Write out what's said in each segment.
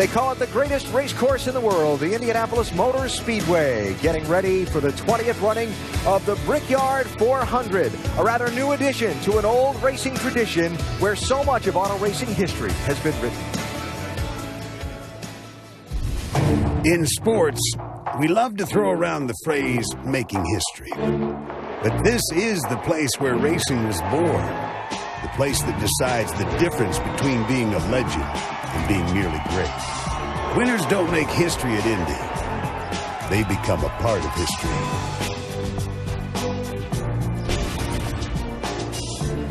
They call it the greatest race course in the world, the Indianapolis Motor Speedway, getting ready for the 20th running of the Brickyard 400, a rather new addition to an old racing tradition where so much of auto racing history has been written. In sports, we love to throw around the phrase making history. But this is the place where racing was born, the place that decides the difference between being a legend and being merely great. Winners don't make history at Indy. They become a part of history.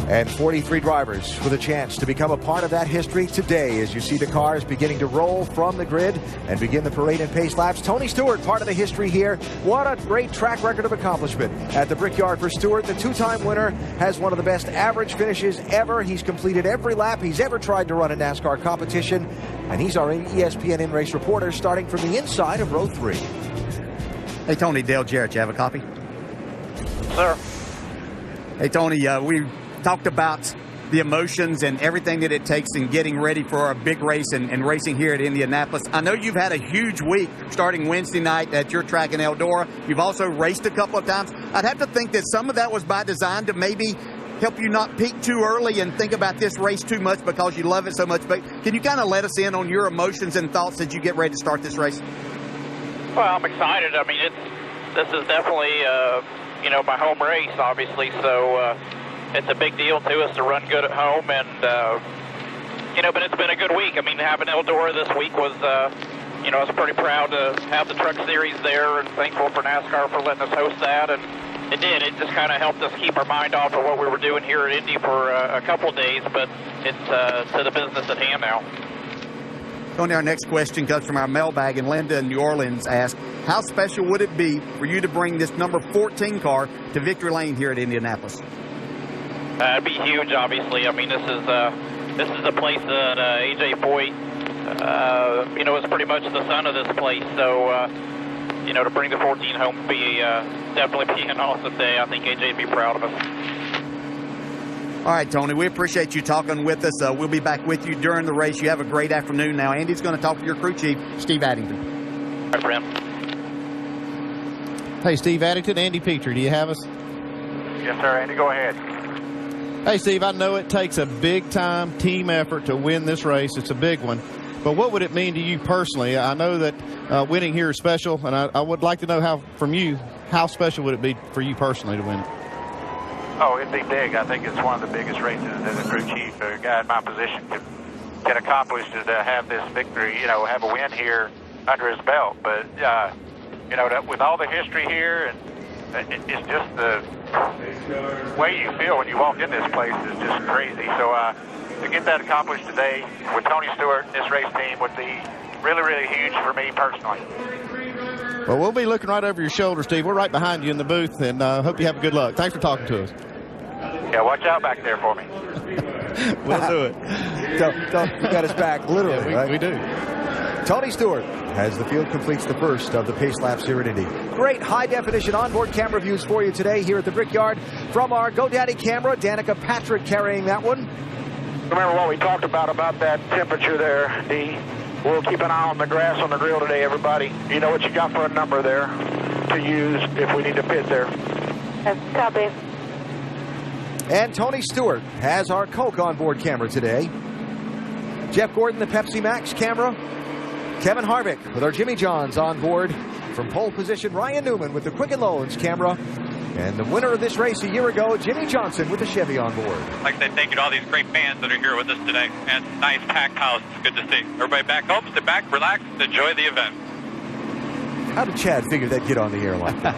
And 43 drivers with a chance to become a part of that history today as you see the cars beginning to roll from the grid and begin the parade and pace laps. Tony Stewart, part of the history here. What a great track record of accomplishment at the Brickyard for Stewart. The two-time winner has one of the best average finishes ever. He's completed every lap he's ever tried to run a NASCAR competition. And he's our ESPN in-race reporter starting from the inside of row 3. Hey, Tony, Dale Jarrett, you have a copy? Sir. Hey, Tony, we talked about the emotions and everything that it takes in getting ready for a big race and racing here at Indianapolis. I know you've had a huge week starting Wednesday night at your track in Eldora. You've also raced a couple of times. I'd have to think that some of that was by design to maybe help you not peak too early and think about this race too much because you love it so much. But can you kind of let us in on your emotions and thoughts as you get ready to start this race? Well, I'm excited. I mean, this is definitely, my home race, obviously, so it's a big deal to us to run good at home, and, but it's been a good week. I mean, having Eldora this week was, I was pretty proud to have the Truck Series there and thankful for NASCAR for letting us host that, and it did. It just kind of helped us keep our mind off of what we were doing here at Indy for a couple of days, but it's to the business at hand now. Tony, our next question comes from our mailbag, and Linda in New Orleans asked, how special would it be for you to bring this number 14 car to Victory Lane here at Indianapolis? It'd be huge, obviously. I mean, this is the place that A.J. Foyt, is pretty much the son of this place. So, to bring the 14 home would be definitely be an awesome day. I think A.J. would be proud of us. All right, Tony, we appreciate you talking with us. We'll be back with you during the race. You have a great afternoon now. Andy's going to talk to your crew chief, Steve Addington. All right, friend. Hey, Steve Addington, Andy Petrie, do you have us? Yes, sir, Andy, go ahead. Hey, Steve, I know it takes a big-time team effort to win this race. It's a big one. But what would it mean to you personally? I know that winning here is special, and I would like to know how special would it be for you personally to win it? Oh, it'd be big. I think it's one of the biggest races that a crew chief, a guy in my position, can accomplish to have this victory, have a win here under his belt. But, with all the history here, and it's just the way you feel when you walk in this place is just crazy. So to get that accomplished today with Tony Stewart and this race team would be really, really huge for me personally. Well, we'll be looking right over your shoulder, Steve. We're right behind you in the booth, and hope you have good luck. Thanks for talking to us. Yeah, watch out back there for me. We'll do it. You got his back, literally, yeah, right? We do. Tony Stewart, as the field completes the first of the pace laps here at Indy. Great high-definition onboard camera views for you today here at the Brickyard. From our GoDaddy camera, Danica Patrick carrying that one. Remember what we talked about that temperature there, Dee. We'll keep an eye on the grass on the grill today, everybody. You know what you got for a number there to use if we need to pit there. Copy. And Tony Stewart has our Coke onboard camera today. Jeff Gordon, the Pepsi Max camera. Kevin Harvick with our Jimmy Johns on board. From pole position, Ryan Newman with the Quicken Loans camera. And the winner of this race a year ago, Jimmy Johnson with the Chevy on board. I'd like to say thank you to all these great fans that are here with us today. And nice packed house. It's good to see. Everybody back home, sit back, relax, enjoy the event. How did Chad figure they'd get on the air like that?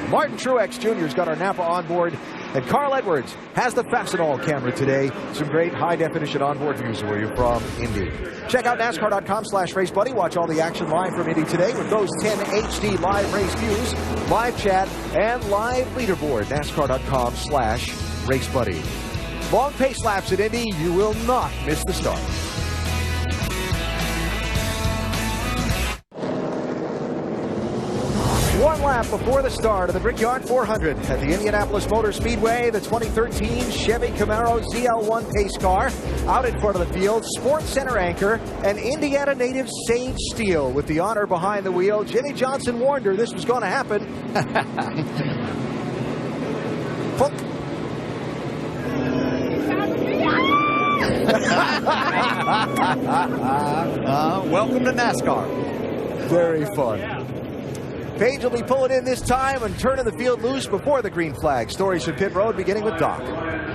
Martin Truex Jr.'s got our Napa on board. And Carl Edwards has the Fastenal camera today. Some great high-definition onboard views for you from Indy. Check out NASCAR.com/RaceBuddy. Watch all the action live from Indy today with those 10 HD live race views, live chat, and live leaderboard. NASCAR.com/RaceBuddy. Long pace laps at Indy. You will not miss the start. One lap before the start of the Brickyard 400 at the Indianapolis Motor Speedway. The 2013 Chevy Camaro ZL1 pace car out in front of the field. Sports Center anchor and Indiana native Sage Steele with the honor behind the wheel. Jimmy Johnson warned her this was going to happen. Welcome to NASCAR. Very fun. Page will be pulling in this time and turning the field loose before the green flag. Stories from pit road, beginning with Doc.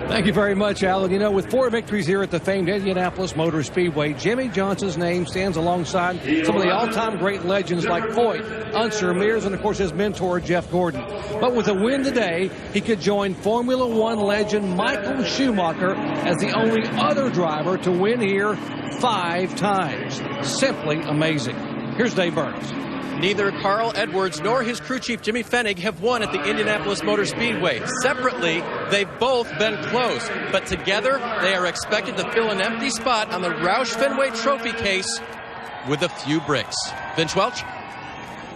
Thank you very much, Alan. You know, with 4 victories here at the famed Indianapolis Motor Speedway, Jimmy Johnson's name stands alongside some of the all-time great legends like Foyt, Unser, Mears, and, of course, his mentor, Jeff Gordon. But with a win today, he could join Formula One legend Michael Schumacher as the only other driver to win here 5 times. Simply amazing. Here's Dave Burns. Neither Carl Edwards nor his crew chief Jimmy Fennig have won at the Indianapolis Motor Speedway. Separately, they've both been close, but together they are expected to fill an empty spot on the Roush Fenway Trophy case with a few bricks. Vince Welch?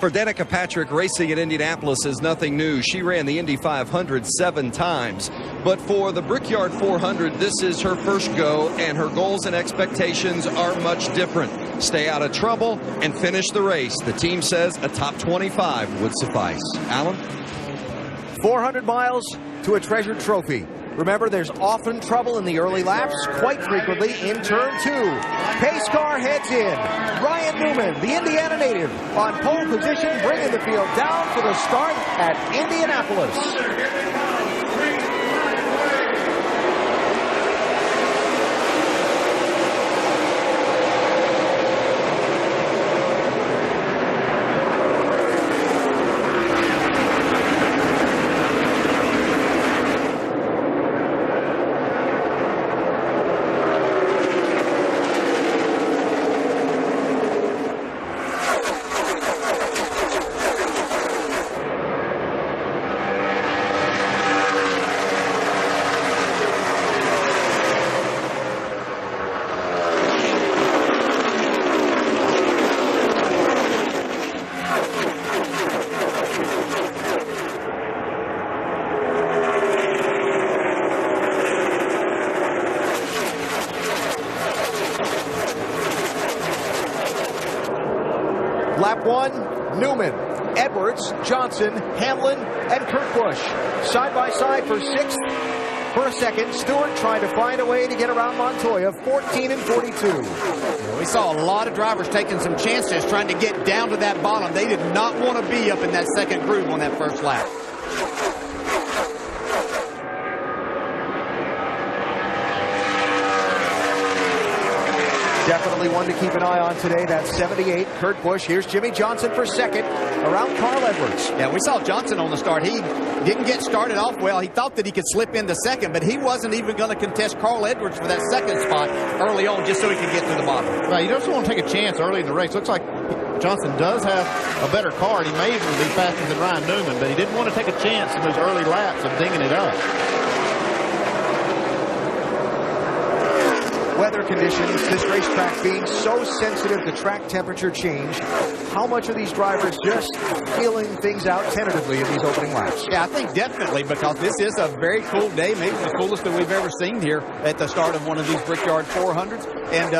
For Danica Patrick, racing at Indianapolis is nothing new. She ran the Indy 500 7 times. But for the Brickyard 400, this is her first go, and her goals and expectations are much different. Stay out of trouble and finish the race. The team says a top 25 would suffice. Alan? 400 miles to a treasured trophy. Remember, there's often trouble in the early laps, quite frequently in turn 2. Pace car heads in. Ryan Newman, the Indiana native, on pole position, bringing the field down for the start at Indianapolis. Lap 1, Newman, Edwards, Johnson, Hamlin, and Kurt Busch. Side by side for 6th. For a second, Stewart trying to find a way to get around Montoya, 14 and 42. We saw a lot of drivers taking some chances trying to get down to that bottom. They did not want to be up in that second groove on that first lap. Definitely one to keep an eye on today. That's 78, Kurt Busch. Here's Jimmy Johnson for second, around Carl Edwards. Yeah, we saw Johnson on the start. He didn't get started off well. He thought that he could slip into second, but he wasn't even going to contest Carl Edwards for that second spot early on just so he could get to the bottom. Right, you just want to take a chance early in the race. Looks like Johnson does have a better car, and he may even be faster than Ryan Newman, but he didn't want to take a chance in those early laps of dinging it up. Weather conditions, this racetrack being so sensitive to track temperature change, how much are these drivers just feeling things out tentatively in these opening laps? Yeah, I think definitely, because this is a very cool day, maybe the coolest that we've ever seen here at the start of one of these Brickyard 400s. And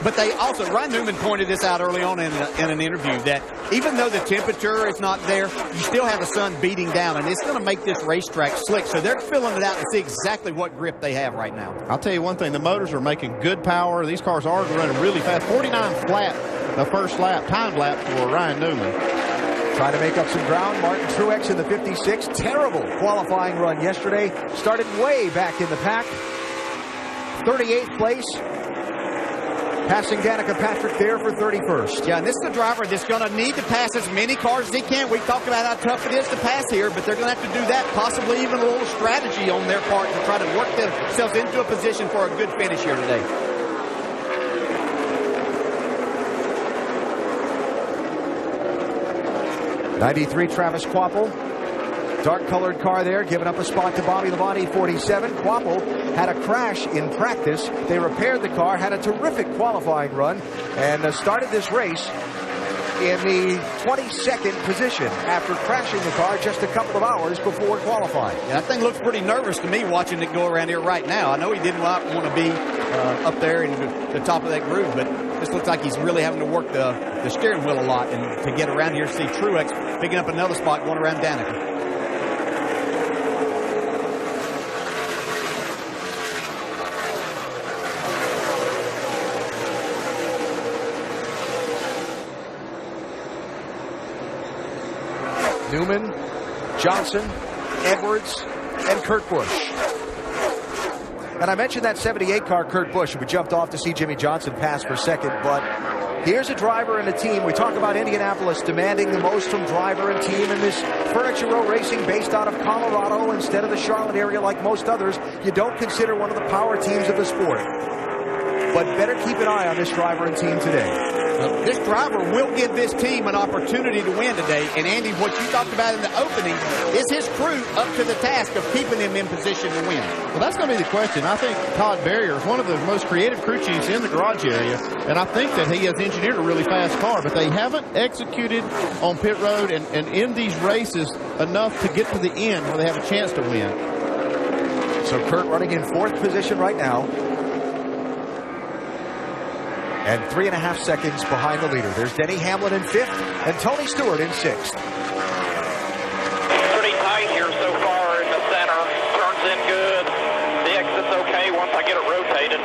but they also, Ryan Newman pointed this out early on in an interview, that even though the temperature is not there, you still have the sun beating down, and it's going to make this racetrack slick. So they're filling it out to see exactly what grip they have right now. I'll tell you one thing, the motors are making good power. These cars are running really fast. 49 flat the first lap, time lap for Ryan Newman. Trying to make up some ground, Martin Truex in the 56. Terrible qualifying run yesterday. Started way back in the pack. 38th place. Passing Danica Patrick there for 31st. Yeah, and this is a driver that's going to need to pass as many cars as he can. We've talked about how tough it is to pass here, but they're going to have to do that, possibly even a little strategy on their part to try to work themselves into a position for a good finish here today. '93 Travis Kvapil. Dark-colored car there, giving up a spot to Bobby Labonte, 47. Kvapil had a crash in practice. They repaired the car, had a terrific qualifying run, and started this race in the 22nd position after crashing the car just a couple of hours before qualifying. Yeah, that thing looks pretty nervous to me watching it go around here right now. I know he didn't want to be up there in the top of that groove, but this looks like he's really having to work the steering wheel a lot and to get around here. See Truex picking up another spot going around Danica. Newman, Johnson, Edwards, and Kurt Busch. And I mentioned that 78 car, Kurt Busch. We jumped off to see Jimmy Johnson pass for second, but here's a driver and a team. We talk about Indianapolis demanding the most from driver and team in this Furniture Row Racing based out of Colorado instead of the Charlotte area like most others. You don't consider one of the power teams of the sport. But better keep an eye on this driver and team today. This driver will give this team an opportunity to win today. And, Andy, what you talked about in the opening is his crew up to the task of keeping him in position to win. Well, that's going to be the question. I think Todd Barrier is one of the most creative crew chiefs in the garage area, and I think that he has engineered a really fast car, but they haven't executed on pit road and in these races enough to get to the end where they have a chance to win. So Kurt running in 4th position right now. And 3.5 seconds behind the leader. There's Denny Hamlin in 5th and Tony Stewart in 6th. Pretty tight here so far in the center. Turns in good. The exit's okay once I get it rotated.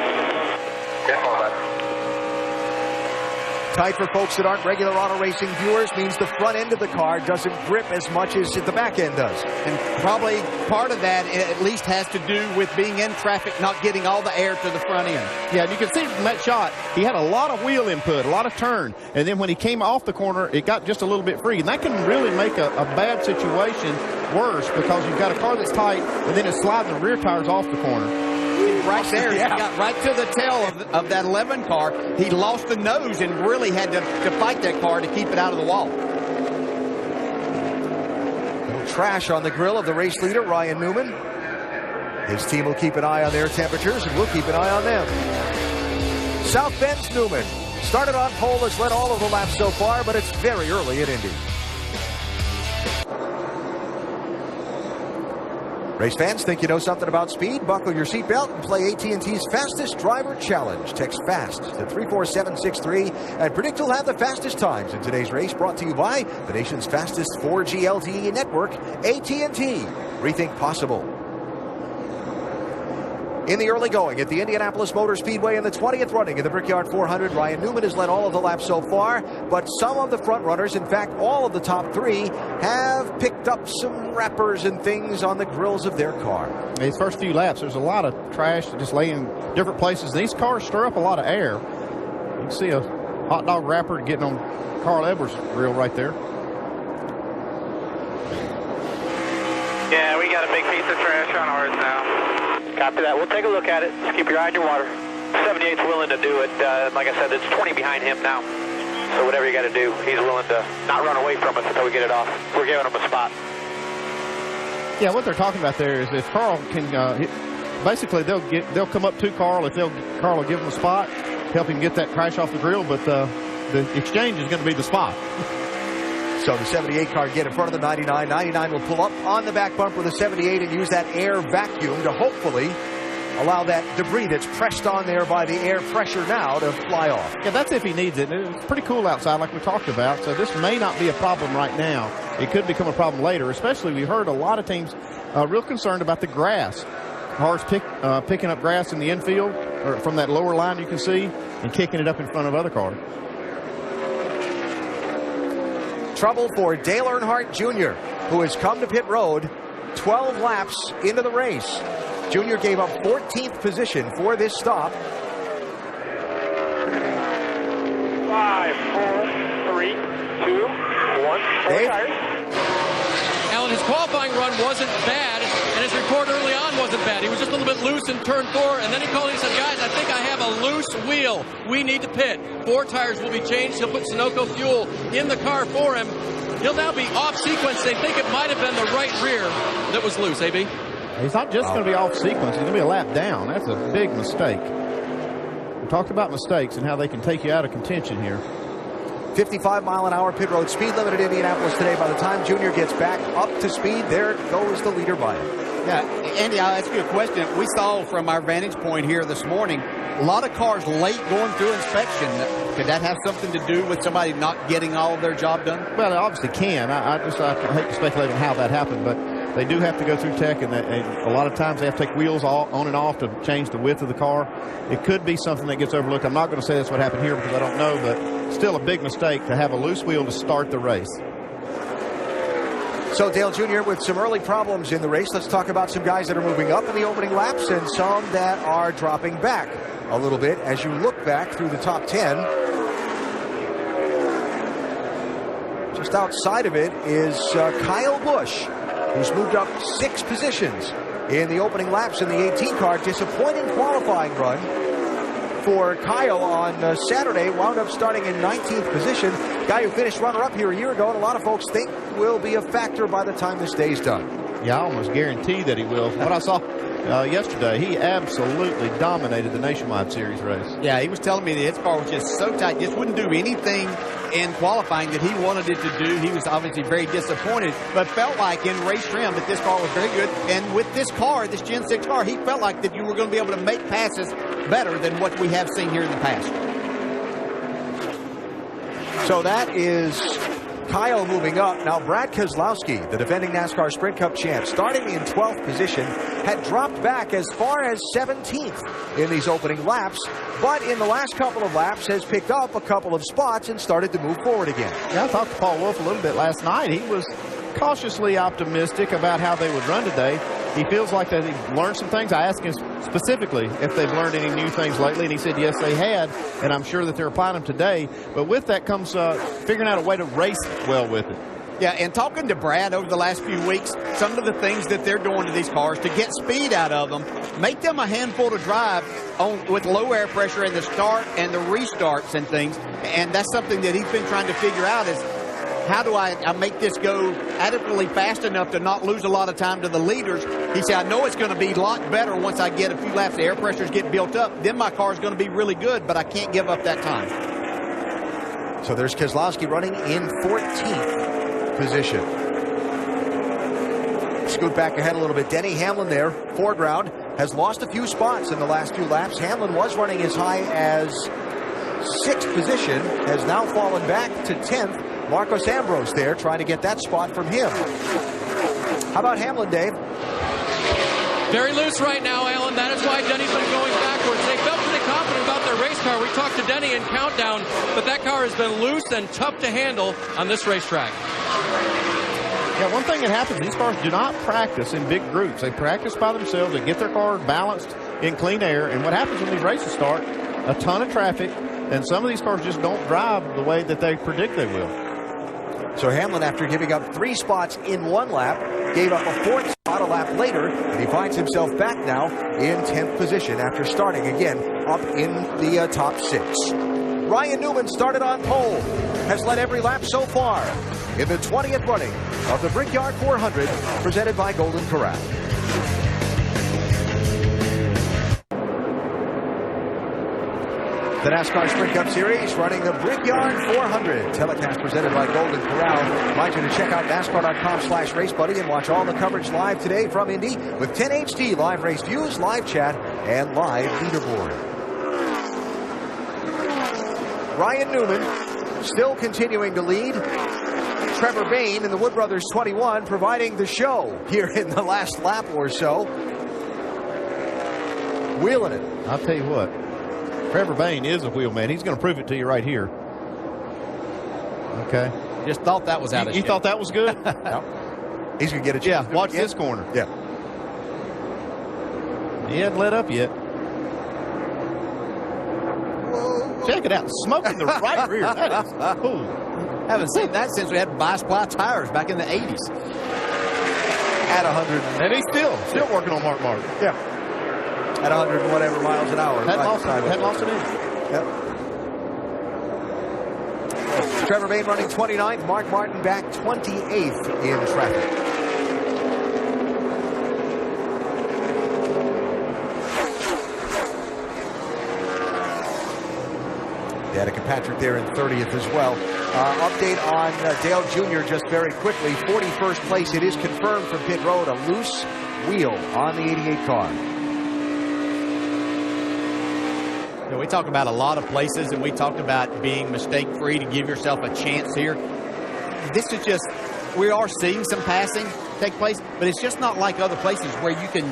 Tight for folks that aren't regular auto racing viewers means the front end of the car doesn't grip as much as the back end does. And probably part of that at least has to do with being in traffic, not getting all the air to the front end. Yeah, and you can see from that shot, he had a lot of wheel input, a lot of turn. And then when he came off the corner, it got just a little bit free. And that can really make a bad situation worse because you've got a car that's tight and then it's sliding the rear tires off the corner. Right there, he got right to the tail of that 11 car. He lost the nose and really had to fight that car to keep it out of the wall. Little trash on the grill of the race leader, Ryan Newman. His team will keep an eye on their temperatures, and we'll keep an eye on them. South Bend's Newman started on pole, has led all of the laps so far, but it's very early at Indy. Race fans, think you know something about speed? Buckle your seatbelt and play AT&T's Fastest Driver Challenge. Text FAST to 34763 and predict you'll have the fastest times in today's race. Brought to you by the nation's fastest 4G LTE network, AT&T. Rethink possible. In the early going at the Indianapolis Motor Speedway in the 20th running of the Brickyard 400, Ryan Newman has led all of the laps so far, but some of the front runners, in fact all of the top 3, have picked up some wrappers and things on the grills of their car. These first few laps, there's a lot of trash that just lay in different places. These cars stir up a lot of air. You can see a hot dog wrapper getting on Carl Edwards' grill right there. Yeah, we got a big piece of trash on ours now. Copy that. We'll take a look at it. Just keep your eye on your water. 78's willing to do it. Like I said, it's 20 behind him now. So whatever you got to do, he's willing to not run away from us until we get it off. We're giving him a spot. Yeah, what they're talking about there is if Carl can, basically they'll come up to Carl. Carl will give him a spot, help him get that crash off the grill, but the exchange is going to be the spot. So the 78 car get in front of the 99. 99 will pull up on the back bumper of the 78 and use that air vacuum to hopefully allow that debris that's pressed on there by the air pressure now to fly off. Yeah, that's if he needs it. It's pretty cool outside like we talked about, so this may not be a problem right now. It could become a problem later, especially we heard a lot of teams real concerned about the grass. Cars picking up grass in the infield or from that lower line you can see and kicking it up in front of other cars. Trouble for Dale Earnhardt Jr., who has come to pit road 12 laps into the race. Jr. gave up 14th position for this stop. 5, 4, 3, 2, 1. Dave? Alan, his qualifying run wasn't bad, and his report early on wasn't bad. He was just a little bit loose in turn 4, and then he called and said, guys, I think I have a loose wheel. We need to pit. 4 tires will be changed. He'll put Sunoco fuel in the car for him. He'll now be off sequence. They think it might have been the right rear that was loose, AB. He's not just going to be off sequence. He's going to be a lap down. That's a big mistake. We talked about mistakes and how they can take you out of contention here. 55-mile-an-hour pit road speed limit at Indianapolis today. By the time Junior gets back up to speed, there goes the leader by him. Yeah, Andy, I'll ask you a question. We saw from our vantage point here this morning, a lot of cars late going through inspection. Could that have something to do with somebody not getting all of their job done? Well, it obviously can. I hate to speculate on how that happened, but they do have to go through tech, and a lot of times they have to take wheels on and off to change the width of the car. It could be something that gets overlooked. I'm not going to say that's what happened here because I don't know, but still a big mistake to have a loose wheel to start the race. So Dale Jr. with some early problems in the race. Let's talk about some guys that are moving up in the opening laps and some that are dropping back a little bit as you look back through the top 10. Just outside of it is Kyle Busch, who's moved up 6 positions in the opening laps in the 18 car. Disappointing qualifying run for Kyle on Saturday. Wound up starting in 19th position. Guy who finished runner-up here a year ago, and a lot of folks think will be a factor by the time this day's done. Yeah, I almost guarantee that he will. What I saw yesterday, he absolutely dominated the Nationwide Series race. Yeah, he was telling me that his car was just so tight, just wouldn't do anything in qualifying that he wanted it to do. He was obviously very disappointed, but felt like in race trim that this car was very good. And with this car, this Gen 6 car, he felt like that you were going to be able to make passes better than what we have seen here in the past. So that is Kyle moving up. Now Brad Keselowski, the defending NASCAR Sprint Cup champ, starting in 12th position, had dropped back as far as 17th in these opening laps, but in the last couple of laps has picked up a couple of spots and started to move forward again. Yeah, I talked to Paul Wolf a little bit last night. He was cautiously optimistic about how they would run today. He feels like that he learned some things. I asked him specifically if they've learned any new things lately, and he said yes, they had, and I'm sure that they're applying them today. But with that comes figuring out a way to race well with it. Yeah, and talking to Brad over the last few weeks, some of the things that they're doing to these cars to get speed out of them, make them a handful to drive with low air pressure in the start and the restarts and things. And that's something that he's been trying to figure out is, how do I make this go adequately fast enough to not lose a lot of time to the leaders? He said, I know it's going to be a lot better once I get a few laps, the air pressures get built up. Then my car is going to be really good, but I can't give up that time. So there's Keselowski running in 14th position. Scoot back ahead a little bit. Denny Hamlin there, foreground, has lost a few spots in the last few laps. Hamlin was running as high as 6th position, has now fallen back to 10th. Marcos Ambrose there trying to get that spot from him. How about Hamlin, Dave? Very loose right now, Alan. That is why Denny's been going backwards. They felt pretty confident about their race car. We talked to Denny in Countdown, but that car has been loose and tough to handle on this racetrack. Yeah, one thing that happens, these cars do not practice in big groups. They practice by themselves. They get their car balanced in clean air. And what happens when these races start, a ton of traffic, and some of these cars just don't drive the way that they predict they will. So Hamlin, after giving up 3 spots in 1 lap, gave up a 4th spot a lap later, and he finds himself back now in 10th position after starting again up in the top 6. Ryan Newman started on pole, has led every lap so far in the 20th running of the Brickyard 400, presented by Golden Corral. The NASCAR Sprint Cup Series running the Brickyard 400. Telecast presented by Golden Corral. I invite you to check out NASCAR.com/RaceBuddy and watch all the coverage live today from Indy with 10 HD live race views, live chat, and live leaderboard. Ryan Newman still continuing to lead. Trevor Bayne in the Wood Brothers 21 providing the show here in the last lap or so. Wheeling it. I'll tell you what. Trevor Bayne is a wheel man. He's going to prove it to you right here. Okay. Just thought that was out of You thought that was good? No. He's going to get a chance. Yeah, watch this corner. Yeah. He hadn't let up yet. Check it out. Smoke in the right rear. That is cool. Haven't seen that since we had bi-sply tires back in the 80s. At 100. And he's still working on Mark Martin. Yeah. At 100 and whatever miles an hour. Had lost an inch. Yep. Trevor Bayne running 29th. Mark Martin back 28th in traffic. Danica Patrick there in 30th as well. Update on Dale Jr. just very quickly. 41st place. It is confirmed from pit road. A loose wheel on the 88 car. You know, we talk about a lot of places, and we talked about being mistake-free to give yourself a chance here. This is just, we are seeing some passing take place, but it's just not like other places where you can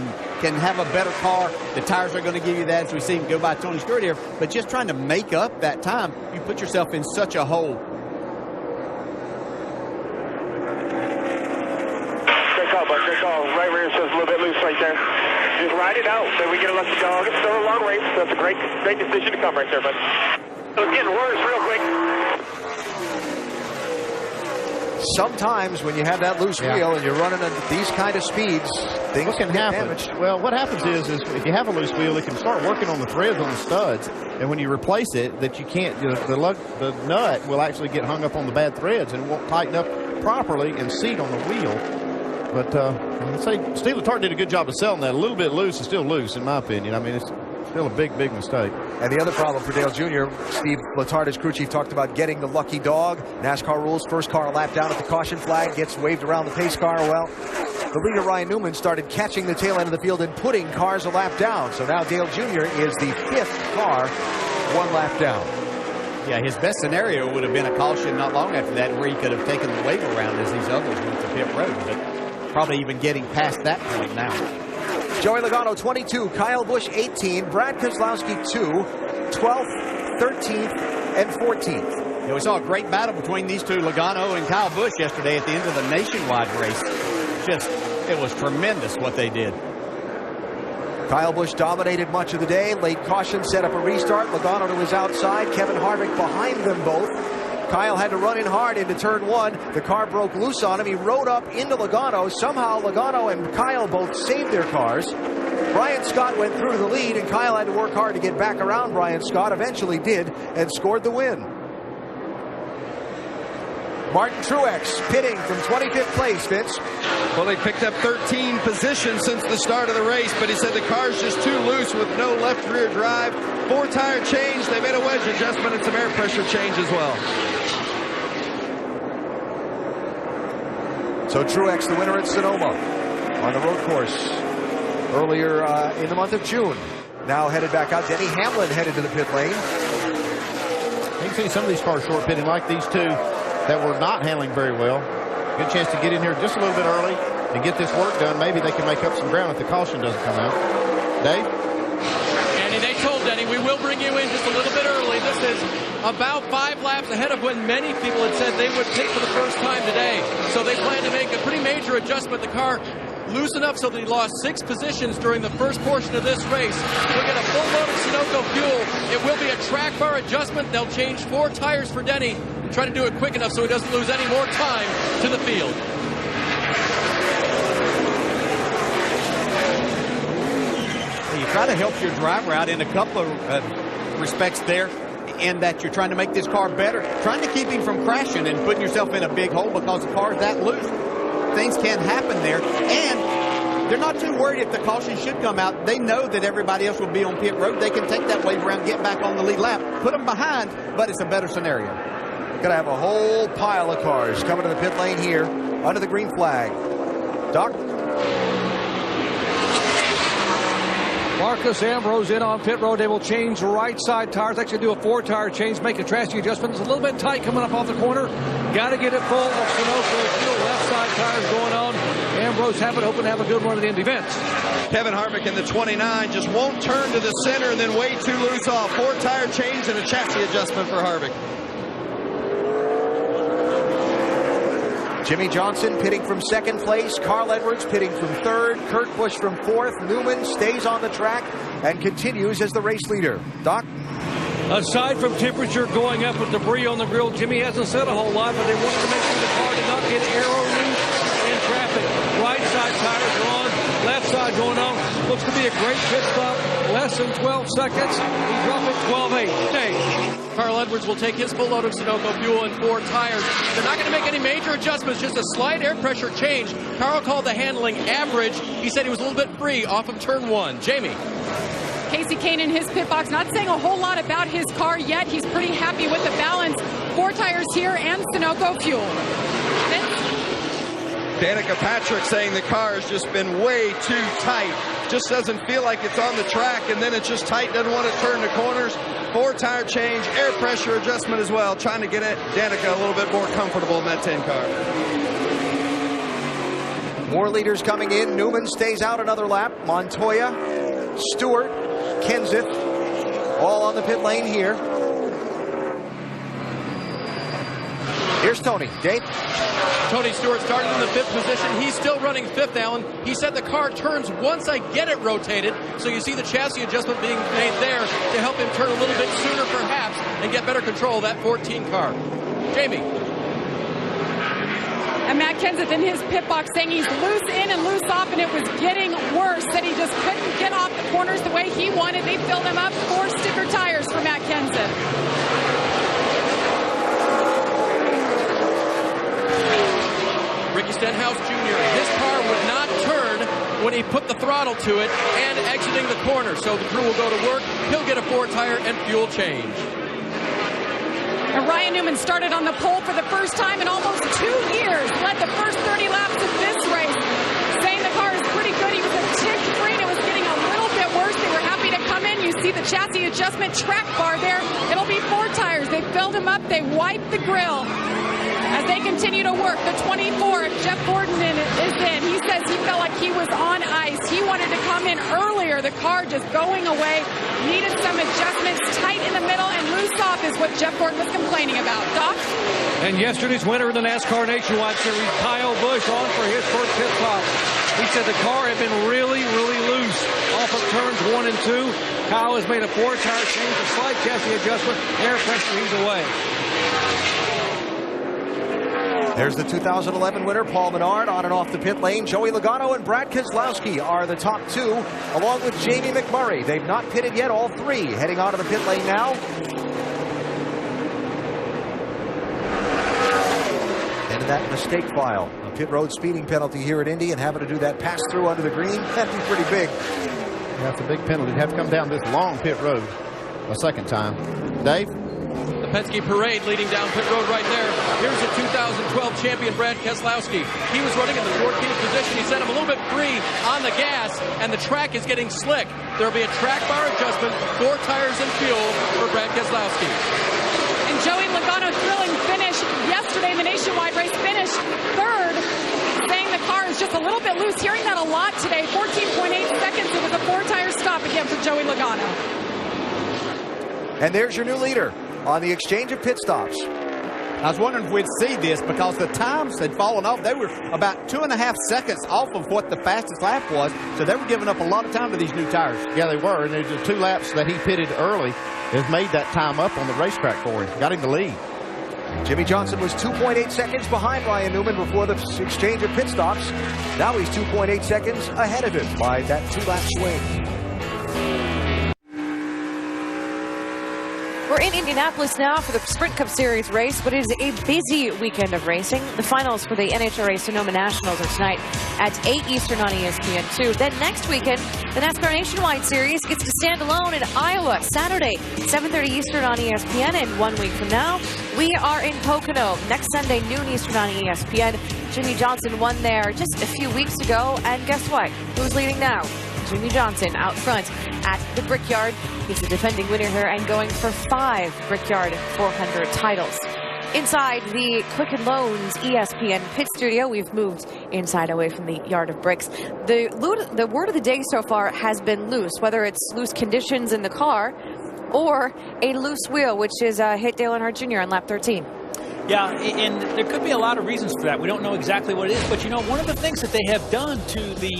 have a better car. The tires are going to give you that, as we see him go by Tony Stewart here. But just trying to make up that time, you put yourself in such a hole. Great call, bud. Great call. Right rear says a little bit loose right there. Just ride it out. Then we get a lucky dog. It's still a long race. That's a great decision to come right there, bud. So it's getting worse real quick. Sometimes when you have that loose wheel and you're running at these kind of speeds, things can happen. Damaged. Well, what happens is if you have a loose wheel, it can start working on the threads on the studs, and when you replace it, that you can't, the nut will actually get hung up on the bad threads and won't tighten up properly and seat on the wheel. But I'd say Steve Letarte did a good job of selling that. A little bit loose is still loose, in my opinion. I mean, it's still a big, big mistake. And the other problem for Dale Jr., Steve Letarte, as crew chief, talked about getting the lucky dog. NASCAR rules, first car a lap down at the caution flag, gets waved around the pace car. Well, the leader, Ryan Newman, started catching the tail end of the field and putting cars a lap down. So now Dale Jr. is the 5th car, 1 lap down. Yeah, his best scenario would have been a caution not long after that, where he could have taken the wave around as these others went to pit road. But probably even getting past that point now. Joey Logano, 22. Kyle Busch, 18. Brad Keselowski, 2. 12th, 13th, and 14th. Yeah, we saw a great battle between these two, Logano and Kyle Busch, yesterday at the end of the nationwide race. It was tremendous what they did. Kyle Busch dominated much of the day. Late caution set up a restart. Logano to his outside. Kevin Harvick behind them both. Kyle had to run in hard into turn 1. The car broke loose on him. He rode up into Logano. Somehow Logano and Kyle both saved their cars. Brian Scott went through to the lead, and Kyle had to work hard to get back around Brian Scott. Eventually did, and scored the win. Martin Truex pitting from 25th place, Vince. Well, they picked up 13 positions since the start of the race, but he said the car's just too loose with no left rear drive. 4-tire change. They made a wedge adjustment and some air pressure change as well. So Truex, the winner at Sonoma on the road course earlier in the month of June. Now headed back out. Denny Hamlin headed to the pit lane. You can see some of these cars short pitting, like these two that were not handling very well. Good chance to get in here just a little bit early and get this work done. Maybe they can make up some ground if the caution doesn't come out. Dave? Andy, they told Denny, we will bring you in just a little bit early. This is about 5 laps ahead of when many people had said they would pit for the first time today. So they plan to make a pretty major adjustment. The car loose enough so that he lost 6 positions during the first portion of this race. He'll get a full load of Sunoco fuel. It will be a track bar adjustment. They'll change 4 tires for Denny and try to do it quick enough so he doesn't lose any more time to the field. You try to help your driver out in a couple of respects there, in that you're trying to make this car better, trying to keep him from crashing and putting yourself in a big hole because the car is that loose. Things can happen there, and they're not too worried if the caution should come out. They know that everybody else will be on pit road. They can take that wave around, get back on the lead lap, put them behind, but it's a better scenario. Gonna have a whole pile of cars coming to the pit lane here under the green flag. Doc? Marcus Ambrose in on pit road. They will change right side tires. Actually do a 4-tire change, make a chassis adjustment. It's a little bit tight coming up off the corner. Got to get it full of Sunoco fuel. Left side tires going on. Ambrose hoping to have a good run at the Indy events. Kevin Harvick in the 29 just won't turn to the center and then way too loose off. 4-tire change and a chassis adjustment for Harvick. Jimmy Johnson pitting from 2nd place. Carl Edwards pitting from 3rd. Kurt Busch from 4th. Newman stays on the track and continues as the race leader. Doc? Aside from temperature going up with debris on the grill, Jimmy hasn't said a whole lot, but they wanted to make sure the car did not get aero loose in traffic. Right side tires are on, left side going on. Looks to be a great pit stop. Less than 12 seconds. He dropped it 12-8. Dave. Carl Edwards will take his full load of Sunoco fuel and 4 tires. They're not going to make any major adjustments, just a slight air pressure change. Carl called the handling average. He said he was a little bit free off of turn 1. Jamie. Casey Kane in his pit box, not saying a whole lot about his car yet. He's pretty happy with the balance. 4 tires here and Sunoco fuel. Danica Patrick saying the car has just been way too tight. Just doesn't feel like it's on the track, and then it's just tight, doesn't want to turn the corners. 4 tire change, air pressure adjustment as well, trying to get Danica a little bit more comfortable in that 10 car. More leaders coming in. Newman stays out another lap. Montoya, Stewart, Kenseth, all on the pit lane here. Here's Tony. Dave? Tony Stewart started in the 5th position. He's still running 5th, Alan. He said the car turns once I get it rotated. So you see the chassis adjustment being made there to help him turn a little bit sooner, perhaps, and get better control of that 14 car. Jamie. And Matt Kenseth in his pit box saying he's loose in and loose off, and it was getting worse, that he just couldn't get off the corners the way he wanted. They filled him up. 4 sticker tires for Matt Kenseth. Ricky Stenhouse Jr., his car would not turn when he put the throttle to it and exiting the corner. So the crew will go to work. He'll get a 4 tire and fuel change. And Ryan Newman started on the pole for the first time in almost 2 years. Led the first 30 laps of this race. Saying the car is pretty good. He was a tick free and it was getting a little bit worse. They were happy to come in. You see the chassis adjustment track bar there. It'll be 4 tires. They filled him up. They wiped the grill. As they continue to work, the 24, Jeff Gordon is in. He says he felt like he was on ice. He wanted to come in earlier. The car just going away. Needed some adjustments. Tight in the middle and loose off is what Jeff Gordon was complaining about. Doc? And yesterday's winner in the NASCAR Nationwide Series, Kyle Busch, on for his first pit stop. He said the car had been really, really loose off of turns 1 and 2. Kyle has made a 4 tire change, a slight chassis adjustment, air pressure, he's away. There's the 2011 winner, Paul Menard, on and off the pit lane. Joey Logano and Brad Keselowski are the top 2, along with Jamie McMurray. They've not pitted yet, all 3 heading onto the pit lane now. And in that mistake file, a pit road speeding penalty here at Indy, and having to do that pass through under the green, that'd be pretty big. Yeah, it's a big penalty. You'd have to come down this long pit road a second time. Dave? The Penske Parade leading down pit road right there. Here's the 2012 champion, Brad Keselowski. He was running in the 14th position. He sent him a little bit free on the gas, and the track is getting slick. There'll be a track bar adjustment, 4 tires and fuel for Brad Keselowski. And Joey Logano, thrilling finish yesterday in the Nationwide race, finished 3rd, saying the car is just a little bit loose. Hearing that a lot today. 14.8 seconds. It was a 4 tire stop again for Joey Logano. And there's your new leader on the exchange of pit stops. I was wondering if we'd see this because the times had fallen off. They were about 2.5 seconds off of what the fastest lap was, so they were giving up a lot of time to these new tires. Yeah, they were, and there's the 2 laps that he pitted early has made that time up on the racetrack for him. Got him the lead. Jimmy Johnson was 2.8 seconds behind Ryan Newman before the exchange of pit stops. Now he's 2.8 seconds ahead of him by that 2-lap swing. We're in Indianapolis now for the Sprint Cup Series race, but it is a busy weekend of racing. The finals for the NHRA Sonoma Nationals are tonight at 8 Eastern on ESPN2. Then next weekend, the NASCAR Nationwide Series gets to stand alone in Iowa, Saturday, 7:30 Eastern on ESPN. And 1 week from now, we are in Pocono, next Sunday, noon Eastern on ESPN. Jimmy Johnson won there just a few weeks ago, and guess what? Who's leading now? Jimmy Johnson out front at the Brickyard. He's the defending winner here and going for 5 Brickyard 400 titles. Inside the Quicken Loans ESPN pit studio, we've moved inside away from the Yard of Bricks. The word of the day so far has been loose, whether it's loose conditions in the car or a loose wheel, which is hit Dale Earnhardt Jr. on lap 13. Yeah, and there could be a lot of reasons for that. We don't know exactly what it is, but you know, one of the things that they have done to the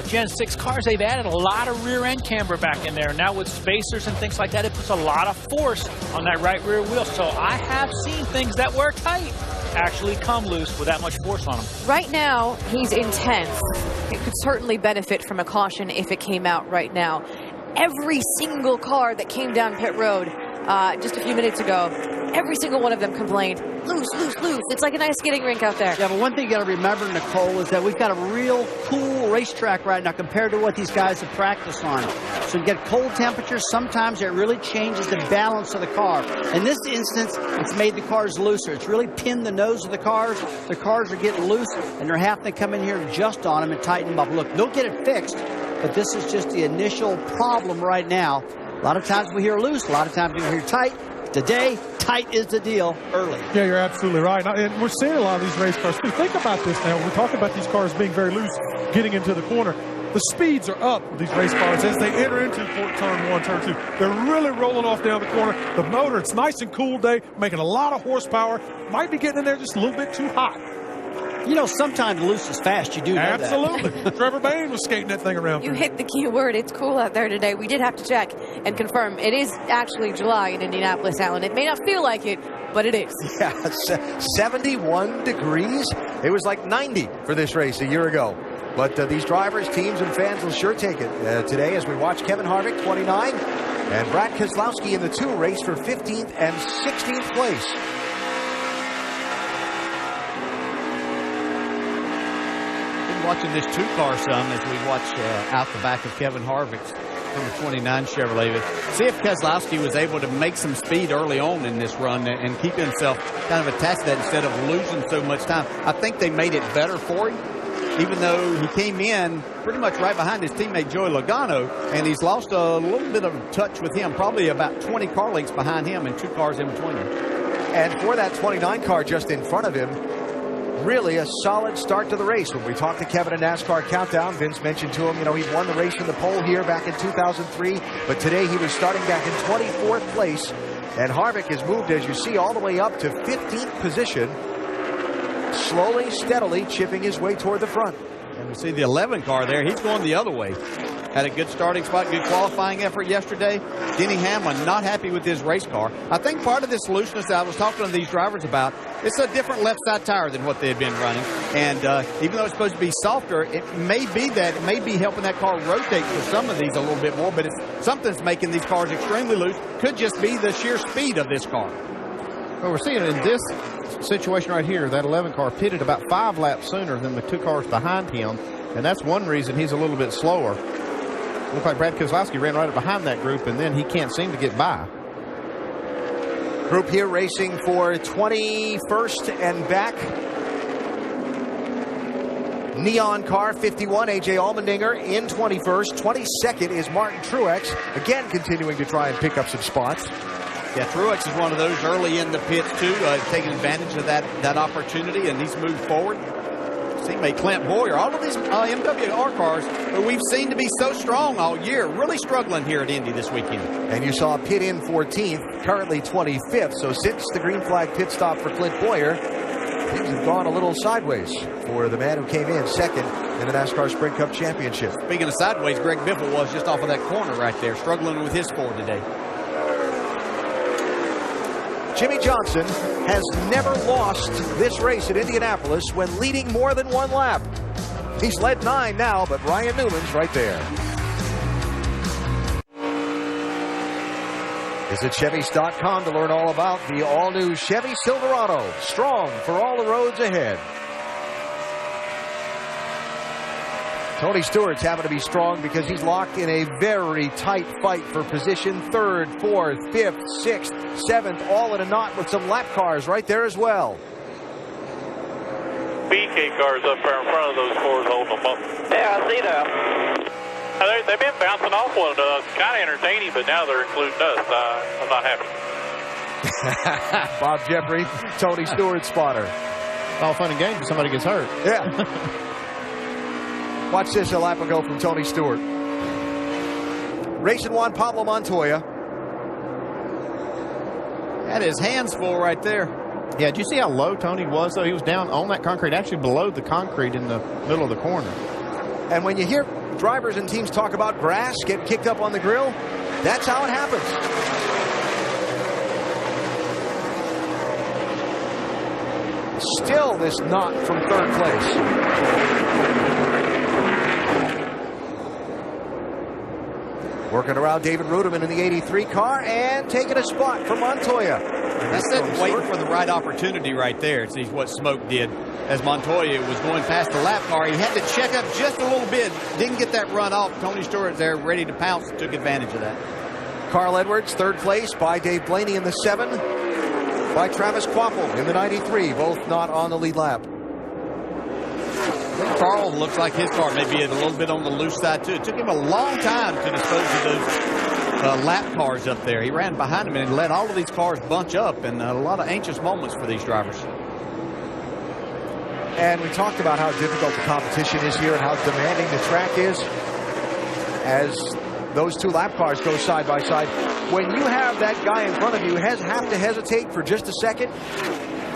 Gen 6 cars, they've added a lot of rear end camber back in there. Now with spacers and things like that, it puts a lot of force on that right rear wheel. So I have seen things that were tight actually come loose with that much force on them. Right now, he's in 10th. It could certainly benefit from a caution if it came out right now. Every single car that came down pit road just a few minutes ago. Every single one of them complained, loose, loose, loose. It's like an ice skating rink out there. Yeah, but one thing you got to remember, Nicole, is that we've got a real cool racetrack right now compared to what these guys have practiced on. So you get cold temperatures. Sometimes it really changes the balance of the car. In this instance, it's made the cars looser. It's really pinned the nose of the cars. The cars are getting loose, and they're having to come in here and adjust on them and tighten them up. Look, they'll get it fixed, but this is just the initial problem right now. A lot of times we hear loose. A lot of times we hear tight. Today, tight is the deal early. Yeah, you're absolutely right. And we're seeing a lot of these race cars, too. Think about this now. We're talking about these cars being very loose, getting into the corner. The speeds are up with these race cars as they enter into turn 1, turn 2. They're really rolling off down the corner. The motor, it's nice and cool day, making a lot of horsepower. Might be getting in there just a little bit too hot. You know, sometimes loose is fast. You do know Absolutely. that. Trevor Bain was skating that thing around. You hit the key word. It's cool out there today. We did have to check and confirm. It is actually July in Indianapolis, Alan. It may not feel like it, but it is. Yeah, 71 degrees. It was like 90 for this race a year ago. But these drivers, teams, and fans will sure take it today as we watch Kevin Harvick, 29, and Brad Keselowski in the 2 race for 15th and 16th place. Watching this 2-car some as we watch out the back of Kevin Harvick's number 29 Chevrolet. But see if Keselowski was able to make some speed early on in this run and keep himself kind of attached to that instead of losing so much time. I think they made it better for him, even though he came in pretty much right behind his teammate Joey Logano, and he's lost a little bit of touch with him, probably about 20 car lengths behind him and 2 cars in between him. And for that 29 car just in front of him, really a solid start to the race. When we talked to Kevin in NASCAR Countdown, Vince mentioned to him, you know, he won the race in the pole here back in 2003, but today he was starting back in 24th place, and Harvick has moved, as you see, all the way up to 15th position, slowly, steadily chipping his way toward the front. And we see the 11 car there. He's going the other way. Had a good starting spot, good qualifying effort yesterday. Denny Hamlin not happy with his race car. I think part of this looseness that I was talking to these drivers about, it's a different left side tire than what they had been running. And even though it's supposed to be softer, it may be that it may be helping that car rotate for some of these a little bit more, but it's something's making these cars extremely loose. Could just be the sheer speed of this car. Well, we're seeing in this situation right here, that 11 car pitted about 5 laps sooner than the 2 cars behind him, and that's one reason he's a little bit slower. Looks like Brad Keselowski ran right behind that group, and then he can't seem to get by. Group here racing for 21st and back. Neon car 51, A.J. Allmendinger in 21st. 22nd is Martin Truex, again continuing to try and pick up some spots. Yeah, Truex is one of those early in the pits, too, taking advantage of that opportunity, and he's moved forward. Teammate Clint Boyer, all of these MWR cars that we've seen to be so strong all year, really struggling here at Indy this weekend. And you saw pit in 14th, currently 25th. So since the green flag pit stop for Clint Boyer, things have gone a little sideways for the man who came in second in the NASCAR Sprint Cup Championship. Speaking of sideways, Greg Biffle was just off of that corner right there, struggling with his Ford today. Jimmy Johnson has never lost this race at Indianapolis when leading more than 1 lap. He's led 9 now, but Ryan Newman's right there. Visit Chevys.com to learn all about the all-new Chevy Silverado. Strong for all the roads ahead. Tony Stewart's having to be strong because he's locked in a very tight fight for position. 3rd, 4th, 5th, 6th, 7th, all in a knot with some lap cars right there as well. BK cars up there in front of those Fords holding them up. Yeah, I see that. They've been bouncing off one another. It's kind of entertaining, but now they're including us. I'm not happy. Bob Jeffrey, Tony Stewart spotter. All fun and games if somebody gets hurt. Yeah. Watch this, a lap ago from Tony Stewart. Racing Juan Pablo Montoya. Had his hands full right there. Yeah, did you see how low Tony was, though? He was down on that concrete, actually below the concrete in the middle of the corner. And when you hear drivers and teams talk about grass getting kicked up on the grill, that's how it happens. Still this knot from 3rd place. Working around David Ruderman in the 83 car and taking a spot for Montoya. That's that waiting for the right opportunity right there. See what Smoke did as Montoya was going past the lap car. He had to check up just a little bit. Didn't get that run off. Tony Stewart there ready to pounce. Took advantage of that. Carl Edwards, third place by Dave Blaney in the 7. By Travis Quapple in the 93. Both not on the lead lap. Carl looks like his car may be a little bit on the loose side, too. It took him a long time to dispose of those lap cars up there. He ran behind him and let all of these cars bunch up, and a lot of anxious moments for these drivers. And we talked about how difficult the competition is here and how demanding the track is as those two lap cars go side by side. When you have that guy in front of you have to hesitate for just a second,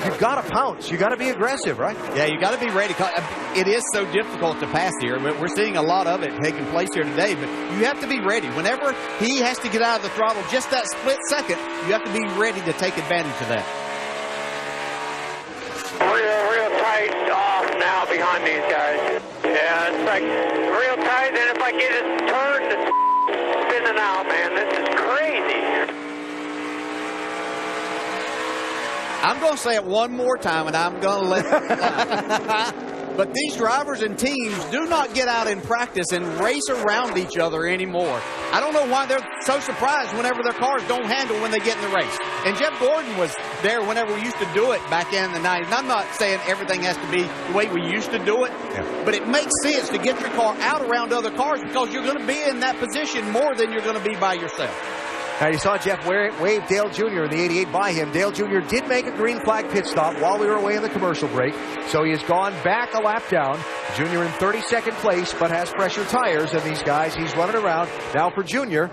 you've got to pounce. You've got to be aggressive, right? Yeah, you got to be ready. It is so difficult to pass here. We're seeing a lot of it taking place here today, but you have to be ready. Whenever he has to get out of the throttle just that split second, you have to be ready to take advantage of that. Real tight off now behind these guys. Yeah, it's like real tight, and if I get it turned, it's spinning out, man. This is crazy. I'm going to say it one more time, and I'm going to let it fly. But these drivers and teams do not get out in practice and race around each other anymore. I don't know why they're so surprised whenever their cars don't handle when they get in the race. And Jeff Gordon was there whenever we used to do it back in the 90s. And I'm not saying everything has to be the way we used to do it, but it makes sense to get your car out around other cars because you're going to be in that position more than you're going to be by yourself. Now, you saw Jeff wave Dale Jr. in the 88 by him. Dale Jr. did make a green flag pit stop while we were away in the commercial break, so he has gone back a lap down. Jr. in 32nd place, but has pressure tires, and these guys he's running around. Now for Jr.,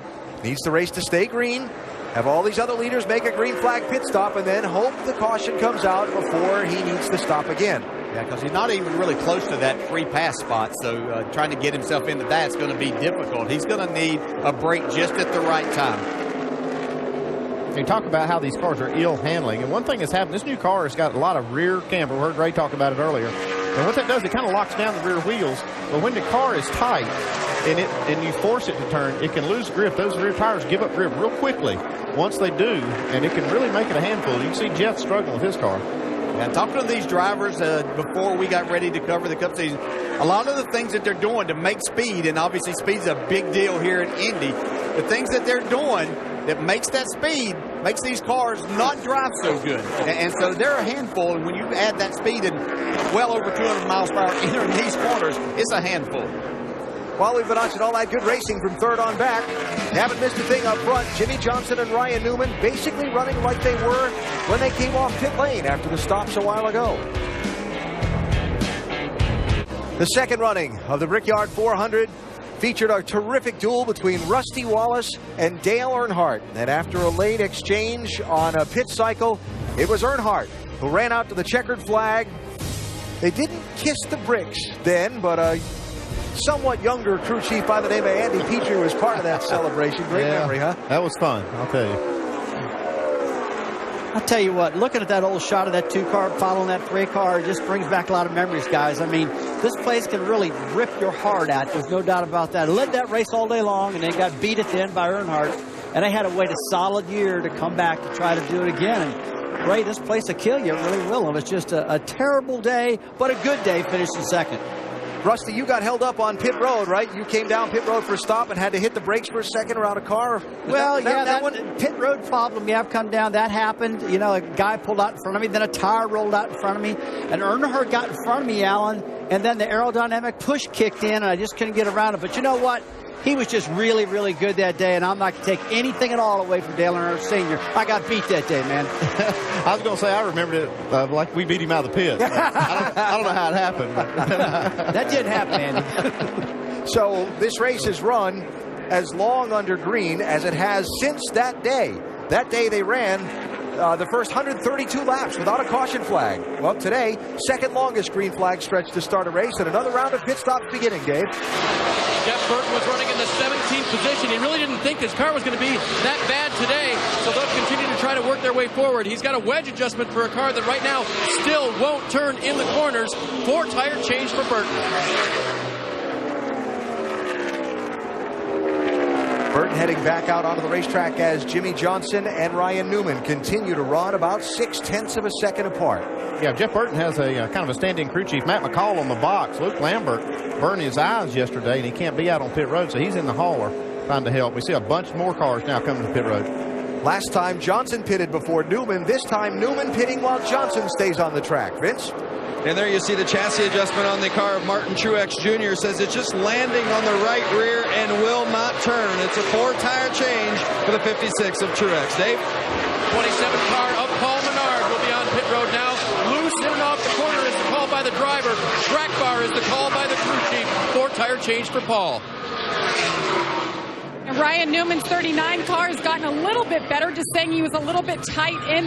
needs the race to stay green, have all these other leaders make a green flag pit stop, and then hope the caution comes out before he needs to stop again. Yeah, because he's not even really close to that free pass spot, so trying to get himself into that's going to be difficult. He's going to need a break just at the right time. You talk about how these cars are ill handling, and one thing that's happened, this new car has got a lot of rear camber. We heard Ray talk about it earlier. And what that does, it kind of locks down the rear wheels. But when the car is tight and you force it to turn, it can lose grip. Those rear tires give up grip real quickly once they do, and it can really make it a handful. You can see Jeff struggling with his car. And talking to these drivers before we got ready to cover the Cup season, a lot of the things that they're doing to make speed, and obviously speed's a big deal here at Indy, the things that they're doing that makes that speed, makes these cars not drive so good. And so they're a handful, and when you add that speed and well over 200 miles per hour entering these corners, it's a handful. While we've been watching all that good racing from third on back, haven't missed a thing up front. Jimmy Johnson and Ryan Newman basically running like they were when they came off pit lane after the stops a while ago. The second running of the Brickyard 400 featured a terrific duel between Rusty Wallace and Dale Earnhardt. And after a late exchange on a pit cycle, it was Earnhardt who ran out to the checkered flag. They didn't kiss the bricks then, but a somewhat younger crew chief by the name of Andy Petrie was part of that celebration. Great memory, huh? That was fun, I'll tell you. I'll tell you what, looking at that old shot of that 2-car following that 3-car, it just brings back a lot of memories, guys. I mean, this place can really rip your heart out. There's no doubt about that. Led that race all day long, and they got beat at the end by Earnhardt. And they had to wait a solid year to come back to try to do it again. And, Ray, this place will kill you. It really will. It was just a terrible day, but a good day finishing second. Rusty, you got held up on pit road, right? You came down pit road for a stop and had to hit the brakes for a second around a car. Well, that one, pit road problem, I've come down. That happened. You know, a guy pulled out in front of me, then a tire rolled out in front of me, and Earnhardt got in front of me, Alan, and then the aerodynamic push kicked in, and I just couldn't get around it. But you know what? He was just really, really good that day, and I'm not going to take anything at all away from Dale Earnhardt Sr. I got beat that day, man. I was going to say, I remembered it like we beat him out of the pit. I don't know how it happened. That didn't happen, Andy. So this race has run as long under green as it has since that day. That day they ran the first 132 laps without a caution flag. Well, today, second longest green flag stretch to start a race, and another round of pit stops beginning, Dave. Jeff Burton was running in the 17th position. He really didn't think his car was going to be that bad today, so they'll continue to try to work their way forward. He's got a wedge adjustment for a car that right now still won't turn in the corners. 4-tire change for Burton. Burton heading back out onto the racetrack as Jimmy Johnson and Ryan Newman continue to run about 0.6 of a second apart. Yeah, Jeff Burton has a kind of a standing crew chief. Matt McCall on the box. Luke Lambert burned his eyes yesterday, and he can't be out on pit road, so he's in the hauler trying to help. We see a bunch more cars now coming to pit road. Last time Johnson pitted before Newman. This time Newman pitting while Johnson stays on the track. Vince? And there you see the chassis adjustment on the car of Martin Truex Jr. Says it's just landing on the right rear and will not turn. It's a 4-tire change for the 56 of Truex. Dave? 27 car of Paul Menard will be on pit road now. Loose in and off the corner is the call by the driver. Track bar is the call by the crew chief. 4-tire change for Paul. And Ryan Newman's 39 car has gotten a little bit better, just saying he was a little bit tight in.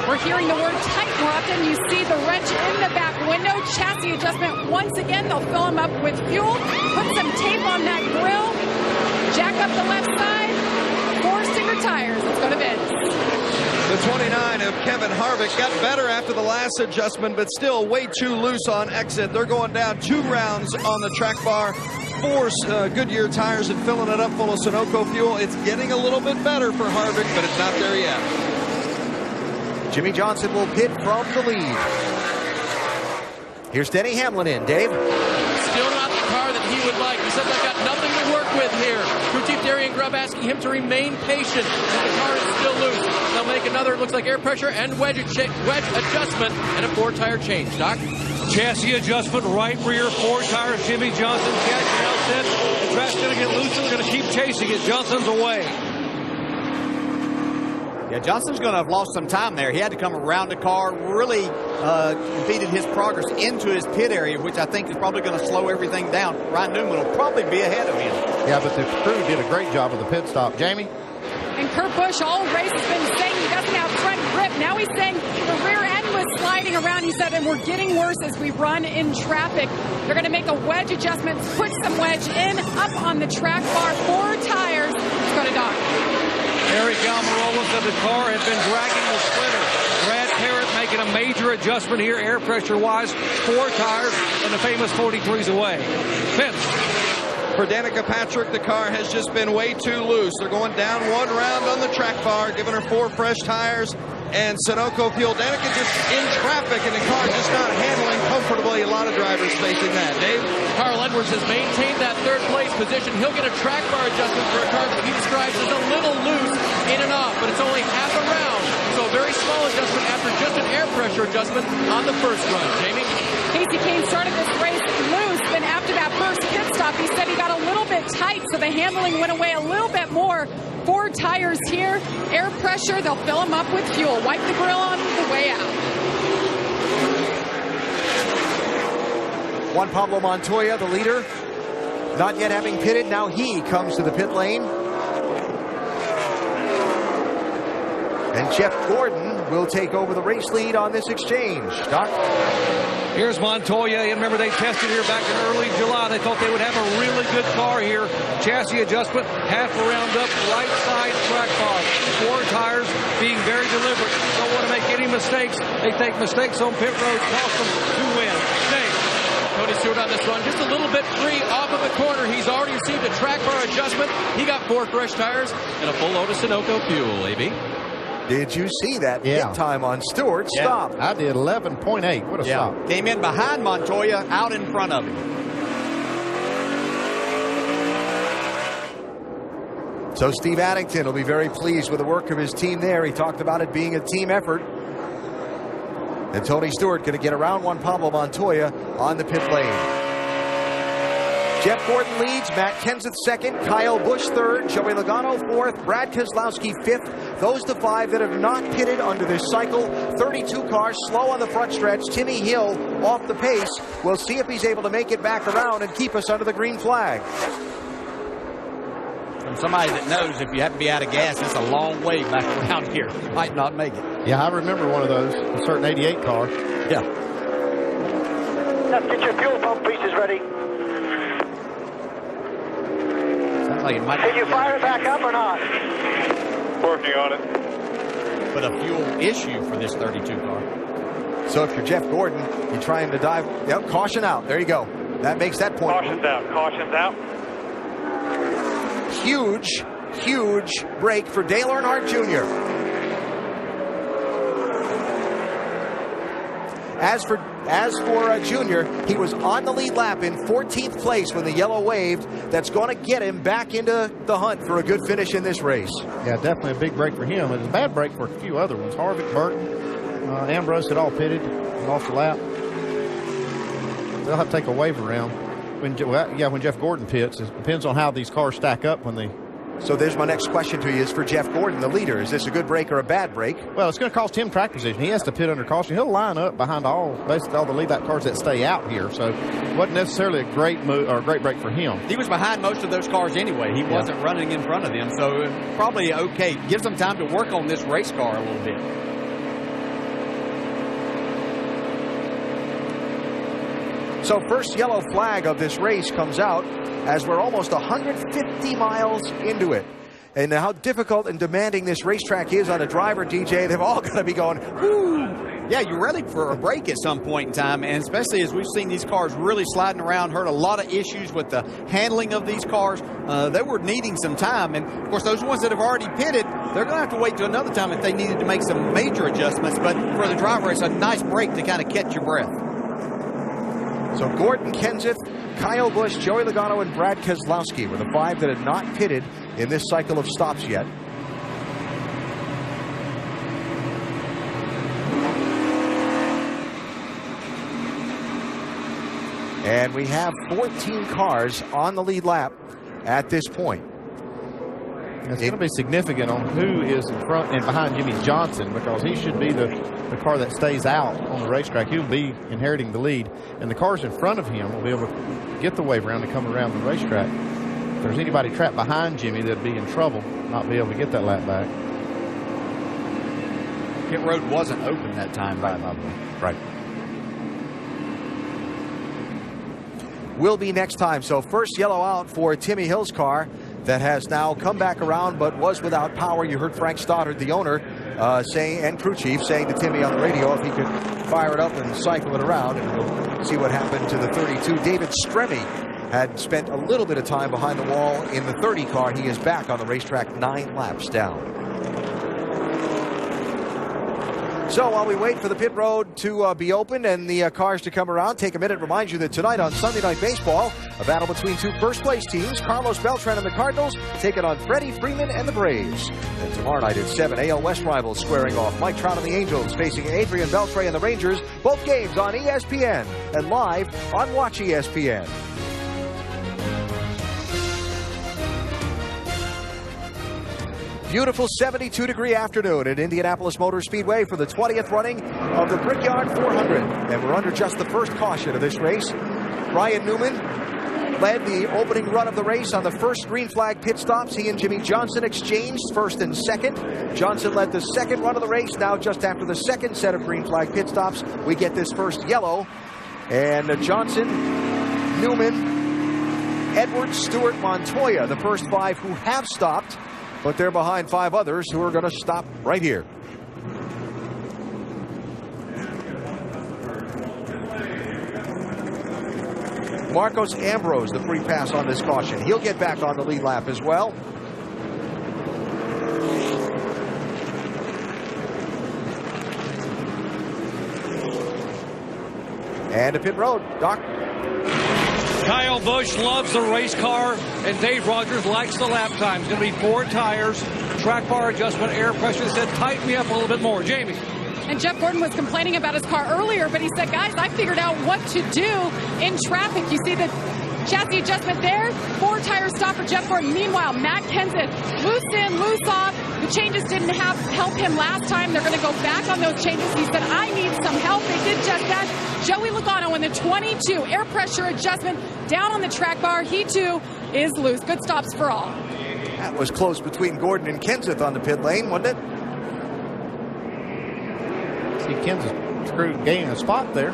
We're hearing the word tight more often. You see the wrench in the back window. Chassis adjustment once again. They'll fill him up with fuel. Put some tape on that grill. Jack up the left side. 4-sticker tires. Let's go to Vince. The 29 of Kevin Harvick got better after the last adjustment, but still way too loose on exit. They're going down 2 rounds on the track bar. 4 Goodyear tires and filling it up full of Sunoco fuel. It's getting a little bit better for Harvick, but it's not there yet. Jimmy Johnson will pit from the lead. Here's Denny Hamlin in. Dave? Still not the car that he would like. He says, I've got nothing to work with here. Crew Chief Darian Grubb asking him to remain patient. The car is still loose. They'll make another, looks like air pressure and wedge adjustment and a 4-tire change. Doc? Chassis adjustment, right rear, 4 tires. Jimmy Johnson catching out set. The track's going to get loose. They're going to keep chasing it. Johnson's away. Yeah, Johnson's going to have lost some time there. He had to come around the car, really impeded his progress into his pit area, which I think is probably going to slow everything down. Ryan Newman will probably be ahead of him. Yeah, but the crew did a great job of the pit stop. Jamie? And Kurt Busch all race has been saying he doesn't have front grip. Now he's saying the rear end was sliding around. He said, and we're getting worse as we run in traffic. They're going to make a wedge adjustment, put some wedge in, up on the track bar, 4 tires. Let's go to Doc. Eric Almirola said the car had been dragging the splinter. Brad Parrott making a major adjustment here, air pressure-wise. 4 tires, and the famous 43's away. Vince. For Danica Patrick, the car has just been way too loose. They're going down 1 round on the track bar, giving her 4 fresh tires and Sunoco fuel. Danica just in traffic, and the car just not handling comfortably. A lot of drivers facing that. Dave? Carl Edwards has maintained that 3rd place position. He'll get a track bar adjustment for a car that he describes as a little loose in and off, but it's only half a round. So a very small adjustment after just an air pressure adjustment on the first run. Jamie? Casey Kane started this race loose, then after that first pit stop, he said he got a little bit tight, so the handling went away a little bit more. 4 tires here, air pressure, they'll fill them up with fuel. Wipe the grill on the way out. Juan Pablo Montoya, the leader, not yet having pitted. Now he comes to the pit lane. And Jeff Gordon will take over the race lead on this exchange. Doc? Here's Montoya. You remember they tested here back in early July. They thought they would have a really good car here. Chassis adjustment, half a round up, right side track bar. 4 tires, being very deliberate. Don't want to make any mistakes. They take mistakes on pit road, cost them to win. Dave. Tony Stewart on this run, just a little bit free off of the corner. He's already received a track bar adjustment. He got 4 fresh tires and a full load of Sunoco fuel, AB. Did you see that pit time on Stewart? Yeah. Stop. I did 11.8. What a stop. Came in behind Montoya, out in front of him. So Steve Addington will be very pleased with the work of his team there. He talked about it being a team effort. And Tony Stewart going to get around Juan Pablo Montoya on the pit lane. Jeff Gordon leads, Matt Kenseth second, Kyle Busch third, Joey Logano fourth, Brad Keselowski fifth. Those the 5 that have not pitted under this cycle. 32 cars slow on the front stretch. Timmy Hill off the pace. We'll see if he's able to make it back around and keep us under the green flag. From somebody that knows if you happen to be out of gas, it's a long way back around here. You might not make it. Yeah, I remember one of those, a certain 88 car. Yeah. Let's get your fuel pump pieces ready. Like it might Can you fire it back up or not? Working on it. But a fuel issue for this 32 car. So if you're Jeff Gordon, you're trying to dive. Yep, caution out. There you go. That makes that point. Caution's out. Caution's out. Huge huge break for Dale Earnhardt Jr. As for Junior, he was on the lead lap in 14th place when the yellow waved. That's going to get him back into the hunt for a good finish in this race. Yeah, definitely a big break for him. It was a bad break for a few other ones. Harvick, Burton, Ambrose had all pitted, lost the lap. They'll have to take a wave around when Jeff Gordon pits. It depends on how these cars stack up when they. So there's my next question to you is for Jeff Gordon, the leader. Is this a good break or a bad break? Well, it's going to cost him track position. He has to pit under caution. He'll line up behind basically all the lead lap cars that stay out here. So it wasn't necessarily a great move or a great break for him. He was behind most of those cars anyway. He wasn't running in front of them. So probably okay. Gives them time to work on this race car a little bit. So first yellow flag of this race comes out as we're almost 150 miles into it. And how difficult and demanding this racetrack is on a driver, DJ, they've all got to be going, whoo! Yeah, you're ready for a break at some point in time, and especially as we've seen these cars really sliding around, heard a lot of issues with the handling of these cars. They were needing some time, and of course those ones that have already pitted, they're going to have to wait till another time if they needed to make some major adjustments, but for the driver, it's a nice break to kind of catch your breath. So Gordon Kenseth, Kyle Busch, Joey Logano, and Brad Keselowski were the 5 that had not pitted in this cycle of stops yet. And we have 14 cars on the lead lap at this point. It's going to be significant on who is in front and behind Jimmy Johnson, because he should be the car that stays out on the racetrack. He'll be inheriting the lead, and the cars in front of him will be able to get the wave around to come around the racetrack. If there's anybody trapped behind Jimmy, that'd be in trouble, not be able to get that lap back. Pit road wasn't open that time, by the way. Right. Will be next time. So first yellow out for Timmy Hill's car that has now come back around but was without power. You heard Frank Stoddard, the owner, and crew chief saying to Timmy on the radio if he could fire it up and cycle it around, and we'll see what happened to the 32. David Stremme had spent a little bit of time behind the wall in the 30 car. He is back on the racetrack 9 laps down. So while we wait for the pit road to be open and the cars to come around, take a minute to remind you that tonight on Sunday Night Baseball, a battle between 2 first-place teams, Carlos Beltran and the Cardinals, taking on Freddie Freeman and the Braves. And tomorrow night at 7, AL West rivals squaring off. Mike Trout and the Angels facing Adrian Beltre and the Rangers. Both games on ESPN and live on Watch ESPN. Beautiful 72-degree afternoon at Indianapolis Motor Speedway for the 20th running of the Brickyard 400. And we're under just the first caution of this race. Ryan Newman led the opening run of the race on the first green flag pit stops. He and Jimmy Johnson exchanged first and second. Johnson led the second run of the race. Now just after the second set of green flag pit stops, we get this first yellow. And Johnson, Newman, Edwards, Stewart, Montoya, the first 5 who have stopped. But they're behind 5 others who are going to stop right here. Marcos Ambrose, the free pass on this caution. He'll get back on the lead lap as well. And a pit road, Doc. Kyle Busch loves the race car, and Dave Rogers likes the lap time. It's going to be 4 tires, track bar adjustment, air pressure. Said, tighten me up a little bit more. Jamie. And Jeff Gordon was complaining about his car earlier, but he said, guys, I figured out what to do in traffic. You see the chassis adjustment there. 4 tire stop for Jeff Gordon. Meanwhile, Matt Kenseth, loose in, loose off. The changes didn't help him last time. They're going to go back on those changes. He said, I need some help. They did just that. Joey Logano in the 22, air pressure adjustment down on the track bar. He too is loose. Good stops for all. That was close between Gordon and Kenseth on the pit lane, wasn't it? See Kenseth gaining a spot there.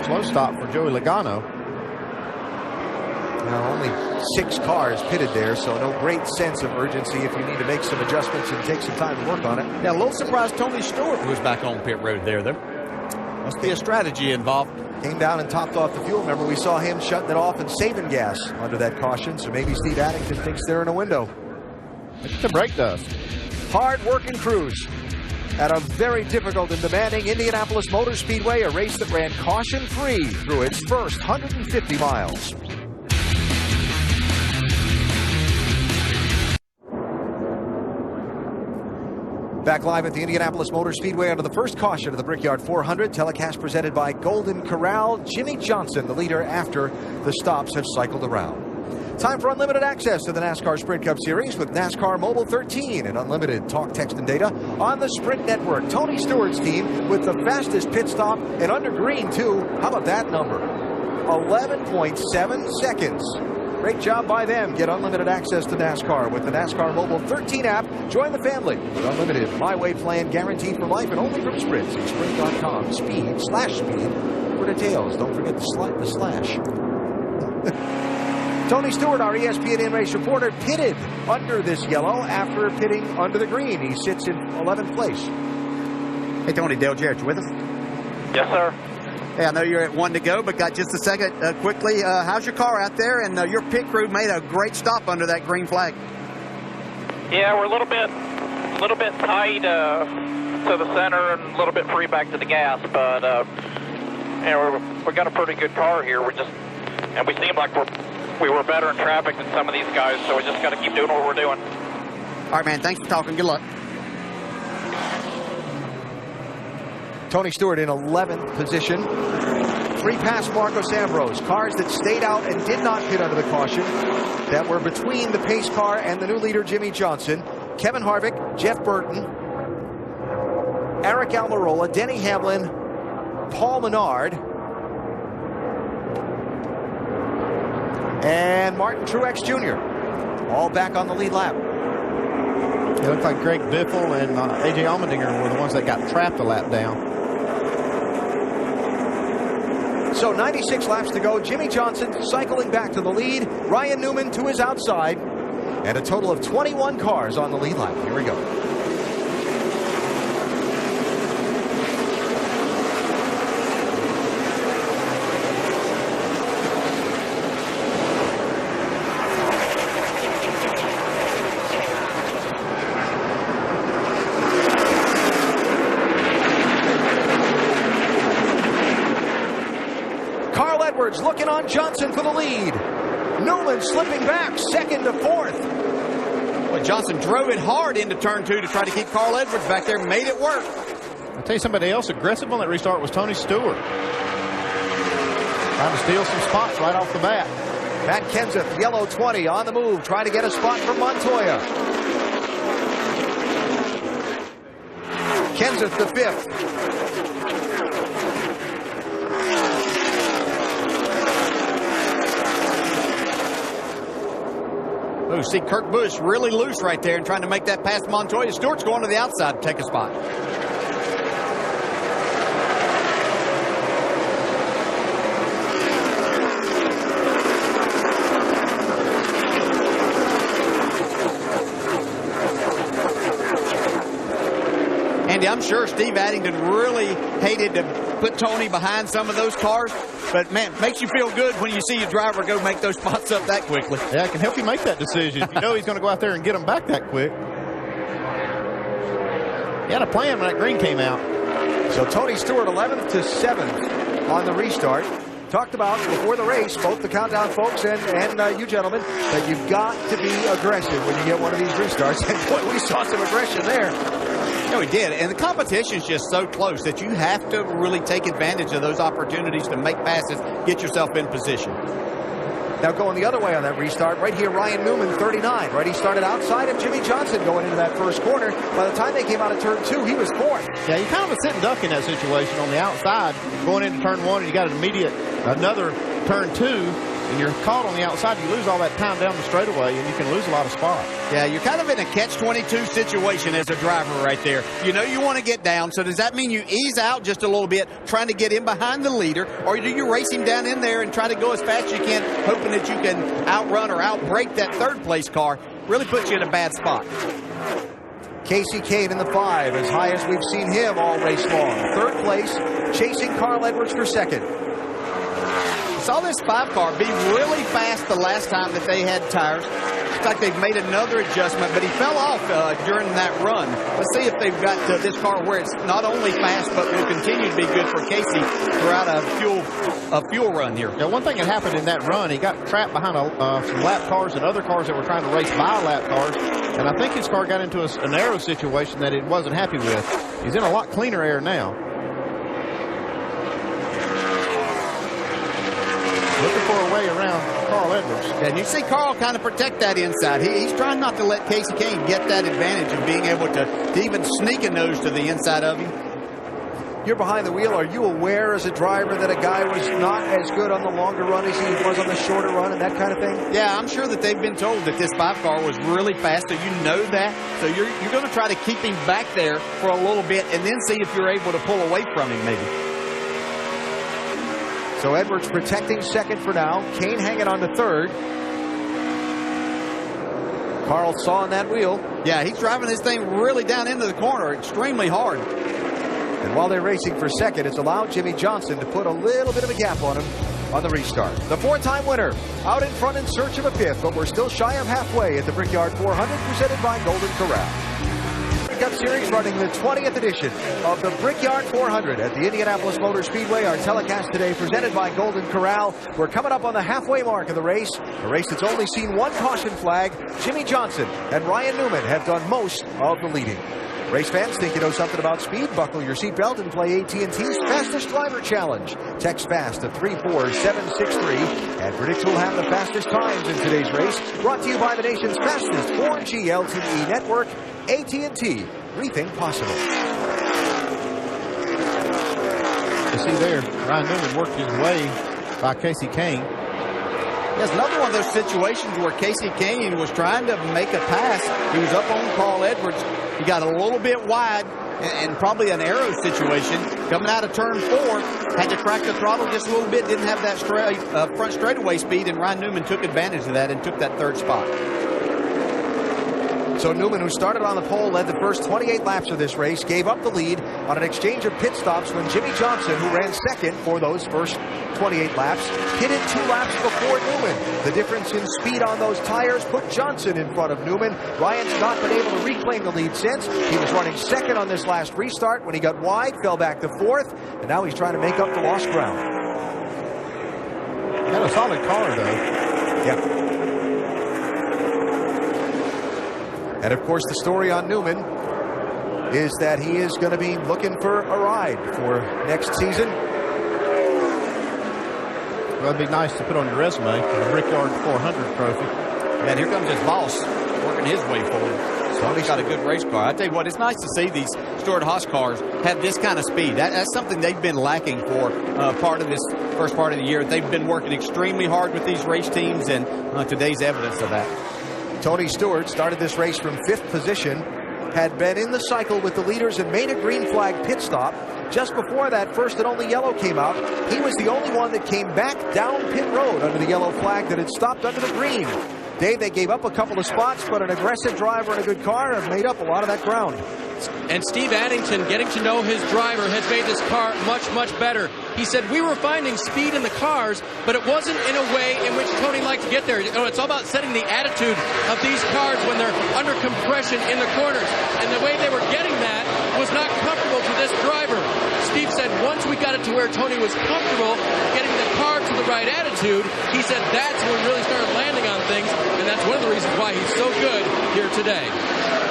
Slow stop for Joey Logano. Now only 6 cars pitted there, so no great sense of urgency if you need to make some adjustments and take some time to work on it. Yeah, a little surprised Tony Stewart was back on pit road there, though. Must be a strategy involved. Came down and topped off the fuel. Remember, we saw him shutting it off and saving gas under that caution. So maybe Steve Addington thinks they're in a window. It's the brake dust. Hard-working crews at a very difficult and demanding Indianapolis Motor Speedway, a race that ran caution-free through its first 150 miles. Back live at the Indianapolis Motor Speedway under the first caution of the Brickyard 400. Telecast presented by Golden Corral. Jimmy Johnson, the leader after the stops have cycled around. Time for unlimited access to the NASCAR Sprint Cup Series with NASCAR Mobile 13 and unlimited talk, text, and data on the Sprint Network. Tony Stewart's team with the fastest pit stop and under green, too. How about that number? 11.7 seconds. Great job by them. Get unlimited access to NASCAR with the NASCAR Mobile 13 app. Join the family with unlimited My Way plan guaranteed for life and only from Sprint. See Sprint.com. Speed/speed for details. Don't forget the slash. Tony Stewart, our ESPN in-race reporter, pitted under this yellow after pitting under the green. He sits in 11th place. Hey, Tony, Dale Jarrett, you with us? Yes, sir. Hey, I know you're at 1 to go, but got just a second. Quickly, how's your car out there? And your pit crew made a great stop under that green flag. Yeah, we're a little bit tight to the center and a little bit free back to the gas, but we got a pretty good car here. And we seem like we were better in traffic than some of these guys, so we just got to keep doing what we're doing. All right, man. Thanks for talking. Good luck. Tony Stewart in 11th position. 3 past Marcos Ambrose. Cars that stayed out and did not pit under the caution that were between the pace car and the new leader, Jimmy Johnson. Kevin Harvick, Jeff Burton, Eric Almirola, Denny Hamlin, Paul Menard, and Martin Truex Jr. all back on the lead lap. It looked like Greg Biffle and A.J. Allmendinger were the ones that got trapped a lap down. So 96 laps to go. Jimmy Johnson cycling back to the lead. Ryan Newman to his outside. And a total of 21 cars on the lead lap. Here we go. Looking on Johnson for the lead. Newman slipping back, 2nd to 4th. Well, Johnson drove it hard into turn 2 to try to keep Carl Edwards back there, made it work. I'll tell you, somebody else aggressive on that restart was Tony Stewart. Trying to steal some spots right off the bat. Matt Kenseth, yellow 20, on the move, trying to get a spot from Montoya. Kenseth the 5th. Oh, see Kurt Busch really loose right there and trying to make that pass to Montoya. Stewart's going to the outside to take a spot. Andy, I'm sure Steve Addington really hated to put Tony behind some of those cars. But, man, it makes you feel good when you see your driver go make those spots up that quickly. Yeah, it can help you make that decision. You know he's going to go out there and get them back that quick. He had a plan when that green came out. So Tony Stewart 11th to 7th on the restart. Talked about before the race, both the Countdown folks and you gentlemen, that you've got to be aggressive when you get one of these restarts. And boy, we saw some aggression there. Yeah, we did. And the competition's just so close that you have to really take advantage of those opportunities to make passes, get yourself in position. Now going the other way on that restart, right here, Ryan Newman, 39. Right, he started outside of Jimmy Johnson going into that first corner. By the time they came out of turn 2, he was 4th. Yeah, you kind of a sitting duck in that situation on the outside. Going into turn 1, and you got another turn 2, and you're caught on the outside. You lose all that time down the straightaway, and you can lose a lot of spots. Yeah, you're kind of in a catch-22 situation as a driver right there. You know you want to get down, so does that mean you ease out just a little bit, trying to get in behind the leader, or do you race him down in there and try to go as fast as you can, hoping that you can outrun or outbrake that third-place car? Really puts you in a bad spot. Casey Kane in the 5, as high as we've seen him all race long. Third place, chasing Carl Edwards for second. Saw this 5 car be really fast the last time that they had tires. Looks like they've made another adjustment, but he fell off during that run. Let's see if they've got this car where it's not only fast, but will continue to be good for Casey throughout a fuel run here. Yeah, one thing that happened in that run, he got trapped behind some lap cars and other cars that were trying to race by lap cars, and I think his car got into an aero situation that it wasn't happy with. He's in a lot cleaner air now. Looking for a way around Carl Edwards. And you see Carl kind of protect that inside. He's trying not to let Casey Kane get that advantage of being able to even sneak a nose to the inside of him. You're behind the wheel. Are you aware as a driver that a guy was not as good on the longer run as he was on the shorter run and that kind of thing? Yeah, I'm sure that they've been told that this 5 car was really fast, so you know that. So you're going to try to keep him back there for a little bit and then see if you're able to pull away from him maybe. So Edwards protecting second for now. Kane hanging on to third. Carl saw on that wheel. Yeah, he's driving this thing really down into the corner, extremely hard. And while they're racing for second, it's allowed Jimmy Johnson to put a little bit of a gap on him on the restart. The 4-time winner out in front in search of a 5th, but we're still shy of halfway at the Brickyard 400, presented by Golden Corral. Cup Series running the 20th edition of the Brickyard 400 at the Indianapolis Motor Speedway. Our telecast today presented by Golden Corral. We're coming up on the halfway mark of the race, a race that's only seen one caution flag. Jimmy Johnson and Ryan Newman have done most of the leading. Race fans, think you know something about speed? Buckle your seatbelt and play AT&T's Fastest Driver Challenge. Text FAST to 34763 and predict who'll have the fastest times in today's race. Brought to you by the nation's fastest 4G LTE network, AT&T. Rethink possible. You see there, Ryan Newman worked his way by Casey Kane. There's another one of those situations where Casey Kane was trying to make a pass. He was up on Carl Edwards. He got a little bit wide and probably an aero situation. Coming out of turn 4, had to crack the throttle just a little bit, didn't have that front straightaway speed, and Ryan Newman took advantage of that and took that third spot. So Newman, who started on the pole, led the first 28 laps of this race, gave up the lead on an exchange of pit stops when Jimmy Johnson, who ran second for those first 28 laps, hit it 2 laps before Newman. The difference in speed on those tires put Johnson in front of Newman. Ryan's not been able to reclaim the lead since. He was running second on this last restart. When he got wide, fell back to 4th, and now he's trying to make up the lost ground. Got a solid car, though. Yeah. And, of course, the story on Newman is that he is going to be looking for a ride for next season. Well, it'd be nice to put on your resume, the Brickyard 400 trophy. And here comes his boss working his way forward. So he's got a good race car. I tell you what, it's nice to see these Stewart-Haas cars have this kind of speed. That's something they've been lacking for part of this first part of the year. They've been working extremely hard with these race teams, and today's evidence of that. Tony Stewart started this race from 5th position, had been in the cycle with the leaders and made a green flag pit stop. Just before that, first and only yellow came out. He was the only one that came back down pit road under the yellow flag that had stopped under the green. Dave, they gave up a couple of spots, but an aggressive driver and a good car have made up a lot of that ground. And Steve Addington, getting to know his driver, has made this car much, much better. He said, we were finding speed in the cars, but it wasn't in a way in which Tony liked to get there. It's all about setting the attitude of these cars when they're under compression in the corners. And the way they were getting that was not comfortable to this driver. Steve said once we got it to where Tony was comfortable getting the car to the right attitude, he said that's when we really started landing on things, and that's one of the reasons why he's so good here today.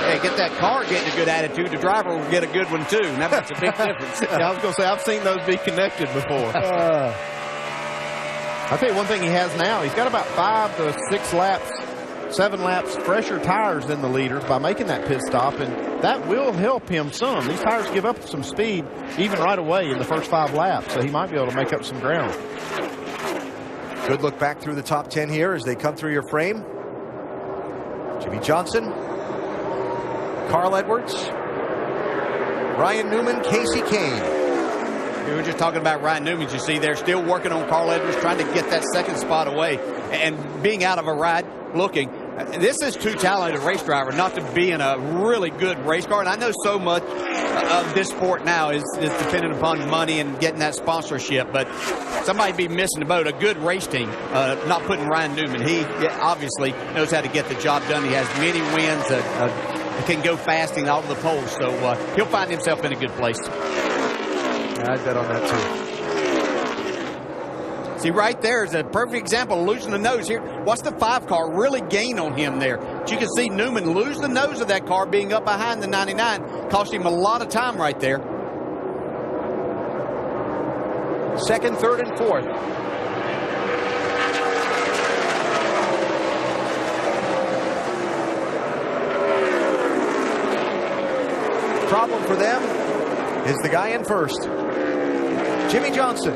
Hey, get that car getting a good attitude, the driver will get a good one too, and that makes a big difference. Yeah, I was going to say, I've seen those be connected before. I'll tell you one thing he has now. He's got about 5 to 6 laps, 7 laps fresher tires than the leaders by making that pit stop, and that will help him some. These tires give up some speed even right away in the first 5 laps, so he might be able to make up some ground. Good look back through the top 10 here as they come through your frame. Jimmy Johnson, Carl Edwards, Ryan Newman, Casey Kane. We were just talking about Ryan Newman. You see, they're still working on Carl Edwards, trying to get that second spot away and being out of a ride looking. This is too talented a race driver not to be in a really good race car. And I know so much of this sport now is dependent upon money and getting that sponsorship. But somebody be missing the boat. A good race team, not putting Ryan Newman. He obviously knows how to get the job done. He has many wins. Can go fast and out of the poles. So he'll find himself in a good place. I'd bet on that, too. See, right there is a perfect example of losing the nose here. Watch the 5 car really gain on him there. But you can see Newman lose the nose of that car being up behind the 99. Cost him a lot of time right there. Second, third, and fourth. Problem for them is the guy in first. Jimmy Johnson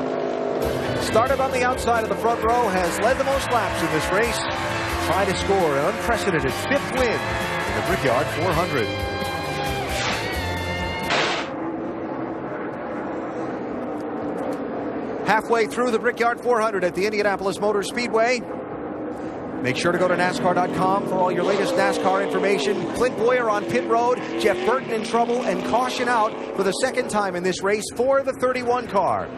started on the outside of the front row, has led the most laps in this race, trying to score an unprecedented 5th win in the Brickyard 400. Halfway through the Brickyard 400 at the Indianapolis Motor Speedway. Make sure to go to NASCAR.com for all your latest NASCAR information. Clint Boyer on pit road. Jeff Burton in trouble and caution out for the second time in this race for the 31 car.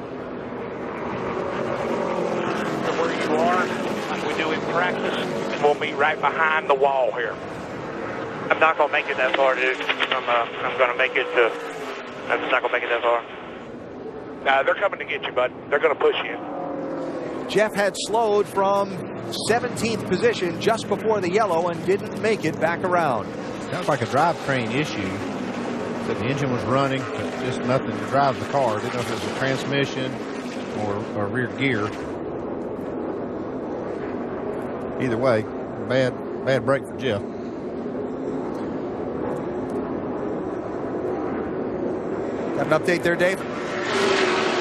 Where you are, like we do in practice, and we'll be right behind the wall here. I'm not going to make it that far, dude. I'm going to make it to... I'm just not going to make it that far. Nah, they're coming to get you, bud. They're going to push you. Jeff had slowed from 17th position just before the yellow and didn't make it back around. Sounds like a drivetrain issue. So the engine was running, but just nothing to drive the car. Didn't know if it was a transmission or rear gear. Either way, bad break for Jeff. Got an update there, Dave?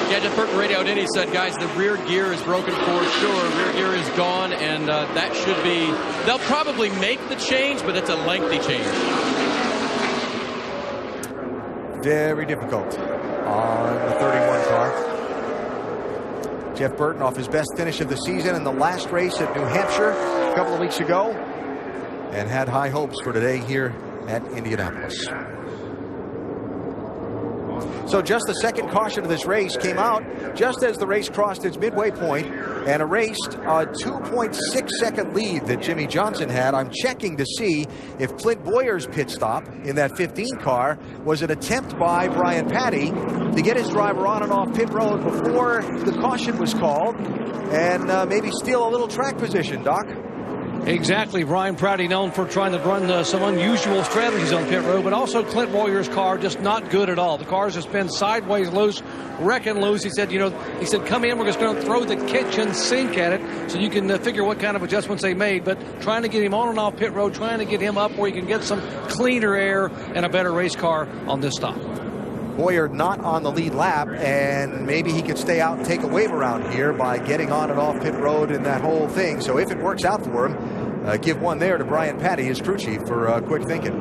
Yeah, Jeff Burton radioed in. He said, guys, the rear gear is broken for sure. Rear gear is gone, and that should be... They'll probably make the change, but it's a lengthy change. Very difficult on the 31 car. Jeff Burton off his best finish of the season in the last race at New Hampshire a couple of weeks ago, and had high hopes for today here at Indianapolis. So just the second caution of this race came out just as the race crossed its midway point and erased a 2.6 second lead that Jimmy Johnson had. I'm checking to see if Clint Boyer's pit stop in that 15 car was an attempt by Brian Patty to get his driver on and off pit road before the caution was called and maybe steal a little track position, Doc. Exactly. Brian Prouty known for trying to run some unusual strategies on pit road, but also Clint Boyer's car just not good at all. The car's just been sideways loose, wrecking loose. He said, come in, we're just going to throw the kitchen sink at it so you can figure what kind of adjustments they made. But trying to get him on and off pit road, trying to get him up where he can get some cleaner air and a better race car on this stop. Boyer not on the lead lap, and maybe he could stay out and take a wave around here by getting on and off pit road and that whole thing. So if it works out for him, give one there to Brian Patty, his crew chief, for quick thinking.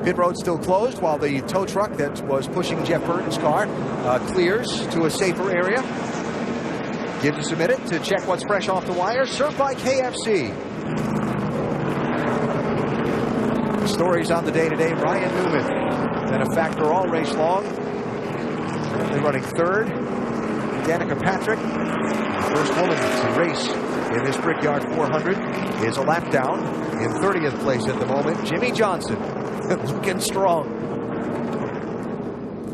Pit road still closed while the tow truck that was pushing Jeff Burton's car clears to a safer area. Gives us a minute to check what's fresh off the wire. Served by KFC. Stories on the day today. Ryan Newman been a factor all race long. Currently running third. Danica Patrick, the first woman to race in this Brickyard 400, is a lap down in 30th place at the moment. Jimmy Johnson looking strong.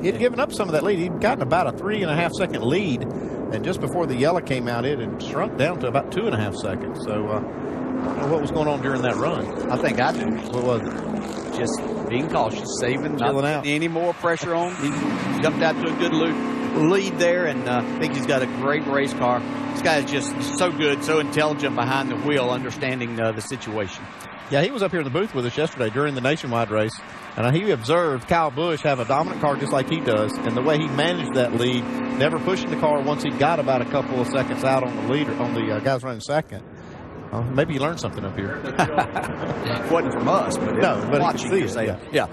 He'd given up some of that lead. He'd gotten about a 3.5 second lead, and just before the yellow came out, it had shrunk down to about 2.5 seconds. So I don't know what was going on during that run. I think I do. What was it? Just being cautious, saving, not putting any more pressure on. He jumped out to a good lead there, and I think he's got a great race car. This guy is just so good, so intelligent behind the wheel, understanding the situation. Yeah, he was up here in the booth with us yesterday during the nationwide race, and he observed Kyle Busch have a dominant car just like he does, and the way he managed that lead, never pushing the car once he got about a couple of seconds out on the leader, on the guys running second. Maybe you learned something up here. It wasn't from us, but watching you say it. Yeah.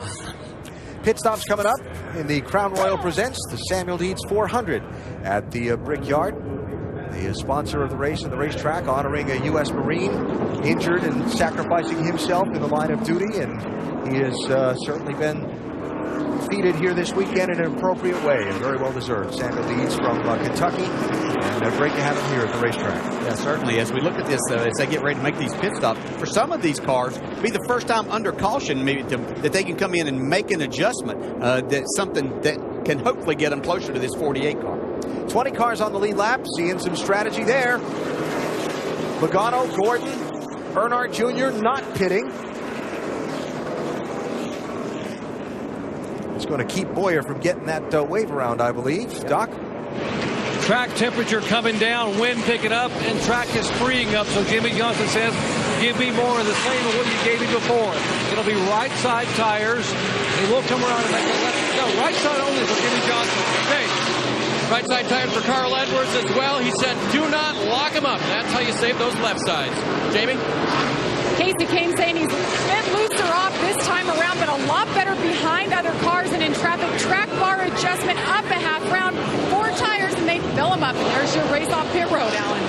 Pit stops coming up in the Crown Royal Presents the Samuel Deeds 400 at the Brickyard. the sponsor of the race and the racetrack, honoring a U.S. Marine injured and sacrificing himself in the line of duty, and he has certainly been defeated here this weekend in an appropriate way, and very well deserved. Samuel Leeds from Kentucky, and great to have him here at the racetrack. Yeah, certainly. As we look at this, as they get ready to make these pit stops, for some of these cars, it'll be the first time under caution maybe that they can come in and make an adjustment. That's something that can hopefully get them closer to this 48 car. 20 cars on the lead lap, seeing some strategy there. Logano, Gordon, Earnhardt Jr. not pitting. It's going to keep Boyer from getting that wave around, I believe. Doc? Track temperature coming down, wind picking up, and track is freeing up. So Jimmy Johnson says, give me more of the same of what you gave me before. It'll be right side tires. He will come around and make a left. No, right side only for Jimmy Johnson. Okay. Right side tires for Carl Edwards as well. He said, do not lock him up. That's how you save those left sides. Jamie? Casey Kane saying he's a bit looser off this time around, but a lot better behind other cars and in traffic. Track bar adjustment up a half round. 4 tires and they fill him up. And there's your race off pit road, Alan.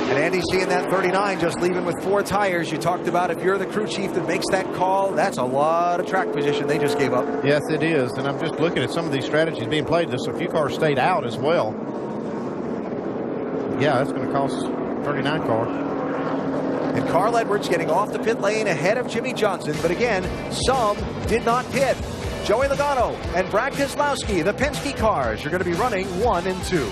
And Andy seeing that 39 just leaving with 4 tires. You talked about if you're the crew chief that makes that call, that's a lot of track position they just gave up. Yes, it is. And I'm just looking at some of these strategies being played. There's a few cars stayed out as well. Yeah, that's going to cost 39 car. And Carl Edwards getting off the pit lane ahead of Jimmy Johnson. But again, some did not pit. Joey Logano and Brad Keselowski, the Penske cars, are going to be running 1 and 2.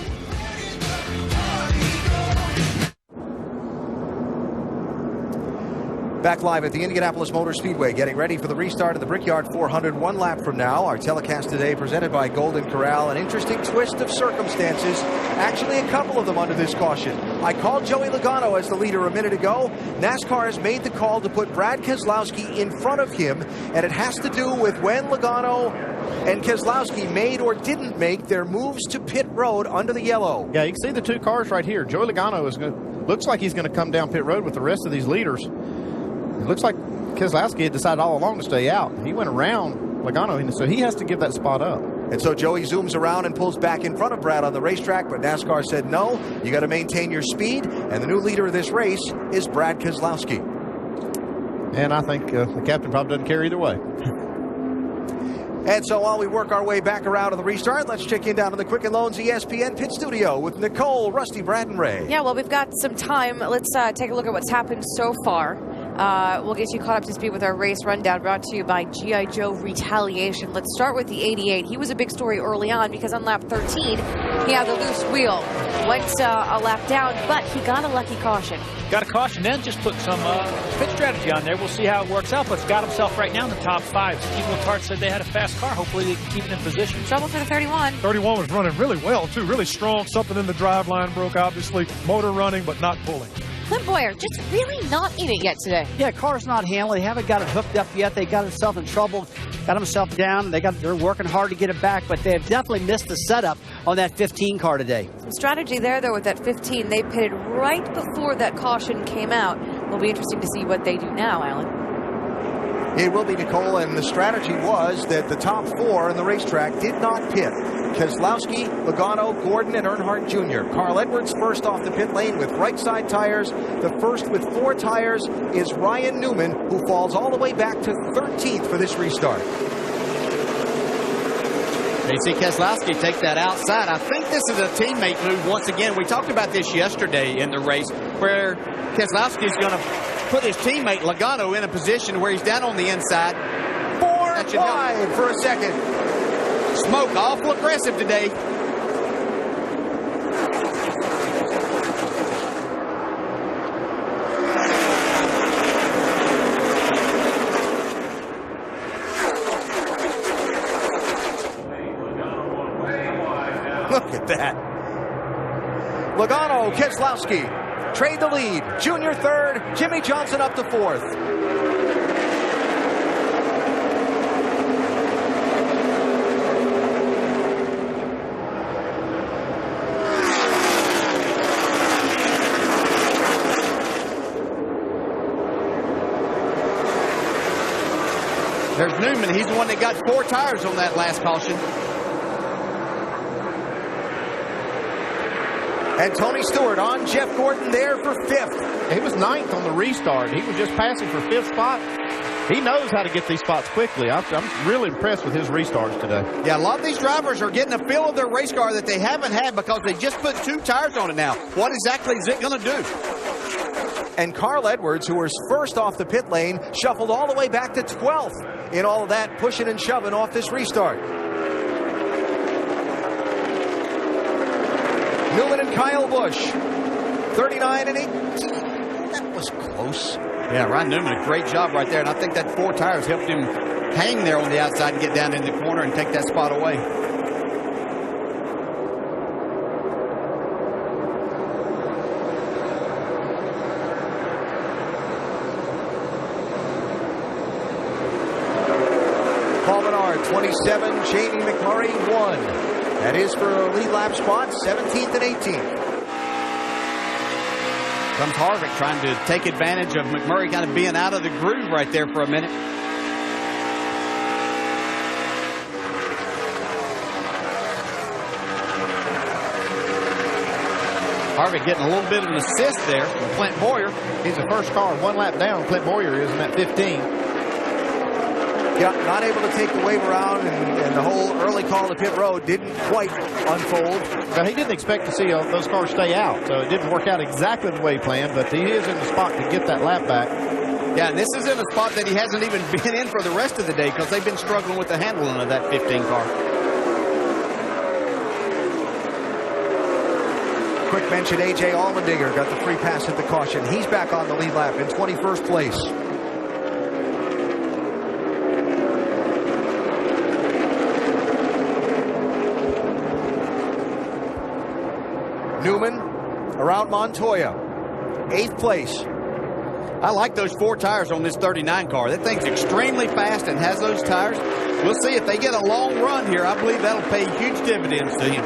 Back live at the Indianapolis Motor Speedway, getting ready for the restart of the Brickyard 400 1 lap from now. Our telecast today presented by Golden Corral. An interesting twist of circumstances. Actually, a couple of them under this caution. I called Joey Logano as the leader a minute ago. NASCAR has made the call to put Brad Keselowski in front of him, and it has to do with when Logano and Keselowski made or didn't make their moves to pit road under the yellow. Yeah, you can see the 2 cars right here. Joey Logano looks like he's going to come down pit road with the rest of these leaders. It looks like Keselowski had decided all along to stay out. He went around Logano, so he has to give that spot up. And so Joey zooms around and pulls back in front of Brad on the racetrack, but NASCAR said no, you got to maintain your speed, and the new leader of this race is Brad Keselowski. And I think the captain probably doesn't care either way. And so while we work our way back around to the restart, let's check in down to the Quicken Loans ESPN pit studio with Nicole, Rusty, Brad, and Ray. Yeah, well, we've got some time. Let's take a look at what's happened so far. We'll get you caught up to speed with our race rundown brought to you by G.I. Joe Retaliation. Let's start with the 88. He was a big story early on because on lap 13, he had the loose wheel. Went a lap down, but he got a lucky caution. Got a caution, then just put some pit strategy on there. We'll see how it works out, but got himself right now in the top 5. Steve Letarte said they had a fast car. Hopefully they can keep it in position. Trouble for the 31. 31 was running really well, too. Really strong. Something in the drive line broke, obviously. Motor running, but not pulling. Clint Boyer just really not in it yet today. Yeah, car's not handling. They haven't got it hooked up yet. They got themselves in trouble, got themselves down. They're working hard to get it back, but they have definitely missed the setup on that 15 car today. Some strategy there, though, with that 15. They pitted right before that caution came out. Will be interesting to see what they do now, Alan. It will be, Nicole, and the strategy was that the top 4 in the racetrack did not pit. Keselowski, Logano, Gordon, and Earnhardt Jr. Carl Edwards first off the pit lane with right side tires. The first with 4 tires is Ryan Newman, who falls all the way back to 13th for this restart. They see Keselowski take that outside. I think this is a teammate move once again. We talked about this yesterday in the race where Keselowski is going to put his teammate Logano in a position where he's down on the inside. 4 wide for a second. Smoke awful aggressive today. Look at that. Logano, Keselowski trade the lead. Junior 3rd, Jimmy Johnson up to 4th. There's Newman. He's the one that got 4 tires on that last caution. And Tony Stewart on Jeff Gordon there for 5th. He was 9th on the restart. He was just passing for 5th spot. He knows how to get these spots quickly. I'm really impressed with his restarts today. Yeah, a lot of these drivers are getting a feel of their race car that they haven't had because they just put 2 tires on it now. What exactly is it going to do? And Carl Edwards, who was first off the pit lane, shuffled all the way back to 12th in all of that pushing and shoving off this restart. Newman and Kyle Busch, 39 and 18. That was close. Yeah, Ryan Newman, a great job right there. And I think that 4 tires helped him hang there on the outside and get down in the corner and take that spot away. Paul Menard, 27. Jamie McMurray, 1. That is for a lead lap spot, 17th and 18th. Comes Harvick trying to take advantage of McMurray kind of being out of the groove right there for a minute. Harvick getting a little bit of an assist there from Clint Boyer. He's the first car 1 lap down. Clint Boyer is in that 15. Yeah, not able to take the wave around, and the whole early call to pit road didn't quite unfold. Well, he didn't expect to see those cars stay out, so it didn't work out exactly the way he planned, but he is in the spot to get that lap back. Yeah, and this is in a spot that he hasn't even been in for the rest of the day because they've been struggling with the handling of that 15 car. Quick mention, A.J. Allmendinger got the free pass at the caution. He's back on the lead lap in 21st place. Newman around Montoya, 8th place. I like those 4 tires on this 39 car. That thing's extremely fast and has those tires. We'll see if they get a long run here. I believe that'll pay huge dividends to him.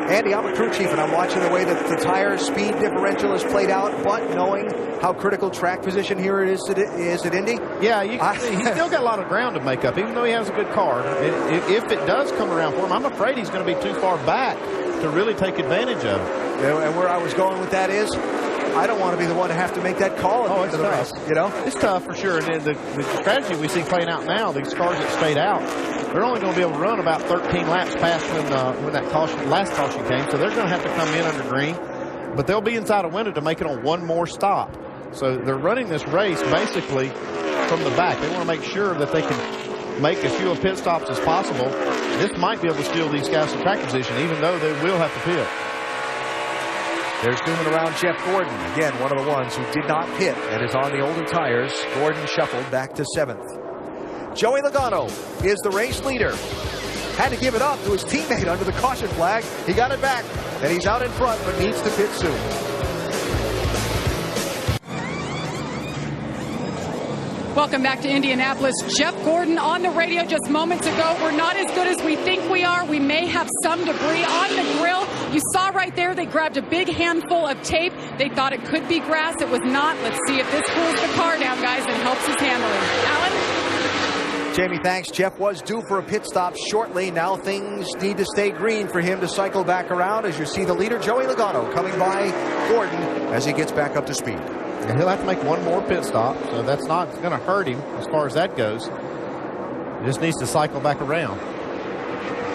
Andy, I'm a crew chief, and I'm watching the way that the tire speed differential is played out, but knowing how critical track position here it is at Indy. Yeah, you can see he's still got a lot of ground to make up, even though he has a good car. If it does come around for him, I'm afraid he's going to be too far back to really take advantage of it. And where I was going with that is, I don't want to be the one to have to make that call at the end of the race. You know, it's tough for sure. And the strategy we see playing out now, these cars that stayed out, they're only going to be able to run about 13 laps past when that last caution came. So they're going to have to come in under green, but they'll be inside a window to make it on one more stop. So they're running this race basically from the back. They want to make sure that they can make as few pit stops as possible. This might be able to steal these guys some track position, even though they will have to pit. There's Newman around Jeff Gordon. Again, one of the ones who did not pit and is on the older tires. Gordon shuffled back to 7th. Joey Logano is the race leader. Had to give it up to his teammate under the caution flag. He got it back, and he's out in front, but needs to pit soon. Welcome back to Indianapolis. Jeff Gordon on the radio just moments ago. We're not as good as we think we are. We may have some debris on the grill. You saw right there they grabbed a big handful of tape. They thought it could be grass. It was not. Let's see if this cools the car down, guys, and helps his handling. Alan? Jamie, thanks. Jeff was due for a pit stop shortly. Now things need to stay green for him to cycle back around as you see the leader, Joey Logano, coming by Gordon as he gets back up to speed. And he'll have to make one more pit stop, so that's not going to hurt him as far as that goes. He just needs to cycle back around.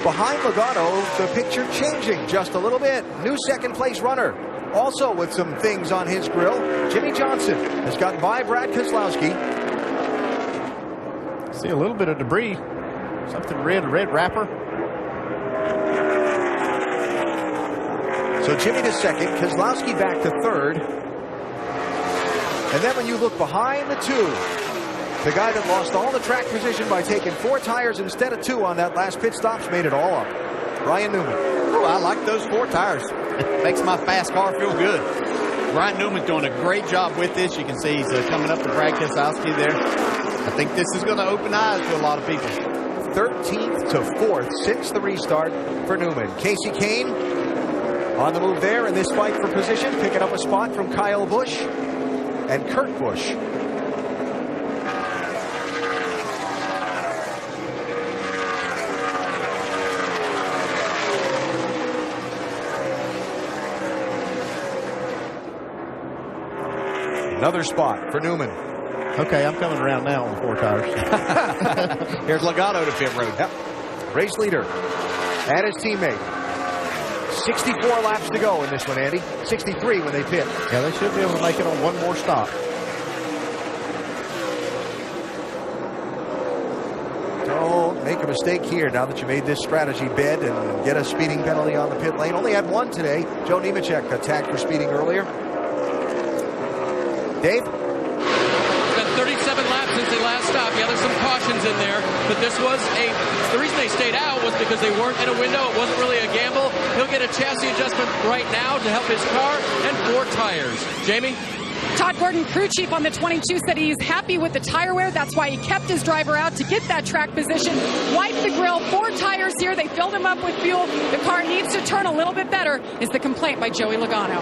Behind Logano, the picture changing just a little bit. New second-place runner, also with some things on his grill. Jimmy Johnson has gotten by Brad Keselowski. See a little bit of debris, something red wrapper. So Jimmy to second, Keselowski back to third. And then when you look behind the two, the guy that lost all the track position by taking 4 tires instead of 2 on that last pit stop's made it all up. Ryan Newman. Oh, I like those 4 tires. It makes my fast car feel good. Ryan Newman's doing a great job with this. You can see he's coming up to Brad Keselowski there. I think this is going to open eyes to a lot of people. 13th to 4th since the restart for Newman. Casey Kane on the move there in this fight for position, picking up a spot from Kyle Busch and Kurt Busch. Another spot for Newman. Okay, I'm coming around now on the 4 tires. Here's Logano to pit road. Yep. Race leader and his teammate. 64 laps to go in this one, Andy. 63 when they pit. Yeah, they should be able to make it on one more stop. Don't make a mistake here now that you made this strategy bed and get a speeding penalty on the pit lane. Only had one today. Joe Nemechek got tagged for speeding earlier. Dave? It's been 37 laps since they last stopped. Yeah, there's some cautions in there, but this was the reason they stayed out was because they weren't in a window. It wasn't really a gamble. He'll get a chassis adjustment right now to help his car and 4 tires. Jamie? Todd Gordon, crew chief on the 22, said he's happy with the tire wear. That's why he kept his driver out to get that track position. Wiped the grill, 4 tires here. They filled him up with fuel. The car needs to turn a little bit better, is the complaint by Joey Logano.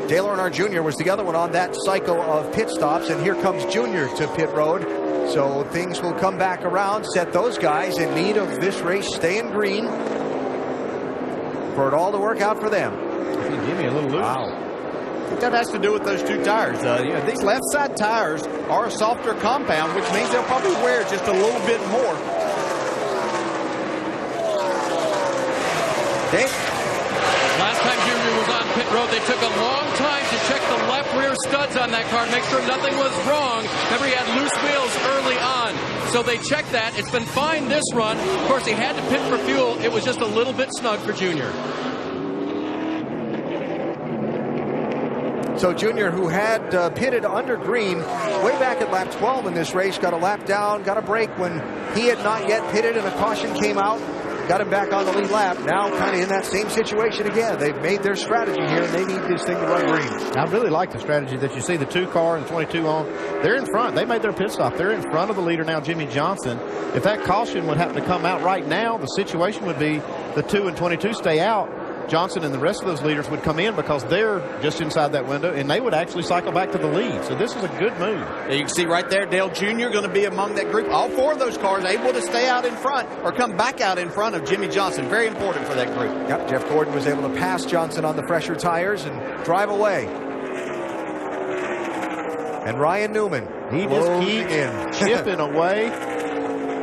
Dale Earnhardt Jr. was the other one on that cycle of pit stops, and here comes Jr. to pit road. So things will come back around, set those guys in need of this race staying green for it all to work out for them. Give me a little loose. Wow. I think that has to do with those 2 tires. These left side tires are a softer compound, which means they'll probably wear just a little bit more. Dave? Last time Junior was on pit road, they took a long time to check the left rear studs on that car, make sure nothing was wrong. Remember, he had loose wheels early on. So they checked that. It's been fine this run. Of course, he had to pit for fuel. It was just a little bit snug for Junior. So Junior, who had pitted under green way back at lap 12 in this race, got a lap down, got a break when he had not yet pitted and a caution came out. Got him back on the lead lap. Now kind of in that same situation again. They've made their strategy here, and they need this thing to run green. I really like the strategy that you see the 2 car and 22 on. They're in front. They made their pit stop. They're in front of the leader now, Jimmy Johnson. If that caution would happen to come out right now, the situation would be the 2 and 22 stay out. Johnson and the rest of those leaders would come in because they're just inside that window, and they would actually cycle back to the lead. So this is a good move. You can see right there, Dale Jr. going to be among that group. All 4 of those cars able to stay out in front or come back out in front of Jimmy Johnson. Very important for that group. Yep, Jeff Gordon was able to pass Johnson on the fresher tires and drive away. And Ryan Newman, he just keeps chipping away.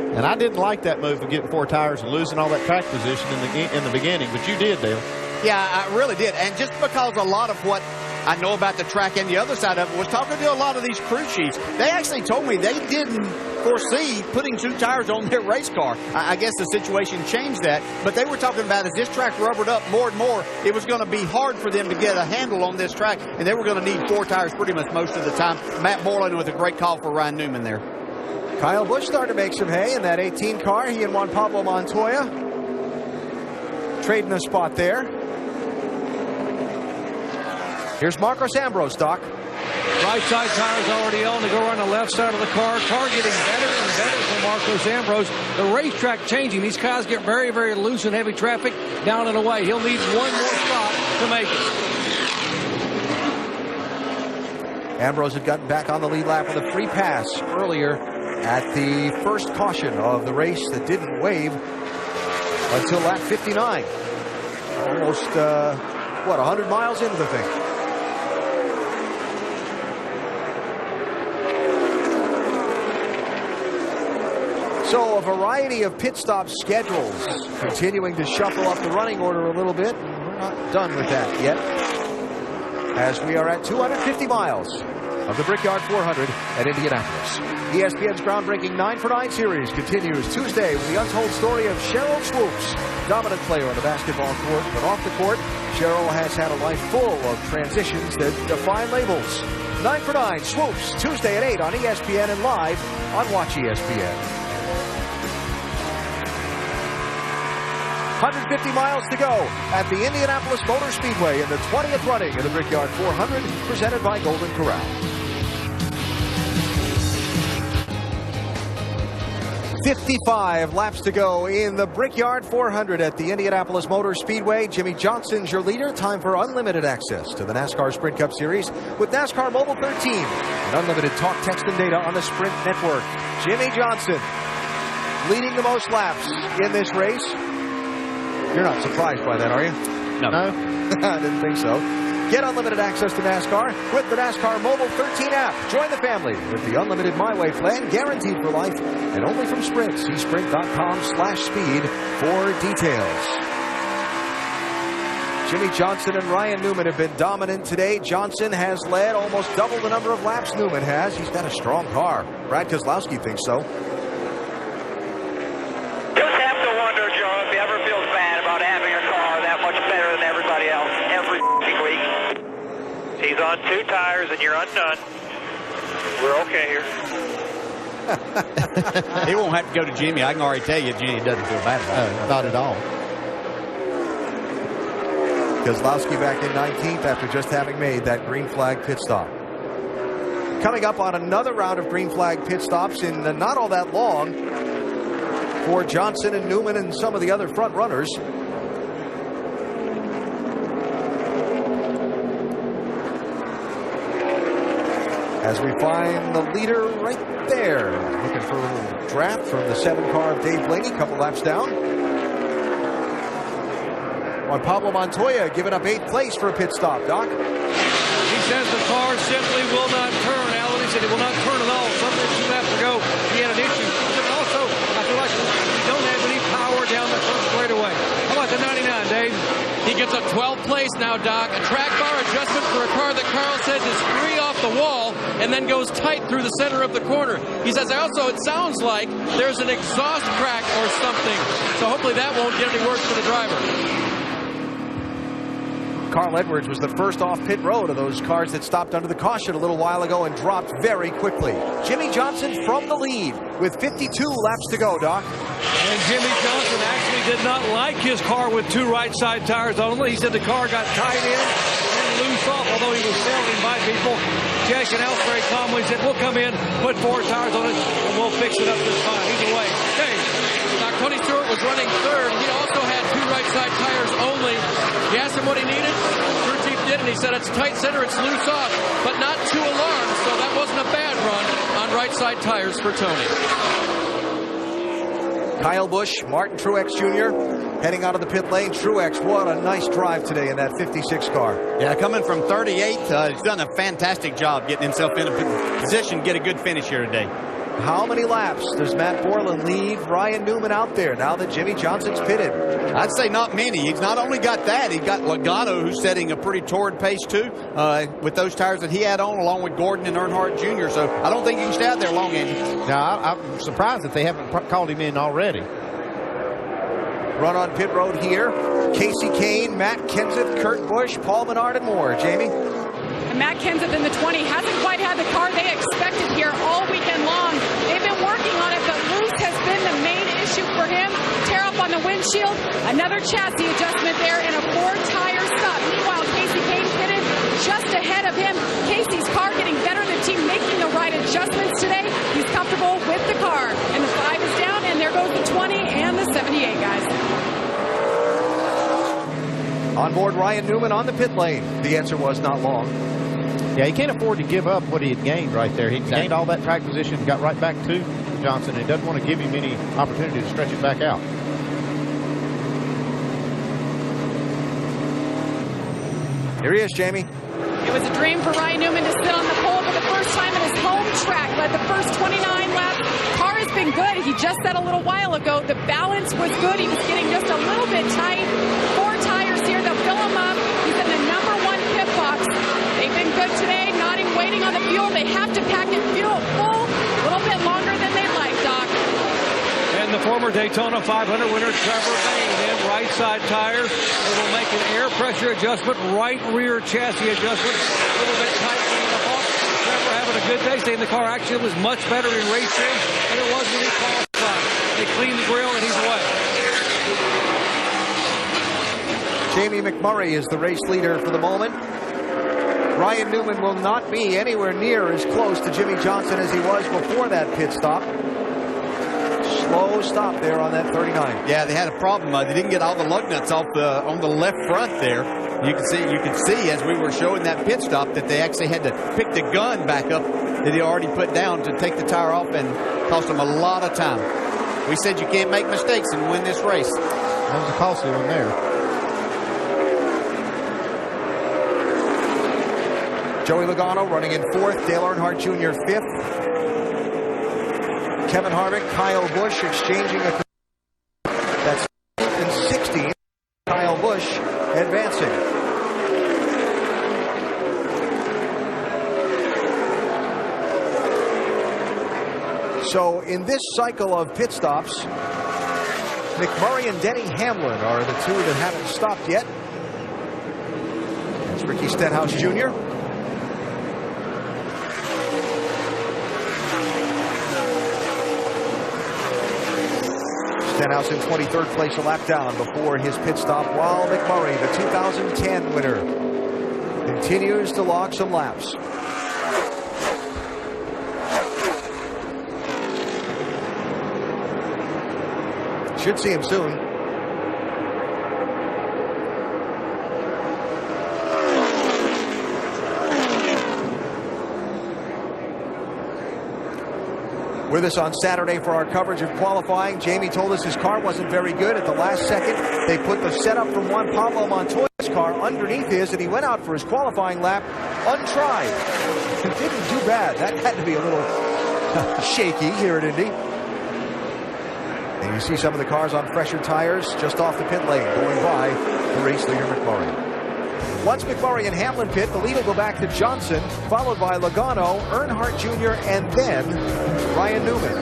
And I didn't like that move of getting 4 tires and losing all that track position in the beginning, but you did, Dale. Yeah, I really did. And just because a lot of what I know about the track and the other side of it was talking to a lot of these crew chiefs, they actually told me they didn't foresee putting 2 tires on their race car. I guess the situation changed that, but they were talking about as this track rubbered up more and more, it was going to be hard for them to get a handle on this track, and they were going to need 4 tires pretty much most of the time. Matt Borland with a great call for Ryan Newman there. Kyle Busch starting to make some hay in that 18 car. He and Juan Pablo Montoya trading a spot there. Here's Marcos Ambrose, Doc. Right side tires already on to go around the left side of the car. Car getting better and better for Marcos Ambrose. The racetrack changing. These cars get very, very loose in heavy traffic down and away. He'll need one more spot to make it. Ambrose had gotten back on the lead lap with a free pass earlier at the first caution of the race that didn't wave until lap 59. Almost, 100 miles into the thing. So a variety of pit stop schedules continuing to shuffle up the running order a little bit. We're not done with that yet, as we are at 250 miles of the Brickyard 400 at Indianapolis. ESPN's groundbreaking 9 for 9 series continues Tuesday with the untold story of Cheryl Swoops, dominant player on the basketball court, but off the court, Cheryl has had a life full of transitions that define labels. 9 for 9 Swoops, Tuesday at 8 on ESPN and live on Watch ESPN. 150 miles to go at the Indianapolis Motor Speedway in the 20th running of the Brickyard 400, presented by Golden Corral. 55 laps to go in the Brickyard 400 at the Indianapolis Motor Speedway. Jimmy Johnson's your leader. Time for unlimited access to the NASCAR Sprint Cup Series with NASCAR Mobile 13 and unlimited talk, text, and data on the Sprint Network. Jimmy Johnson leading the most laps in this race. You're not surprised by that, are you? No. I didn't think so. Get unlimited access to NASCAR with the NASCAR Mobile 13 app. Join the family with the unlimited My Way plan, guaranteed for life, and only from Sprint. See sprint.com/speed for details. Jimmy Johnson and Ryan Newman have been dominant today. Johnson has led almost double the number of laps Newman has. He's got a strong car. Brad Keselowski thinks so. Just have to wonder, Joe, if he ever feels bad about having a car that much better than everybody else every week. He's on 2 tires and you're undone. We're okay here. He won't have to go to Jimmy. I can already tell you Jimmy doesn't feel bad about it. Not at all. Keselowski back in 19th after just having made that green flag pit stop. Coming up on another round of green flag pit stops in not all that long for Johnson and Newman and some of the other front runners. As we find the leader right there. Looking for a little draft from the 7 car of Dave Blaney, couple laps down. On Pablo Montoya giving up 8th place for a pit stop, Doc. He says the car simply will not turn, Alan. He said it will not turn at all. Something 2 laps ago, he had an issue. He said also, I feel like we don't have any power down the front straightaway. How about the 99, Dave? He gets a 12th place now, Doc. A track bar adjustment for a car that Carl says is free off the wall and then goes tight through the center of the corner. He says also it sounds like there's an exhaust crack or something. So hopefully that won't get any worse for the driver. Carl Edwards was the first off pit road of those cars that stopped under the caution a little while ago and dropped very quickly. Jimmy Johnson from the lead with 52 laps to go, Doc. And Jimmy Johnson actually did not like his car with 2 right side tires only. He said the car got tied in and loose off, although he was sailing by people. Jake and Elf very calmly said, we'll come in, put 4 tires on it, and we'll fix it up this time. Either way, Dave. Doc, Tony Stewart was running 3rd. He also had 2 right side tires only. You asked him what he needed. Crew chief did, and he said it's tight center, it's loose off, but not too alarmed, so that wasn't a bad run on right side tires for Tony. Kyle Busch, Martin Truex Jr. heading out of the pit lane. Truex, what a nice drive today in that 56 car. Yeah, coming from 38th, he's done a fantastic job getting himself in a position to get a good finish here today. How many laps does Matt Borland leave Ryan Newman out there now that Jimmy Johnson's pitted? I'd say not many. He's not only got that, he's got Logano, who's setting a pretty torrid pace too, with those tires that he had on, along with Gordon and Earnhardt Jr. So I don't think he can stay out there long, Andy. Now, I'm surprised that they haven't called him in already. Run on pit road here. Casey Kane, Matt Kenseth, Kurt Busch, Paul Menard, and more. Jamie? And Matt Kenseth in the 20 hasn't quite had the car they expected here all weekend long. They've been working on it, but loose has been the main issue for him. Tear up on the windshield, another chassis adjustment there, and a 4-tire stop. Meanwhile, Casey Kane pitted just ahead of him. Casey's car getting better, the team making the right adjustments today. He's comfortable with the car. And the 5 is down, and there goes the 20 and the 78, guys. On board Ryan Newman on the pit lane. The answer was not long. Yeah, he can't afford to give up what he had gained right there. He gained all that track position, got right back to Johnson, and he doesn't want to give him any opportunity to stretch it back out. Here he is, Jamie. It was a dream for Ryan Newman to sit on the pole for the first time in his home track. Led the first 29 laps. Car has been good. He just said a little while ago the balance was good. He was getting just a little bit tight. 4 tires here. They'll fill him up. He's in the number 1 pit box. They've been good today, nodding, waiting on the fuel. They have to pack it full a little bit longer than they'd like, Doc. And the former Daytona 500 winner, Trevor Bayne, in right side tires. They will make an air pressure adjustment, right rear chassis adjustment. A little bit tight in the hawk. Trevor having a good day, saying the car actually was much better in race trim than it was when he qualified. They cleaned the grill and he's away. Jamie McMurray is the race leader for the moment. Ryan Newman will not be anywhere near as close to Jimmy Johnson as he was before that pit stop. Slow stop there on that 39. Yeah, they had a problem. They didn't get all the lug nuts off on the left front there. You can see as we were showing that pit stop that they actually had to pick the gun back up that he already put down to take the tire off, and cost them a lot of time. We said you can't make mistakes and win this race. That was a costly one there. Joey Logano running in 4th. Dale Earnhardt Jr. 5th. Kevin Harvick, Kyle Busch exchanging a... That's in 16th. Kyle Busch advancing. So in this cycle of pit stops, McMurray and Denny Hamlin are the two that haven't stopped yet. That's Ricky Stenhouse Jr. Stenhouse in 23rd place, a lap down before his pit stop, while McMurray, the 2010 winner, continues to log some laps. Should see him soon. With us on Saturday for our coverage of qualifying, Jamie told us his car wasn't very good. At the last second, they put the setup from Juan Pablo Montoya's car underneath his, and he went out for his qualifying lap untried. It didn't do bad. That had to be a little shaky here at Indy. And you see some of the cars on fresher tires just off the pit lane going by the race leader McMurray. Once McMurray and Hamlin pit, the lead will go back to Johnson, followed by Logano, Earnhardt Jr., and then Ryan Newman.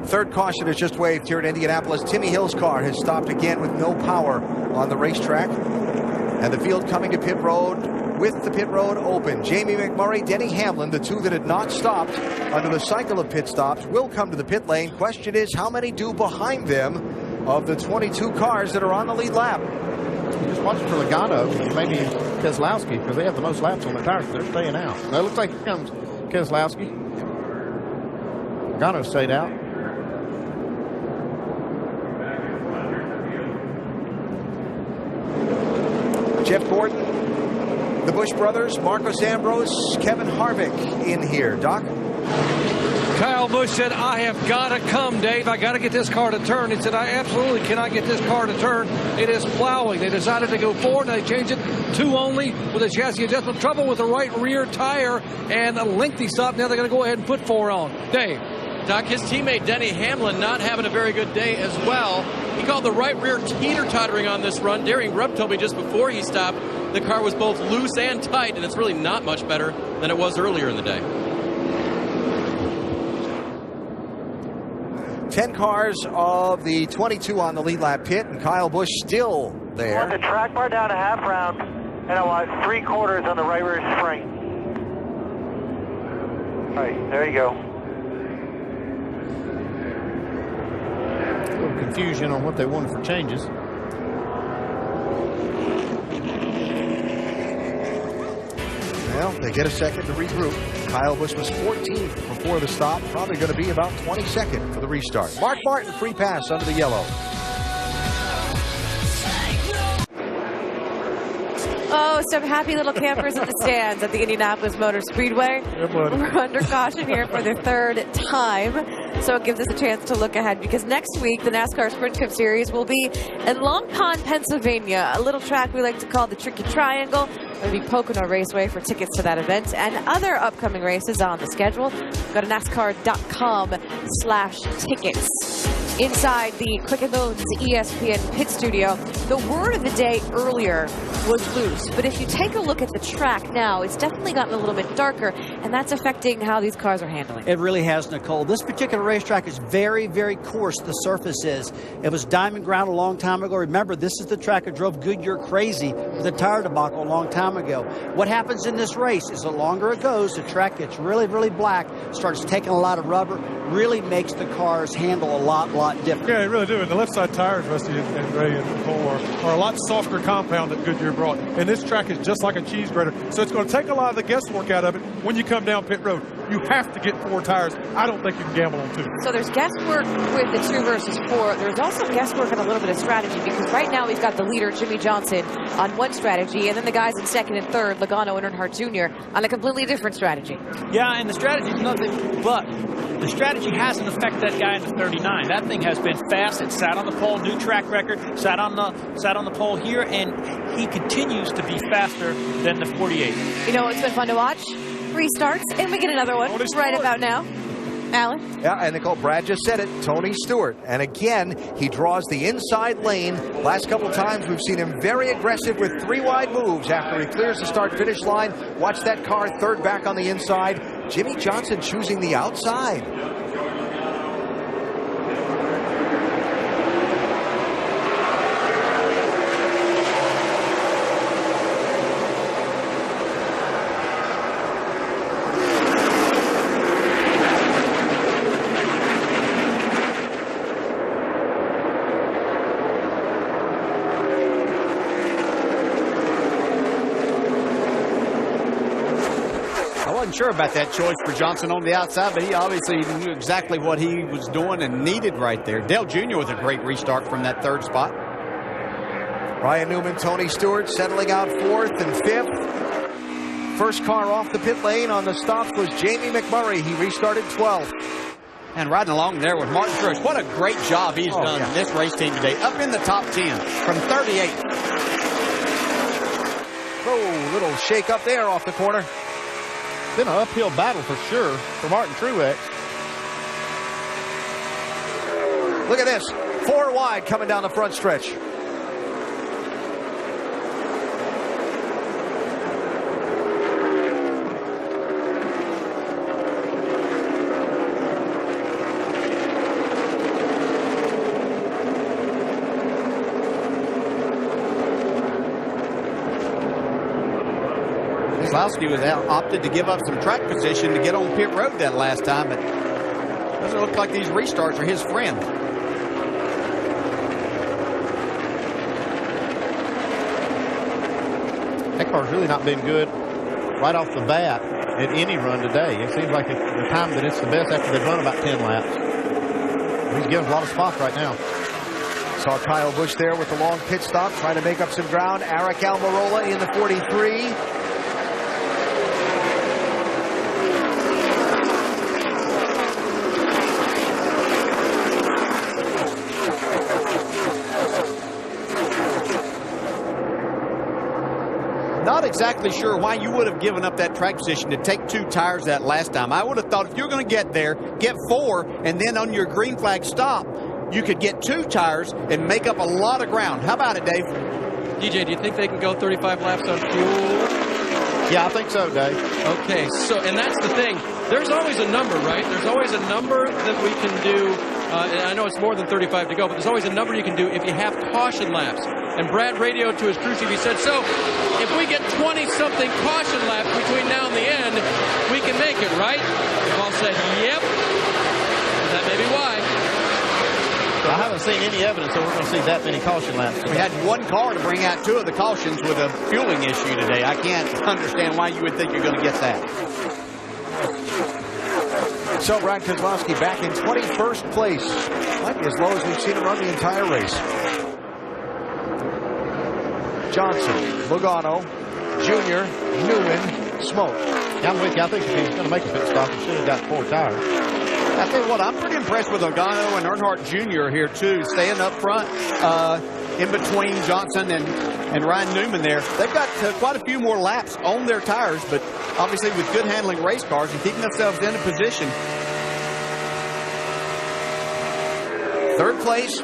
Third caution is just waved here at Indianapolis. Timmy Hill's car has stopped again with no power on the racetrack. And the field coming to pit road with the pit road open. Jamie McMurray, Denny Hamlin, the two that had not stopped under the cycle of pit stops, will come to the pit lane. Question is, how many do behind them of the 22 cars that are on the lead lap? Just watching for Logano, maybe Keselowski, because they have the most laps on the tires. They're staying out. Now it looks like here comes Keselowski. Logano stayed out. Jeff Gordon, the Busch brothers, Marcos Ambrose, Kevin Harvick in here. Doc? Kyle Busch said, I have got to come, Dave. I got to get this car to turn. He said, I absolutely cannot get this car to turn. It is plowing. They decided to go forward, and they changed it 2 only with a chassis adjustment. Trouble with the right rear tire and a lengthy stop. Now they're going to go ahead and put 4 on. Dave? Doc, his teammate Denny Hamlin not having a very good day as well. He called the right rear teeter-tottering on this run. Daring Rupp told me just before he stopped, the car was both loose and tight, and it's really not much better than it was earlier in the day. 10 cars of the 22 on the lead lap pit, and Kyle Busch still there. Want the track bar down a half round, and I want 3/4 on the right rear spring. All right, there you go. A little confusion on what they wanted for changes. Well, they get a second to regroup. Kyle Busch was 14th before the stop. Probably going to be about 22nd for the restart. Mark Martin, free pass under the yellow. Oh, some happy little campers in the stands at the Indianapolis Motor Speedway. We're under caution here for the 3rd time. So it gives us a chance to look ahead, because next week the NASCAR Sprint Cup Series will be in Long Pond, Pennsylvania, a little track we like to call the Tricky Triangle. We'll be Pocono Raceway for tickets to that event and other upcoming races on the schedule. Go to NASCAR.com/tickets. Inside the Quicken Loans ESPN pit studio, the word of the day earlier was loose. But if you take a look at the track now, it's definitely gotten a little bit darker, and that's affecting how these cars are handling. It really has, Nicole. This particular racetrack is very, very coarse, the surface is. It was diamond ground a long time ago. Remember, this is the track that drove Goodyear crazy with the tire debacle a long time ago. What happens in this race is the longer it goes, the track gets really, really black, starts taking a lot of rubber, really makes the cars handle a lot different. Yeah, they really do. And the left side tires, Rusty and Ray and Nicole, are a lot softer compound that Goodyear brought. And this track is just like a cheese grater. So it's going to take a lot of the guesswork out of it when you come down pit road. You have to get 4 tires. I don't think you can gamble on 2. So there's guesswork with the 2 versus 4. There's also guesswork and a little bit of strategy, because right now we've got the leader, Jimmy Johnson, on one strategy, and then the guys in 2nd and 3rd, Logano and Earnhardt Jr., on a completely different strategy. Yeah, and the strategy is nothing but the strategy hasn't affected that guy in the 39. That thing has been fast. It sat on the pole, new track record, sat on the pole here, and he continues to be faster than the 48. You know, it's been fun to watch. Restarts, and we get another one right about now. Alan? Yeah, and Nicole, Brad just said it, Tony Stewart. And again, he draws the inside lane. Last couple times, we've seen him very aggressive with 3 wide moves after he clears the start-finish line. Watch that car, third back on the inside. Jimmy Johnson choosing the outside. Sure about that choice for Johnson on the outside, but he obviously knew exactly what he was doing and needed right there. Dale Jr. with a great restart from that third spot. Ryan Newman, Tony Stewart settling out 4th and 5th. First car off the pit lane on the stops was Jamie McMurray. He restarted 12th. And riding along there with Martin Truex. What a great job he's done in this race team today. Up in the top 10 from 38. Oh, little shake up there off the corner. Been an uphill battle for sure for Martin Truex. Look at this. 4 wide coming down the front stretch. Keselowski was opted to give up some track position to get on pit road that last time, but it doesn't look like these restarts are his friend. That car's really not been good right off the bat at any run today. It seems like the time that it's the best after they've run about 10 laps. He's getting a lot of spots right now. Saw Kyle Busch there with the long pit stop, trying to make up some ground. Aric Almirola in the 43. Not exactly sure why you would have given up that track position to take 2 tires that last time. I would have thought if you're going to get there, get 4, and then on your green flag stop, you could get 2 tires and make up a lot of ground. How about it, Dave? DJ, do you think they can go 35 laps on fuel? Yeah, I think so, Dave. Okay, so, and that's the thing. There's always a number, right? There's always a number that we can do. And I know it's more than 35 to go, but there's always a number you can do if you have caution laps. And Brad radioed to his crew chief. He said, so if we get 20-something caution laps between now and the end, we can make it, right? They've all said, yep. And that may be why. I haven't seen any evidence that we're going to see that many caution laps. We had 1 car to bring out 2 of the cautions with a fueling issue today. I can't understand why you would think you're going to get that. So Brad Keselowski back in 21st place. Might be as low as we've seen him run the entire race. Johnson, Logano, Jr., Newman, Smoke. Yeah, I'm with you. I think if he was going to make a pit stop, he should have got 4 tires. I tell you what, I'm pretty impressed with Logano and Earnhardt Jr. here, too, staying up front in between Johnson and Ryan Newman there. They've got quite a few more laps on their tires, but obviously with good handling race cars and keeping themselves in a position. 3rd place.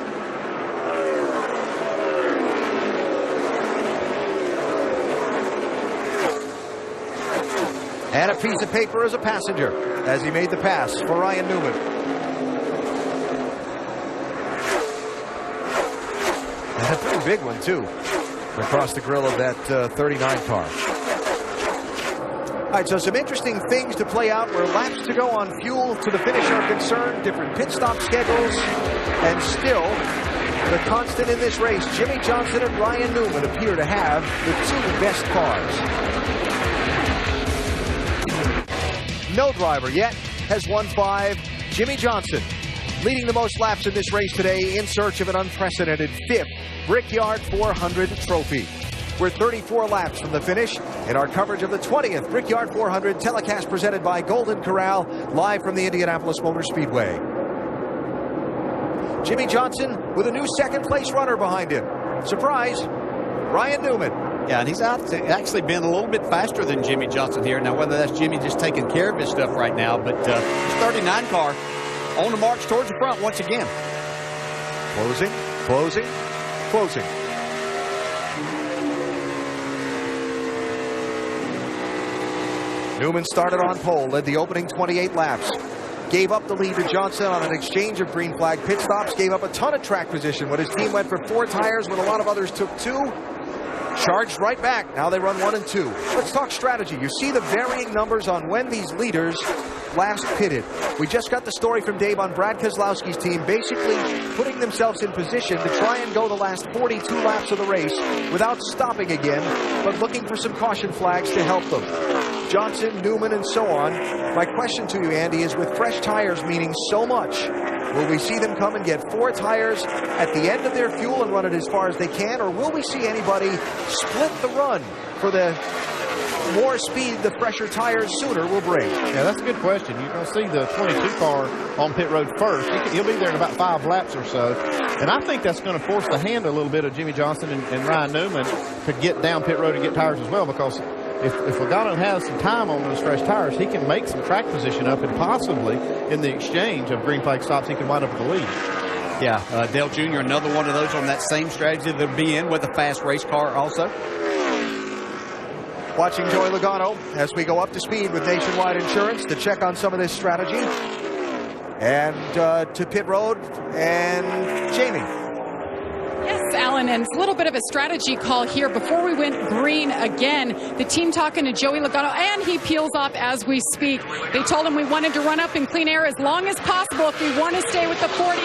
And a piece of paper as a passenger as he made the pass for Ryan Newman. And a pretty big one, too, across the grill of that 39 car. All right, so some interesting things to play out where laps to go on fuel to the finish are concerned, different pit stop schedules, and still the constant in this race, Jimmy Johnson and Ryan Newman appear to have the 2 best cars. No driver yet has won 5. Jimmy Johnson leading the most laps in this race today in search of an unprecedented 5th Brickyard 400 trophy. We're 34 laps from the finish in our coverage of the 20th Brickyard 400 telecast presented by Golden Corral, live from the Indianapolis Motor Speedway. Jimmy Johnson with a new second-place runner behind him. Surprise, Ryan Newman. Yeah, and he's actually been a little bit faster than Jimmy Johnson here. Now, whether that's Jimmy just taking care of his stuff right now, but his 39 car on the march towards the front once again. Closing, closing, closing. Newman started on pole, led the opening 28 laps. Gave up the lead to Johnson on an exchange of green flag pit stops. Gave up a ton of track position when his team went for 4 tires when a lot of others took 2. Charged right back. Now they run 1 and 2. Let's talk strategy. You see the varying numbers on when these leaders last pitted. We just got the story from Dave on Brad Keselowski's team, basically putting themselves in position to try and go the last 42 laps of the race without stopping again, but looking for some caution flags to help them. Johnson, Newman, and so on. My question to you, Andy, is with fresh tires meaning so much, will we see them come and get 4 tires at the end of their fuel and run it as far as they can, or will we see anybody split the run for the more speed the fresher tires sooner will bring? Yeah, that's a good question. You're going to see the 22 car on pit road first. He'll be there in about 5 laps or so. And I think that's going to force the hand a little bit of Jimmy Johnson and Ryan Newman to get down pit road and get tires as well, because if Logano has some time on those fresh tires, he can make some track position up, and possibly in the exchange of green flag stops, he can wind up with the lead. Yeah, Dale Jr., another one of those on that same strategy they'll be in with a fast race car also. Watching Joey Logano as we go up to speed with Nationwide Insurance to check on some of this strategy. And to pit road, and Jamie. Yes, Alan, and it's a little bit of a strategy call here. Before we went green again, the team talking to Joey Logano, and he peels off as we speak. They told him we wanted to run up in clean air as long as possible if we want to stay with the 48.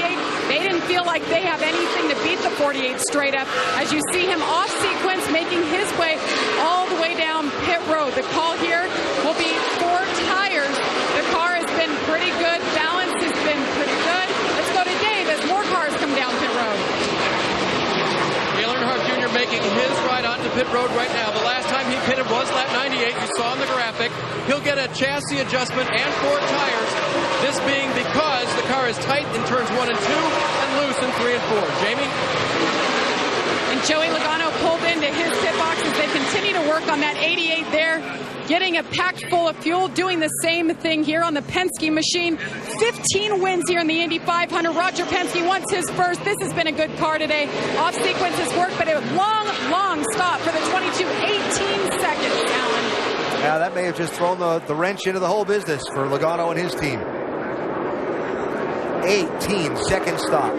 They didn't feel like they have anything to beat the 48 straight up. As you see him off sequence, making his way all the way down pit road. The call here will be 4 tires. The car has been pretty good. Balance has been pretty good. Let's go to Dave as more cars come down pit road. Jr. making his ride onto pit road right now. The last time he pitted was lap 98. You saw in the graphic. He'll get a chassis adjustment and 4 tires. This being because the car is tight in turns 1 and 2 and loose in 3 and 4. Jamie? And Joey Logano pulled into his pit box as they continue to work on that 88 there, getting a pack full of fuel, doing the same thing here on the Penske machine. 15 wins here in the Indy 500. Roger Penske wants his first. This has been a good car today. Off sequence has worked, but a long stop for the 22. 18 seconds, Alan. Yeah, that may have just thrown the wrench into the whole business for Logano and his team. 18-second stop.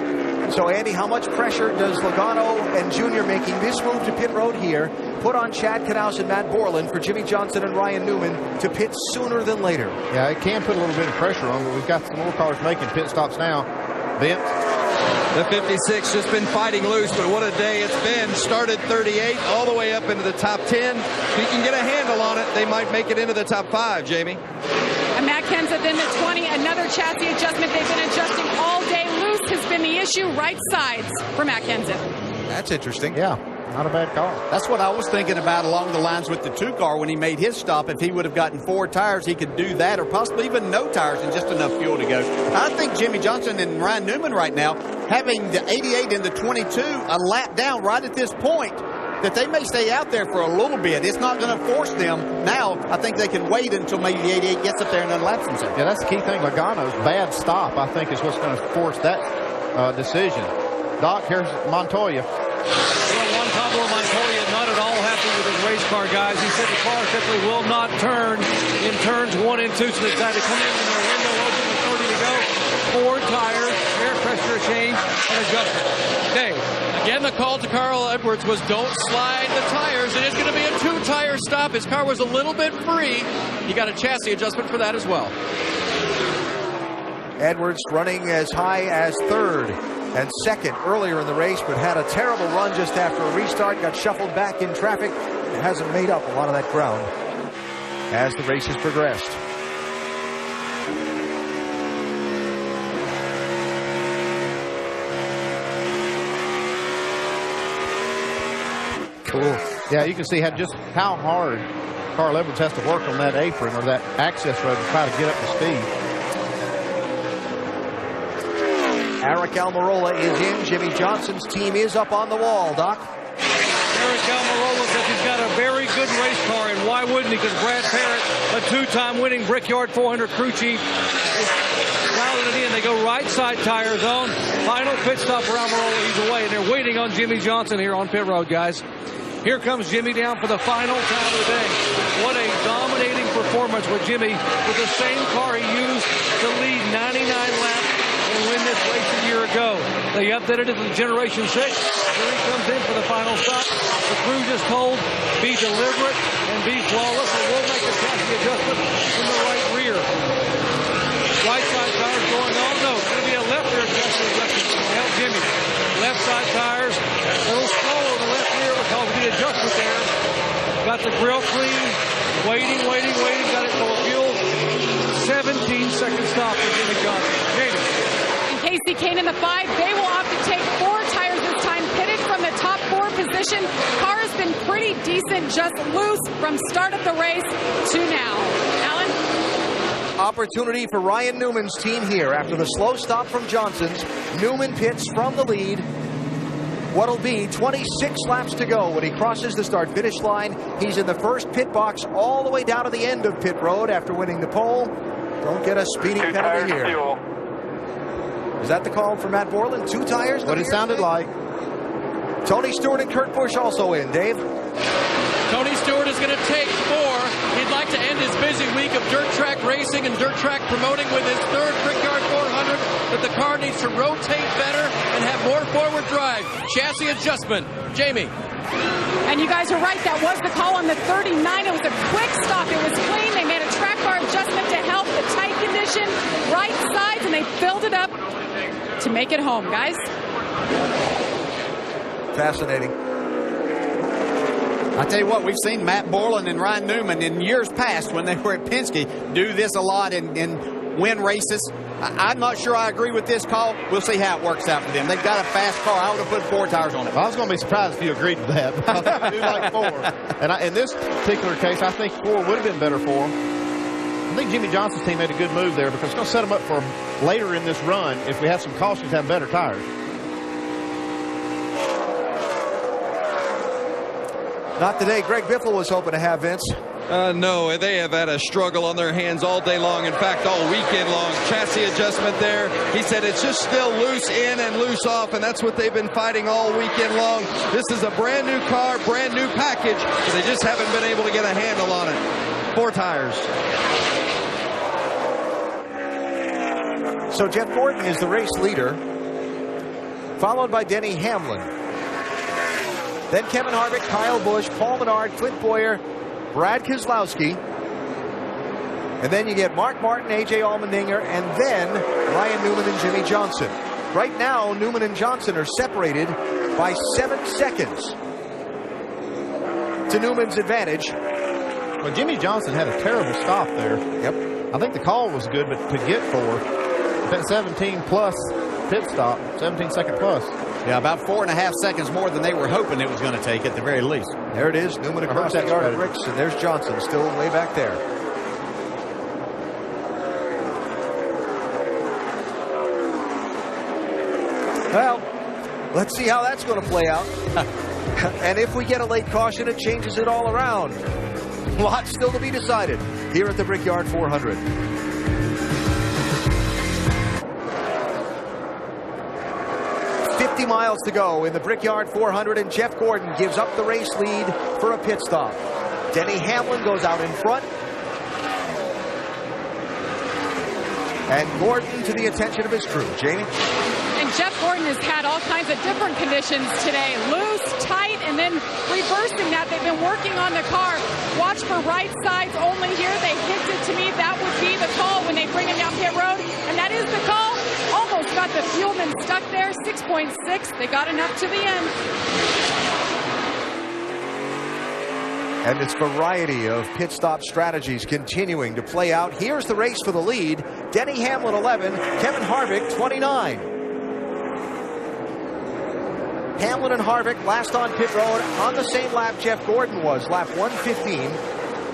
So, Andy, how much pressure does Logano and Jr. making this move to pit road here put on Chad Knaus and Matt Borland for Jimmy Johnson and Ryan Newman to pit sooner than later? Yeah, it can put a little bit of pressure on, but we've got some more cars making pit stops now. Vince? The 56 just been fighting loose, but what a day it's been. Started 38 all the way up into the top 10. If you can get a handle on it, they might make it into the top 5, Jamie. And Matt Kenseth in the 20, another chassis adjustment. They've been adjusting all day. Loose has been the issue. Right sides for Matt Kenseth. That's interesting. Yeah, not a bad call. That's what I was thinking about along the lines with the 2 car when he made his stop. If he would have gotten 4 tires, he could do that, or possibly even no tires and just enough fuel to go. I think Jimmy Johnson and Ryan Newman right now, having the 88 and the 22 a lap down right at this point, that they may stay out there for a little bit. It's not going to force them. Now, I think they can wait until maybe the 88 gets up there and unlaps himself. Yeah, that's the key thing. Logano's bad stop, I think, is what's going to force that decision. Doc, here's Montoya. Juan Pablo Montoya not at all happy with his race car, guys. He said the car simply will not turn in turns 1 and 2, so they decided to come in when their window open with 30 to go. 4 tires, air pressure change, and adjustment. Okay, again, the call to Carl Edwards was don't slide the tires. It is going to be a 2-tire stop. His car was a little bit free. He got a chassis adjustment for that as well. Edwards running as high as 3rd and 2nd earlier in the race, but had a terrible run just after a restart, got shuffled back in traffic, and hasn't made up a lot of that ground as the race has progressed. Cool. Yeah, you can see just how hard Carl Edwards has to work on that apron or that access road to try to get up to speed. Eric Almirola is in. Jimmy Johnson's team is up on the wall, Doc. Eric Almirola says he's got a very good race car, and why wouldn't he? Because Brad Parrott, a two-time winning Brickyard 400 crew chief, is dialing it in. They go right side tire zone. Final pit stop for Almirola. He's away, and they're waiting on Jimmy Johnson here on pit road, guys. Here comes Jimmy down for the final time of the day. What a dominating performance with Jimmy with the same car he used to lead 99 laps and win this race a year ago. They updated it to the Generation 6. Here he comes in for the final stop. The crew just told, be deliberate and be flawless, and we'll make the chassis adjustment in the right rear. Right side tires going on. No, it's going to be a left rear chassis adjustment to help Jimmy. Left side tires, a little slower the left rear because of the adjustment there. Got the grill clean. Waiting. Got it full of fuel. 17-second stop for Jimmy Johnson. Jamie. Casey Kane in the 5. They will opt to take 4 tires this time, pitted from the top 4 position. Car has been pretty decent, just loose from start of the race to now. Alan? Opportunity for Ryan Newman's team here. After the slow stop from Johnson's, Newman pits from the lead. What'll be 26 laps to go when he crosses the start-finish line. He's in the first pit box all the way down to the end of pit road after winning the pole. Don't get a speeding penalty here. Fuel. Is that the call for Matt Borland? 2 tires? What it sounded like. Tony Stewart and Kurt Busch also in. Dave? Tony Stewart is going to take 4. He'd like to end his busy week of dirt track racing and dirt track promoting with his 3rd Brickyard 400, but the car needs to rotate better and have more forward drive. Chassis adjustment. Jamie. And you guys are right, that was the call on the 39. It was a quick stop. It was clean. They made a track bar adjustment to help the tight condition, right sides, and they filled it up to make it home, guys. Fascinating. I tell you what, we've seen Matt Borland and Ryan Newman in years past when they were at Penske do this a lot and win races. I'm not sure I agree with this call. We'll see how it works out for them. They've got a fast car. I would have put 4 tires on it. Well, I was going to be surprised if you agreed with that. I do like 4. And in this particular case, I think 4 would have been better for him. I think Jimmy Johnson's team made a good move there because it's going to set them up for later in this run if we have some cautions to have better tires. Not today. Greg Biffle was hoping to have, Vince. No, they have had a struggle on their hands all day long. In fact, all weekend long. Chassis adjustment there. He said it's just still loose in and loose off, and that's what they've been fighting all weekend long. This is a brand new car, brand new package, but they just haven't been able to get a handle on it. 4 tires. So Jeff Gordon is the race leader, followed by Denny Hamlin. Then Kevin Harvick, Kyle Busch, Paul Menard, Clint Boyer, Brad Keselowski. And then you get Mark Martin, A.J. Allmendinger, and then Ryan Newman and Jimmy Johnson. Right now, Newman and Johnson are separated by 7 seconds to Newman's advantage. Well, Jimmy Johnson had a terrible stop there. Yep. I think the call was good, but to get 4, that 17-plus pit stop, 17-second plus. Yeah, about 4.5 seconds more than they were hoping it was going to take at the very least. There it is. Newman across the yard of bricks, and there's Johnson still way back there. Well, let's see how that's going to play out. And if we get a late caution, it changes it all around. Lots still to be decided here at the Brickyard 400. Miles to go in the Brickyard 400, and Jeff Gordon gives up the race lead for a pit stop. Denny Hamlin goes out in front. And Gordon to the attention of his crew. Jamie? And Jeff Gordon has had all kinds of different conditions today. Loose, tight, and then reversing that. They've been working on the car. Watch for right sides only here. They hinted to me that would be the call when they bring him down pit road. And that is the call. Almost got the fuelman stuck there. 6.6. They got enough to the end. And this variety of pit stop strategies continuing to play out. Here's the race for the lead. Denny Hamlin 11, Kevin Harvick 29. Hamlin and Harvick last on pit road on the same lap Jeff Gordon was, lap 115.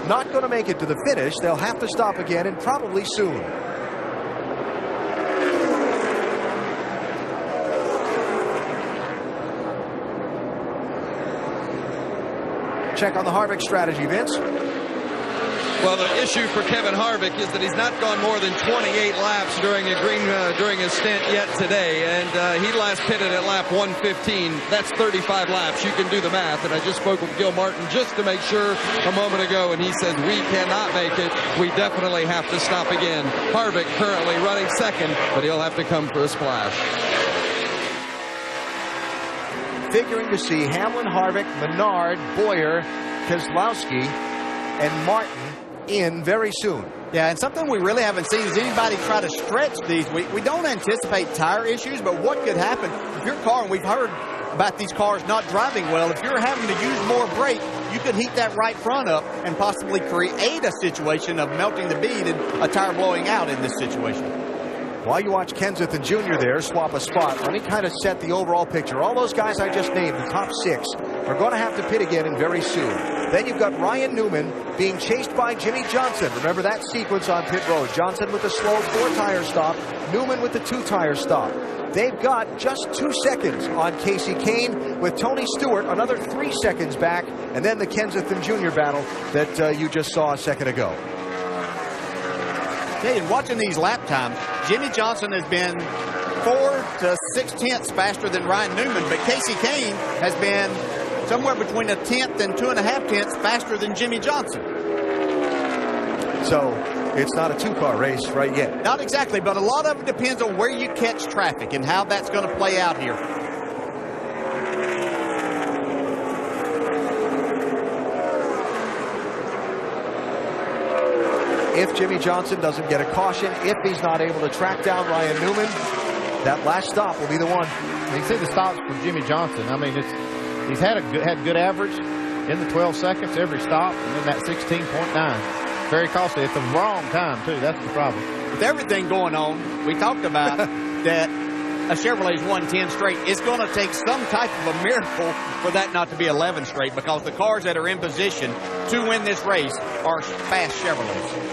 Not going to make it to the finish. They'll have to stop again, and probably soon. Check on the Harvick strategy, Vince. Well, the issue for Kevin Harvick is that he's not gone more than 28 laps during his stint yet today, and he last pitted at lap 115. That's 35 laps. You can do the math, and I just spoke with Gil Martin just to make sure a moment ago, and he said we cannot make it. We definitely have to stop again. Harvick currently running second, but he'll have to come for a splash. Figuring to see Hamlin, Harvick, Menard, Boyer, Keselowski, and Martin in very soon. Yeah, and something we really haven't seen is anybody try to stretch these. We don't anticipate tire issues, but what could happen if your car, and we've heard about these cars not driving well, if you're having to use more brake, you could heat that right front up and possibly create a situation of melting the bead and a tire blowing out in this situation. While you watch Kenseth and Jr. there swap a spot, let me kind of set the overall picture. All those guys I just named, the top 6, are going to have to pit again and very soon. Then you've got Ryan Newman being chased by Jimmy Johnson. Remember that sequence on pit road. Johnson with the slow 4-tire stop, Newman with the 2-tire stop. They've got just 2 seconds on Casey Kane, with Tony Stewart another 3 seconds back, and then the Kenseth and Jr. battle that you just saw a second ago. Hey, and watching these lap times, Jimmy Johnson has been 4 to 6 tenths faster than Ryan Newman, but Casey Kane has been somewhere between a tenth and 2.5 tenths faster than Jimmy Johnson. So it's not a 2-car race right yet. Not exactly, but a lot of it depends on where you catch traffic and how that's going to play out here. If Jimmy Johnson doesn't get a caution, if he's not able to track down Ryan Newman, that last stop will be the one. You see the stops from Jimmy Johnson. I mean, he's had good average in the 12 seconds every stop, and then that 16.9. Very costly at the wrong time, too. That's the problem. With everything going on, we talked about that a Chevrolet's 110 straight. It's going to take some type of a miracle for that not to be 11 straight, because the cars that are in position to win this race are fast Chevrolets.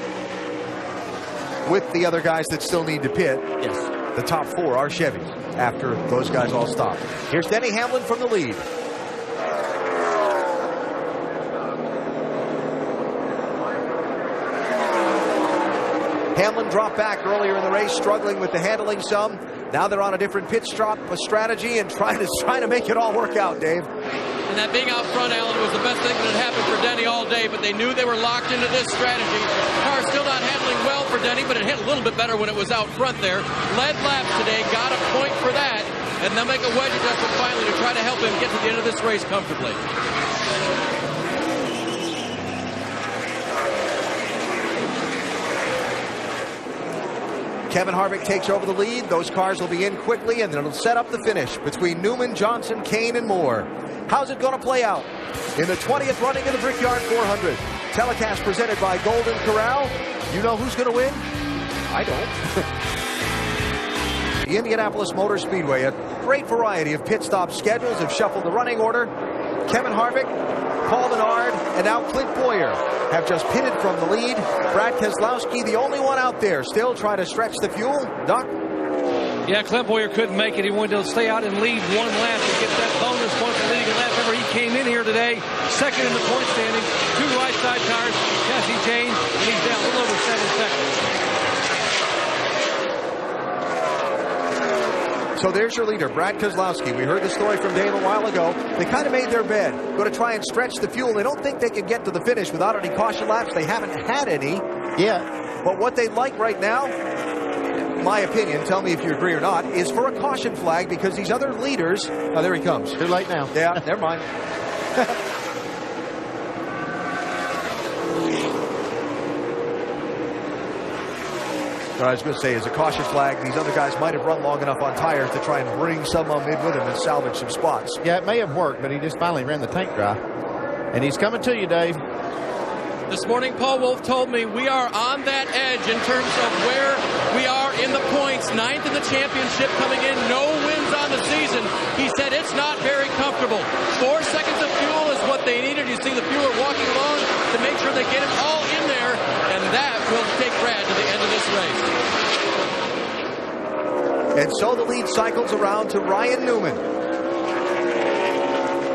With the other guys that still need to pit, yes, the top 4 are Chevys after those guys all stop. Here's Denny Hamlin from the lead. Hamlin dropped back earlier in the race, struggling with the handling some. Now they're on a different pit stop strategy and trying to make it all work out, Dave. And that being out front, Alan, was the best thing that had happened for Denny all day, but they knew they were locked into this strategy. The car still not handling well for Denny, but it hit a little bit better when it was out front there. Led laps today, got a point for that, and they'll make a wedge adjustment finally to try to help him get to the end of this race comfortably. Kevin Harvick takes over the lead. Those cars will be in quickly, and then it'll set up the finish between Newman, Johnson, Kane, and Moore. How's it going to play out in the 20th running of the Brickyard 400? Telecast presented by Golden Corral. You know who's going to win? I don't. The Indianapolis Motor Speedway, a great variety of pit stop schedules have shuffled the running order. Kevin Harvick, Paul Menard, and now Clint Boyer have just pitted from the lead. Brad Keselowski, the only one out there, still trying to stretch the fuel. Doc? Yeah, Clint Boyer couldn't make it. He wanted to stay out and lead 1 lap to get that bonus point for leading a lap. Remember, he came in here today, second in the point standing, 2 right side tires, Jesse James, and he's down a little over 7 seconds. So there's your leader, Brad Keselowski. We heard the story from Dave a while ago. They kind of made their bed. Going to try and stretch the fuel. They don't think they can get to the finish without any caution laps. They haven't had any yet. But what they'd like right now, my opinion, tell me if you agree or not, is for a caution flag, because these other leaders... Oh, there he comes. Too late now. Yeah, never mind. What I was going to say is a caution flag. These other guys might have run long enough on tires to try and bring some of them in with him and salvage some spots. Yeah, it may have worked, but he just finally ran the tank dry. And he's coming to you, Dave. This morning, Paul Wolf told me we are on that edge in terms of where we are in the points. 9th in the championship coming in. No wins on the season, he said it's not very comfortable. 4 seconds of fuel is what they needed. You see the fueler walking along to make sure they get it all in there, and that will take Brad to the end of this race. And so the lead cycles around to Ryan Newman.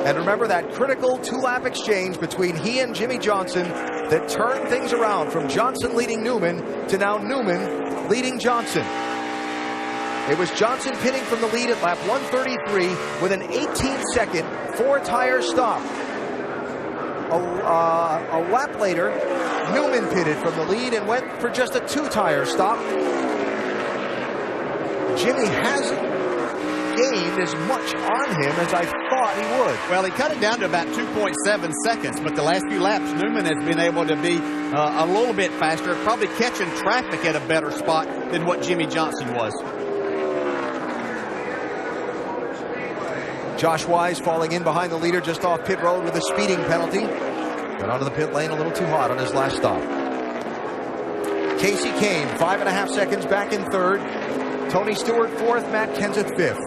And remember that critical two-lap exchange between he and Jimmy Johnson that turned things around from Johnson leading Newman to now Newman leading Johnson. It was Johnson pitting from the lead at lap 133 with an 18-second four-tire stop. A lap later, Newman pitted from the lead and went for just a two-tire stop. Jimmy hasn't gained as much on him as I thought he would. Well, he cut it down to about 2.7 seconds, but the last few laps, Newman has been able to be a little bit faster, probably catching traffic at a better spot than what Jimmy Johnson was. Josh Wise falling in behind the leader just off pit road with a speeding penalty. Got onto the pit lane a little too hot on his last stop. Casey Kane, 5.5 seconds back in third. Tony Stewart fourth, Matt Kenseth fifth.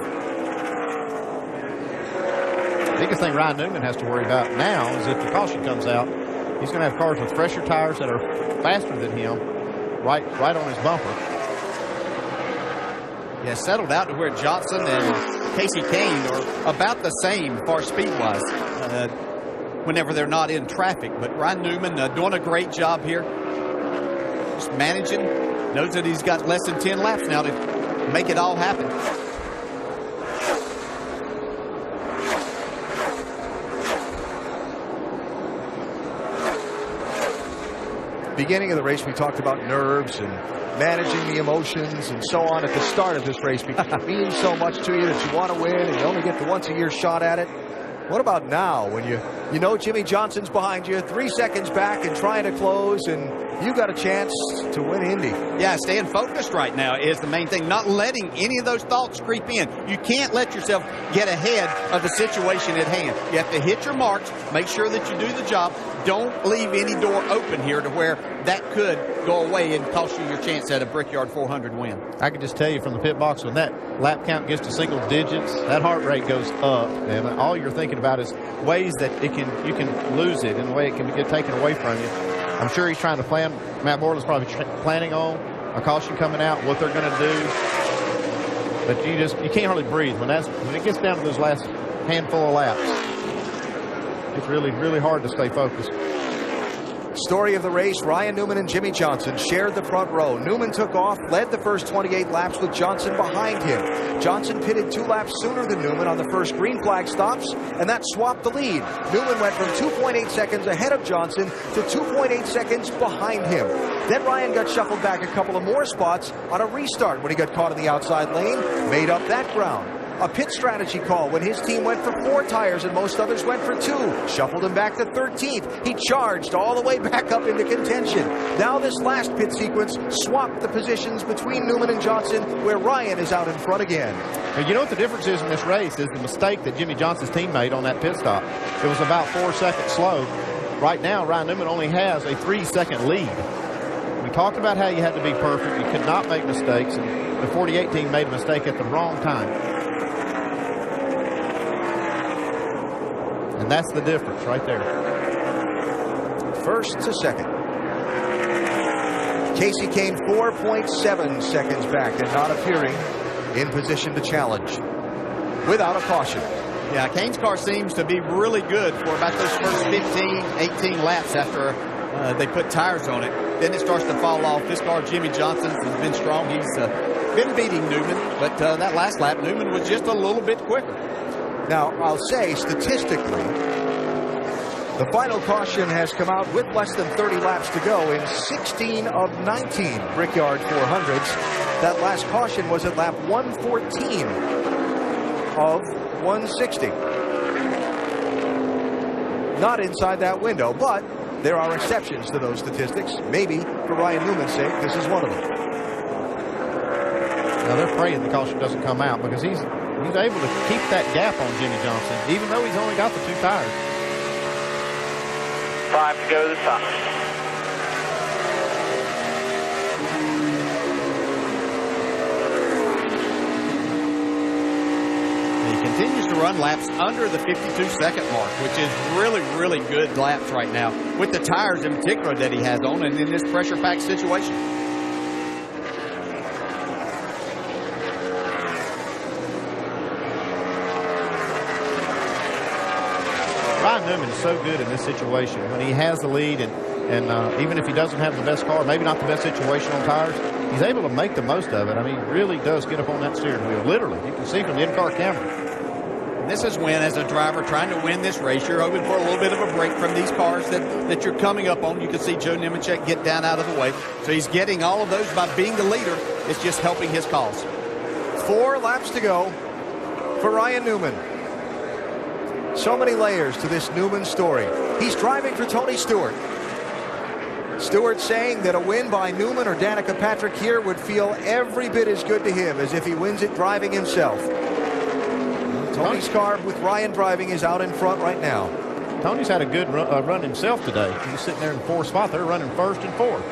The biggest thing Ryan Newman has to worry about now is if the caution comes out, he's going to have cars with fresher tires that are faster than him right on his bumper. Yeah, settled out to where Johnson and Casey Kane are about the same far speed-wise whenever they're not in traffic. But Ryan Newman doing a great job here. Just managing. Knows that he's got less than 10 laps now to make it all happen. Beginning of the race, we talked about nerves and managing the emotions and so on at the start of this race because it means so much to you that you want to win and you only get the once-a-year shot at it. What about now when you know Jimmy Johnson's behind you, 3 seconds back and trying to close, and you got a chance to win Indy? Yeah, staying focused right now is the main thing. Not letting any of those thoughts creep in. You can't let yourself get ahead of the situation at hand. You have to hit your marks, make sure that you do the job. Don't leave any door open here to where that could go away and cost you your chance at a Brickyard 400 win. I can just tell you from the pit box, when that lap count gets to single digits, that heart rate goes up, and all you're thinking about is ways that you can lose it and the way it can get taken away from you. I'm sure he's trying to plan. Matt Borland's probably planning on a caution coming out, what they're going to do. But you can't hardly breathe when it gets down to those last handful of laps. It's really, really hard to stay focused. Story of the race, Ryan Newman and Jimmy Johnson shared the front row. Newman took off, led the first 28 laps with Johnson behind him. Johnson pitted 2 laps sooner than Newman on the first green flag stops, and that swapped the lead. Newman went from 2.8 seconds ahead of Johnson to 2.8 seconds behind him. Then Ryan got shuffled back a couple of more spots on a restart when he got caught in the outside lane, made up that ground. A pit strategy call when his team went for 4 tires and most others went for 2. Shuffled him back to 13th. He charged all the way back up into contention. Now this last pit sequence swapped the positions between Newman and Johnson, where Ryan is out in front again. And you know what the difference is in this race is the mistake that Jimmy Johnson's team made on that pit stop. It was about 4 seconds slow. Right now, Ryan Newman only has a 3-second lead. We talked about how you had to be perfect. You could not make mistakes, and the 48 team made a mistake at the wrong time. And that's the difference right there. First to second. Casey Kane 4.7 seconds back and not appearing in position to challenge without a caution. Yeah, Kane's car seems to be really good for about those first 15, 18 laps after they put tires on it. Then it starts to fall off. This car, Jimmy Johnson, has been strong. He's been beating Newman, but that last lap, Newman was just a little bit quicker. Now, I'll say, statistically, the final caution has come out with less than 30 laps to go in 16 of 19 Brickyard 400s. That last caution was at lap 114 of 160. Not inside that window, but there are exceptions to those statistics. Maybe, for Ryan Newman's sake, this is one of them. Now, they're praying the caution doesn't come out because he's able to keep that gap on Jimmy Johnson, even though he's only got the 2 tires. 5 to go to the top. continues to run laps under the 52-second mark, which is really, really good laps right now, with the tires in particular that he has on and in this pressure-packed situation. Ryan Newman is so good in this situation. When he has the lead and even if he doesn't have the best car, maybe not the best situation on tires, he's able to make the most of it. I mean, he really does get up on that steering wheel, literally. You can see from the in-car camera. And this is when, as a driver trying to win this race, you're hoping for a little bit of a break from these cars that you're coming up on. You can see Joe Nemechek get down out of the way. So he's getting all of those by being the leader. It's just helping his cause. 4 laps to go for Ryan Newman. So many layers to this Newman story. He's driving for Tony Stewart. Stewart saying that a win by Newman or Danica Patrick here would feel every bit as good to him as if he wins it driving himself. Tony's car with Ryan driving is out in front right now. Tony's had a good run himself today. He's sitting there in 4th spot. They're running 1st and 4th.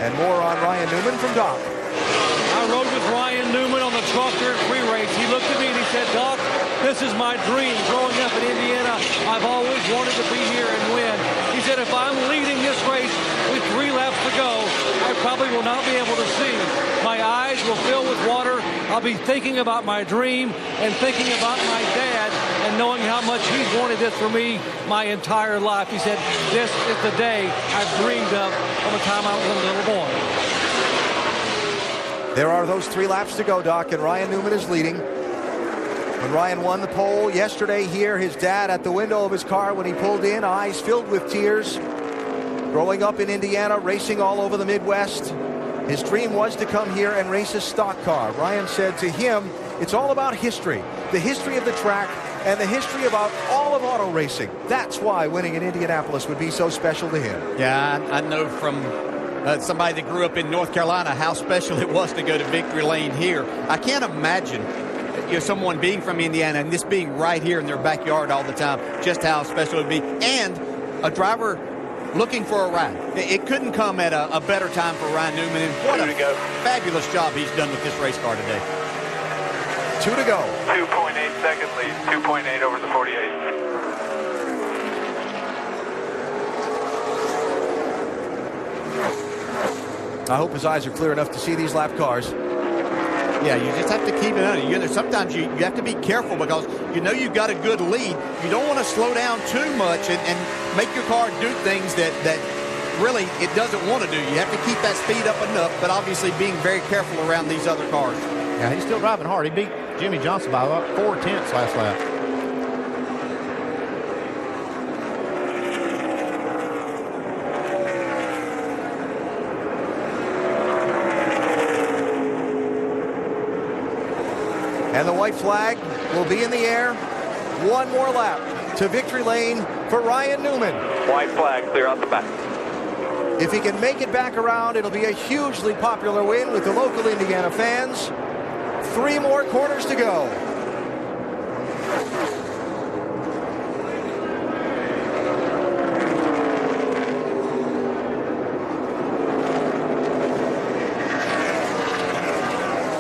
And more on Ryan Newman from Doc. I rode with Ryan Newman on the 12th dirt free race. He looked at me and he said, "Doc, this is my dream. Growing up in Indiana, I've always wanted to be here and win." He said, "If I'm leading this race with 3 laps to go, I probably will not be able to see. My eyes will fill with water. I'll be thinking about my dream and thinking about my dad and knowing how much he's wanted this for me my entire life." He said, "This is the day I've dreamed of from the time I was a little boy." There are those 3 laps to go, Doc, and Ryan Newman is leading. When Ryan won the pole yesterday here, his dad at the window of his car when he pulled in, eyes filled with tears. Growing up in Indiana, racing all over the Midwest, his dream was to come here and race a stock car. Ryan said to him, it's all about history, the history of the track, and the history about all of auto racing. That's why winning in Indianapolis would be so special to him. Yeah, I know from somebody that grew up in North Carolina how special it was to go to Victory Lane here. I can't imagine someone being from Indiana and this being right here in their backyard all the time, just how special it would be. And a driver looking for a ride. It couldn't come at a better time for Ryan Newman, and what a fabulous job he's done with this race car today. 2 to go. 2.8 second lead, 2.8 over the 48. I hope his eyes are clear enough to see these lap cars. Yeah, you just have to keep it under. Sometimes you have to be careful because you've got a good lead. You don't want to slow down too much and make your car do things that really it doesn't want to do. You have to keep that speed up enough, but obviously being very careful around these other cars. Yeah, he's still driving hard. He beat Jimmy Johnson by about 4/10 last lap. And the white flag will be in the air. 1 more lap to victory lane for Ryan Newman. White flag, clear out the back. If he can make it back around, it'll be a hugely popular win with the local Indiana fans. 3 more corners to go.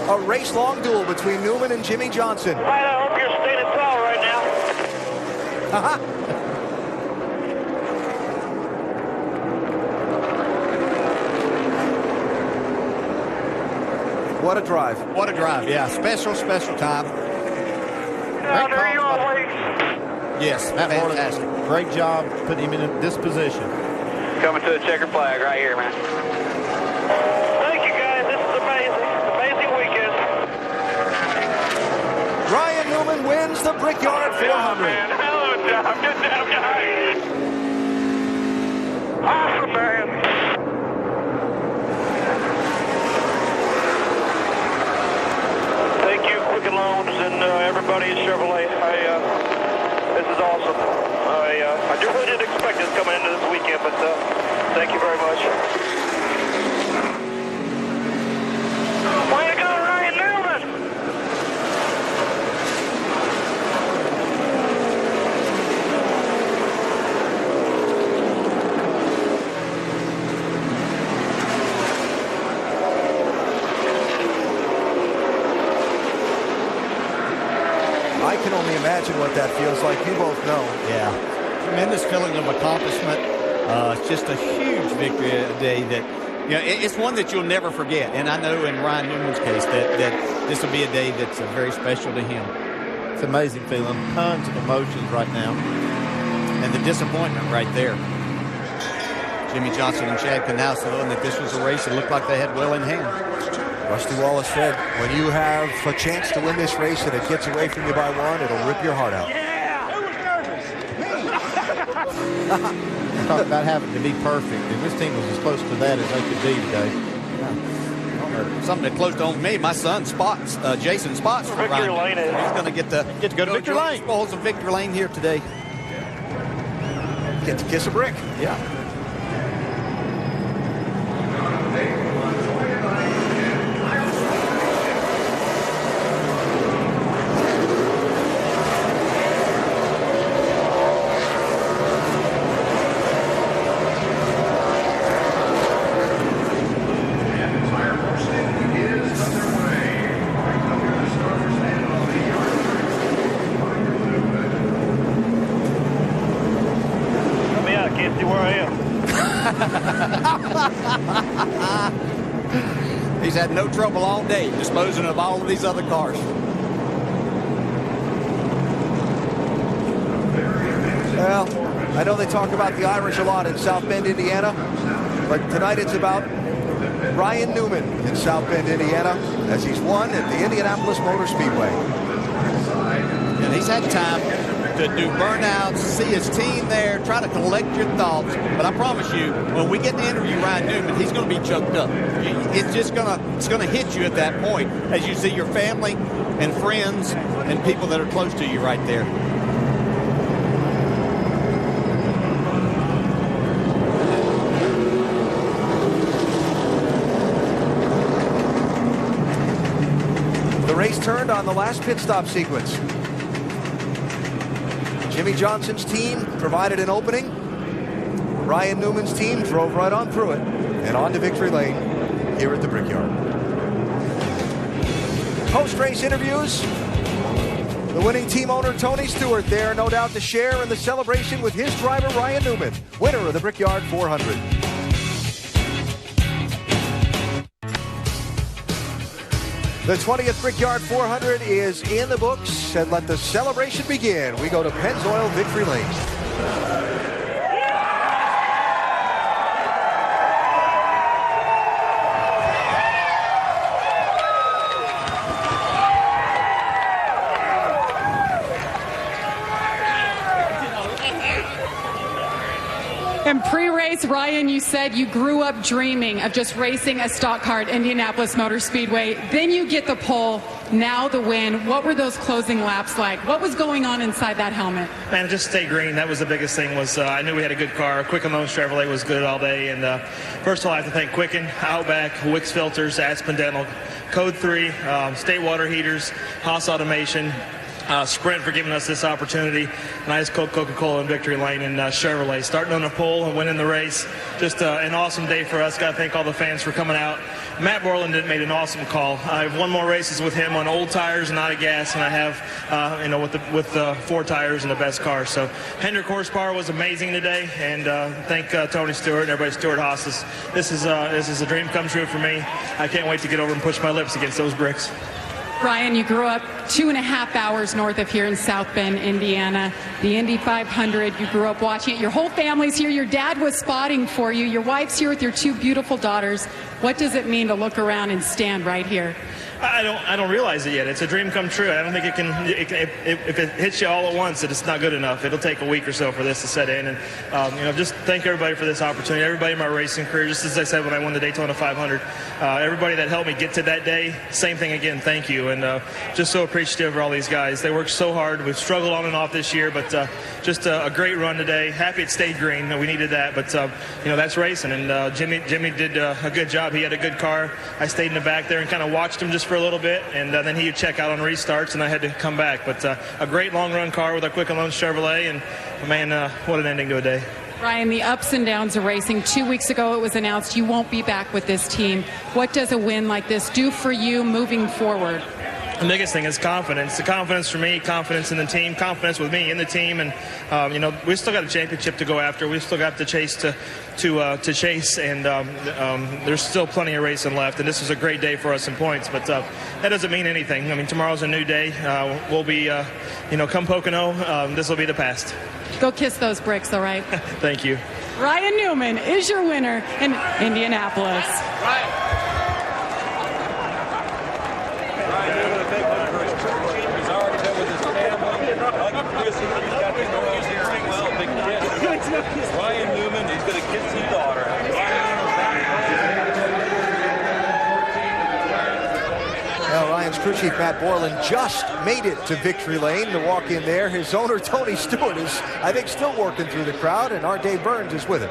A race-long duel between Newman and Jimmy Johnson. I hope you're standing tall right now. What a drive. What a drive, yeah. Special time. Now, there you are, Wade. Yes, fantastic. Great job putting him in this position. Coming to the checkered flag right here, man. Thank you, guys. This is amazing. Amazing weekend. Ryan Newman wins the Brickyard 400. Man. Hell of a job. Good job, guys. Awesome, man. Thank you, Quicken Loans, and everybody at Chevrolet. This is awesome. I really didn't expect this coming into this weekend, but thank you very much. Way to go, Ryan Newman! imagine what that feels like. You both know. Yeah. Tremendous feeling of accomplishment. It's just a huge victory day that, you know, it's one that you'll never forget. And I know in Ryan Newman's case that this will be a day that's very special to him. It's an amazing feeling. Tons of emotions right now. And the disappointment right there. Jimmy Johnson and Chad Knaus knowing that this was a race that looked like they had well in hand. Rusty Wallace said, when you have a chance to win this race and it gets away from you by one, it'll rip your heart out. Talk about having to be perfect, and this team was as close to that as they could be today. Something that close to home me. My son Spots, Jason Spots from Victory Lane. He's going to get to go to Victory Lane. Spoils of Victory Lane here today. Get to kiss a brick. Yeah. He's had no trouble all day disposing of all of these other cars. Well, I know they talk about the Irish a lot in South Bend, Indiana, but tonight it's about Ryan Newman in South Bend, Indiana, as he's won at the Indianapolis Motor Speedway. And he's had time to do burnouts, see his team there, try to collect your thoughts. But I promise you, when we get to interview Ryan Newman, he's going to be choked up. It's just going to hit you at that point as you see your family and friends and people that are close to you right there. The race turned on the last pit stop sequence. Jimmy Johnson's team provided an opening. Ryan Newman's team drove right on through it and on to victory lane here at the Brickyard. Post-race interviews. The winning team owner, Tony Stewart, there, no doubt to share in the celebration with his driver, Ryan Newman, winner of the Brickyard 400. The 20th Brickyard 400 is in the books, and let the celebration begin. We go to Pennzoil Victory Lane. In pre-race, Ryan, you said you grew up dreaming of just racing a stock car at Indianapolis Motor Speedway. Then you get the pole, now the win. What were those closing laps like? What was going on inside that helmet? Man, just stay green. That was the biggest thing. I knew we had a good car. Quicken Loans Chevrolet was good all day. And first of all, I have to thank Quicken, Outback, Wix Filters, Aspen Dental, Code 3, State Water Heaters, Haas Automation, Sprint for giving us this opportunity, and Ice Coca-Cola in Victory Lane, and Chevrolet starting on the pole and winning the race. Just an awesome day for us. Got to thank all the fans for coming out. Matt Borland made an awesome call. I've won more races with him on old tires and out of gas than I have, with the 4 tires and the best car. So Hendrick horsepower was amazing today, and thank Tony Stewart and everybody, Stewart Haas. This is a dream come true for me. I can't wait to get over and push my lips against those bricks. Ryan, you grew up 2.5 hours north of here in South Bend, Indiana. The Indy 500, you grew up watching it. Your whole family's here. Your dad was spotting for you. Your wife's here with your 2 beautiful daughters. What does it mean to look around and stand right here? I don't realize it yet. It's a dream come true. I don't think if it hits you all at once, it's not good enough. It'll take a week or so for this to set in. And, just thank everybody for this opportunity. Everybody in my racing career, just as I said when I won the Daytona 500, everybody that helped me get to that day, same thing again, thank you. And just so appreciative of all these guys. They worked so hard. We've struggled on and off this year, but just a great run today. Happy it stayed green. We needed that, but, that's racing. And Jimmy did a good job. He had a good car. I stayed in the back there and kind of watched him just for a little bit, and then he would check out on restarts, and I had to come back. But a great long-run car with our Quicken Loans Chevrolet, and man, what an ending to a day. Ryan, the ups and downs of racing. 2 weeks ago, it was announced you won't be back with this team. What does a win like this do for you moving forward? The biggest thing is confidence. The confidence for me, confidence in the team, confidence with me in the team, and we still got a championship to go after. We still got the chase to chase, and there's still plenty of racing left. And this is a great day for us in points, but that doesn't mean anything. I mean, tomorrow's a new day. We'll be, come Pocono, this will be the past. Go kiss those bricks, all right? Thank you. Ryan Newman is your winner in Indianapolis. Ryan Newman, he's going to kiss his daughter. Well, Ryan's crew chief, Matt Borland, just made it to victory lane to walk in there. His owner, Tony Stewart, is, I think, still working through the crowd, and our Dave Burns is with him.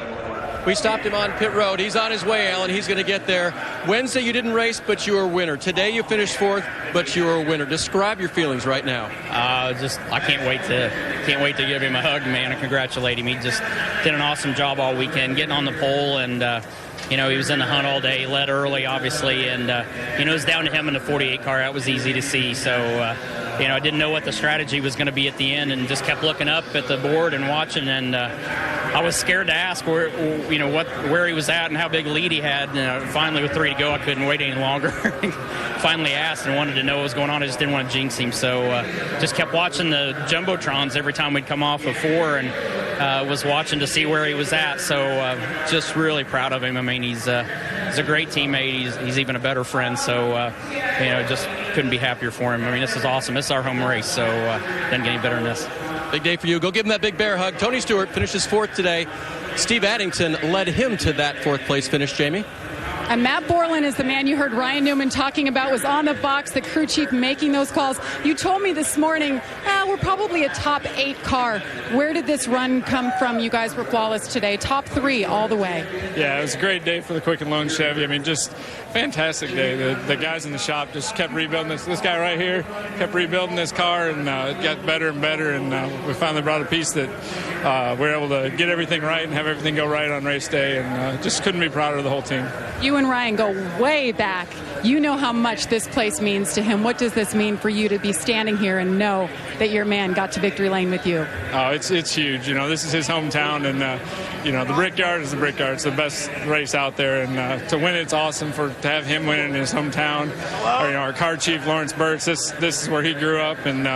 We stopped him on pit road. He's on his way, Alan. He's going to get there. Wednesday, you didn't race, but you were a winner. Today, you finished fourth, but you were a winner. Describe your feelings right now. I can't wait to give him a hug, man, and congratulate him. He just did an awesome job all weekend, getting on the pole, and he was in the hunt all day. He led early, obviously, and it was down to him in the 48 car. That was easy to see. So. I didn't know what the strategy was going to be at the end, and just kept looking up at the board and watching. And I was scared to ask where he was at and how big a lead he had. Finally, with 3 to go, I couldn't wait any longer. Finally asked and wanted to know what was going on. I just didn't want to jinx him, so just kept watching the jumbotrons every time we'd come off of 4, and was watching to see where he was at. So just really proud of him. I mean, he's a great teammate. He's even a better friend. So just couldn't be happier for him. I mean, this is awesome. This is our home race, so doesn't get any better than this. Big day for you. Go give him that big bear hug. Tony Stewart finishes fourth today. Steve Addington led him to that fourth place finish, Jamie. And Matt Borland is the man you heard Ryan Newman talking about, was on the box, the crew chief making those calls. You told me this morning, we're probably a top 8 car. Where did this run come from? You guys were flawless today. Top 3 all the way. Yeah, it was a great day for the Quicken Loan Chevy. I mean, just fantastic day. The guys in the shop just kept rebuilding this guy right here kept rebuilding this car, and it got better and better, and we finally brought a piece that we're able to get everything right and have everything go right on race day, and just couldn't be prouder of the whole team. You and Ryan go way back. You know how much this place means to him. What does this mean for you to be standing here and know that your man got to victory lane with you? Oh, it's huge. This is his hometown, and the Brickyard is the Brickyard. It's the best race out there, and to win it's awesome. To have him win in his hometown. Our car chief Lawrence Burtz. This is where he grew up, and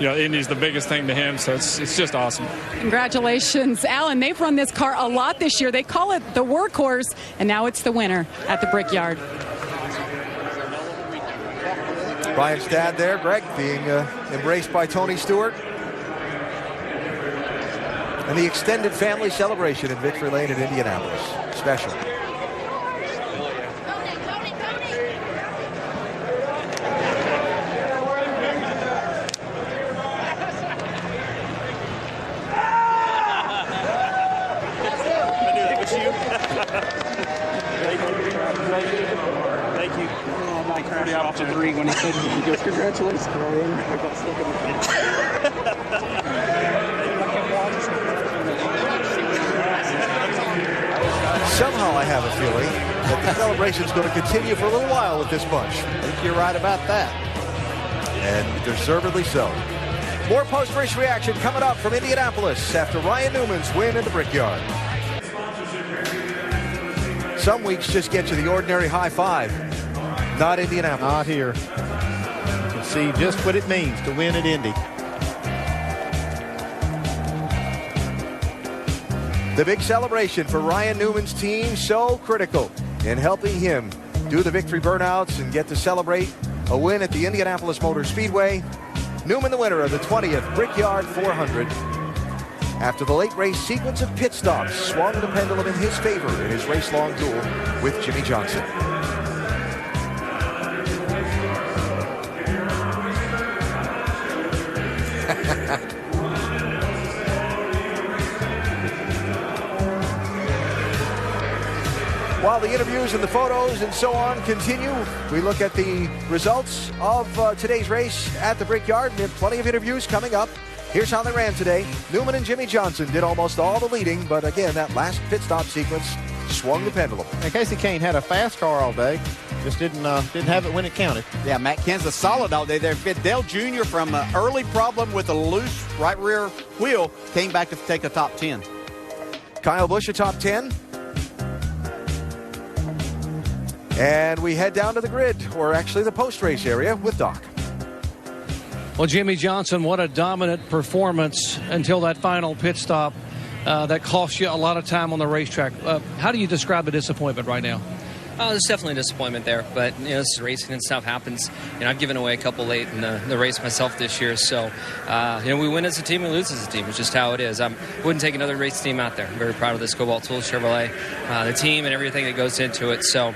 Indy's the biggest thing to him. So it's just awesome. Congratulations, Alan. They've run this car a lot this year. They call it the workhorse, and now it's the winner at the Brickyard. Ryan's dad there, Greg, being embraced by Tony Stewart. And the extended family celebration in Victory Lane in Indianapolis. Special. Thank you. I crashed off to 3 when he said, he goes, congratulations, Ryan. I got stuck in the Somehow I have a feeling that the celebration's going to continue for a little while with this bunch. I think you're right about that. And deservedly so. More post-race reaction coming up from Indianapolis after Ryan Newman's win in the Brickyard. Some weeks just get you the ordinary high five. Not Indianapolis. Not here. You can see just what it means to win at Indy. The big celebration for Ryan Newman's team, so critical in helping him do the victory burnouts and get to celebrate a win at the Indianapolis Motor Speedway. Newman the winner of the 20th Brickyard 400. After the late race sequence of pit stops, swung the pendulum in his favor in his race-long duel with Jimmy Johnson. While the interviews and the photos and so on continue, we look at the results of today's race at the Brickyard, and we have plenty of interviews coming up. Here's how they ran today. Newman and Jimmy Johnson did almost all the leading, but again, that last pit stop sequence swung the pendulum. And Casey Kane had a fast car all day. Just didn't have it when it counted. Yeah, Matt Kenseth solid all day there. Fidel Jr. from an early problem with a loose right rear wheel came back to take a top 10. Kyle Busch, a top 10. And we head down to the grid, or actually the post-race area with Doc. Well, Jimmy Johnson, what a dominant performance until that final pit stop that cost you a lot of time on the racetrack. How do you describe the disappointment right now? There's definitely disappointment there, but this is racing and stuff happens. I've given away a couple late in the race myself this year, so we win as a team, we lose as a team. It's just how it is. I wouldn't take another race team out there. I'm very proud of this Cobalt Tools Chevrolet, the team and everything that goes into it. So,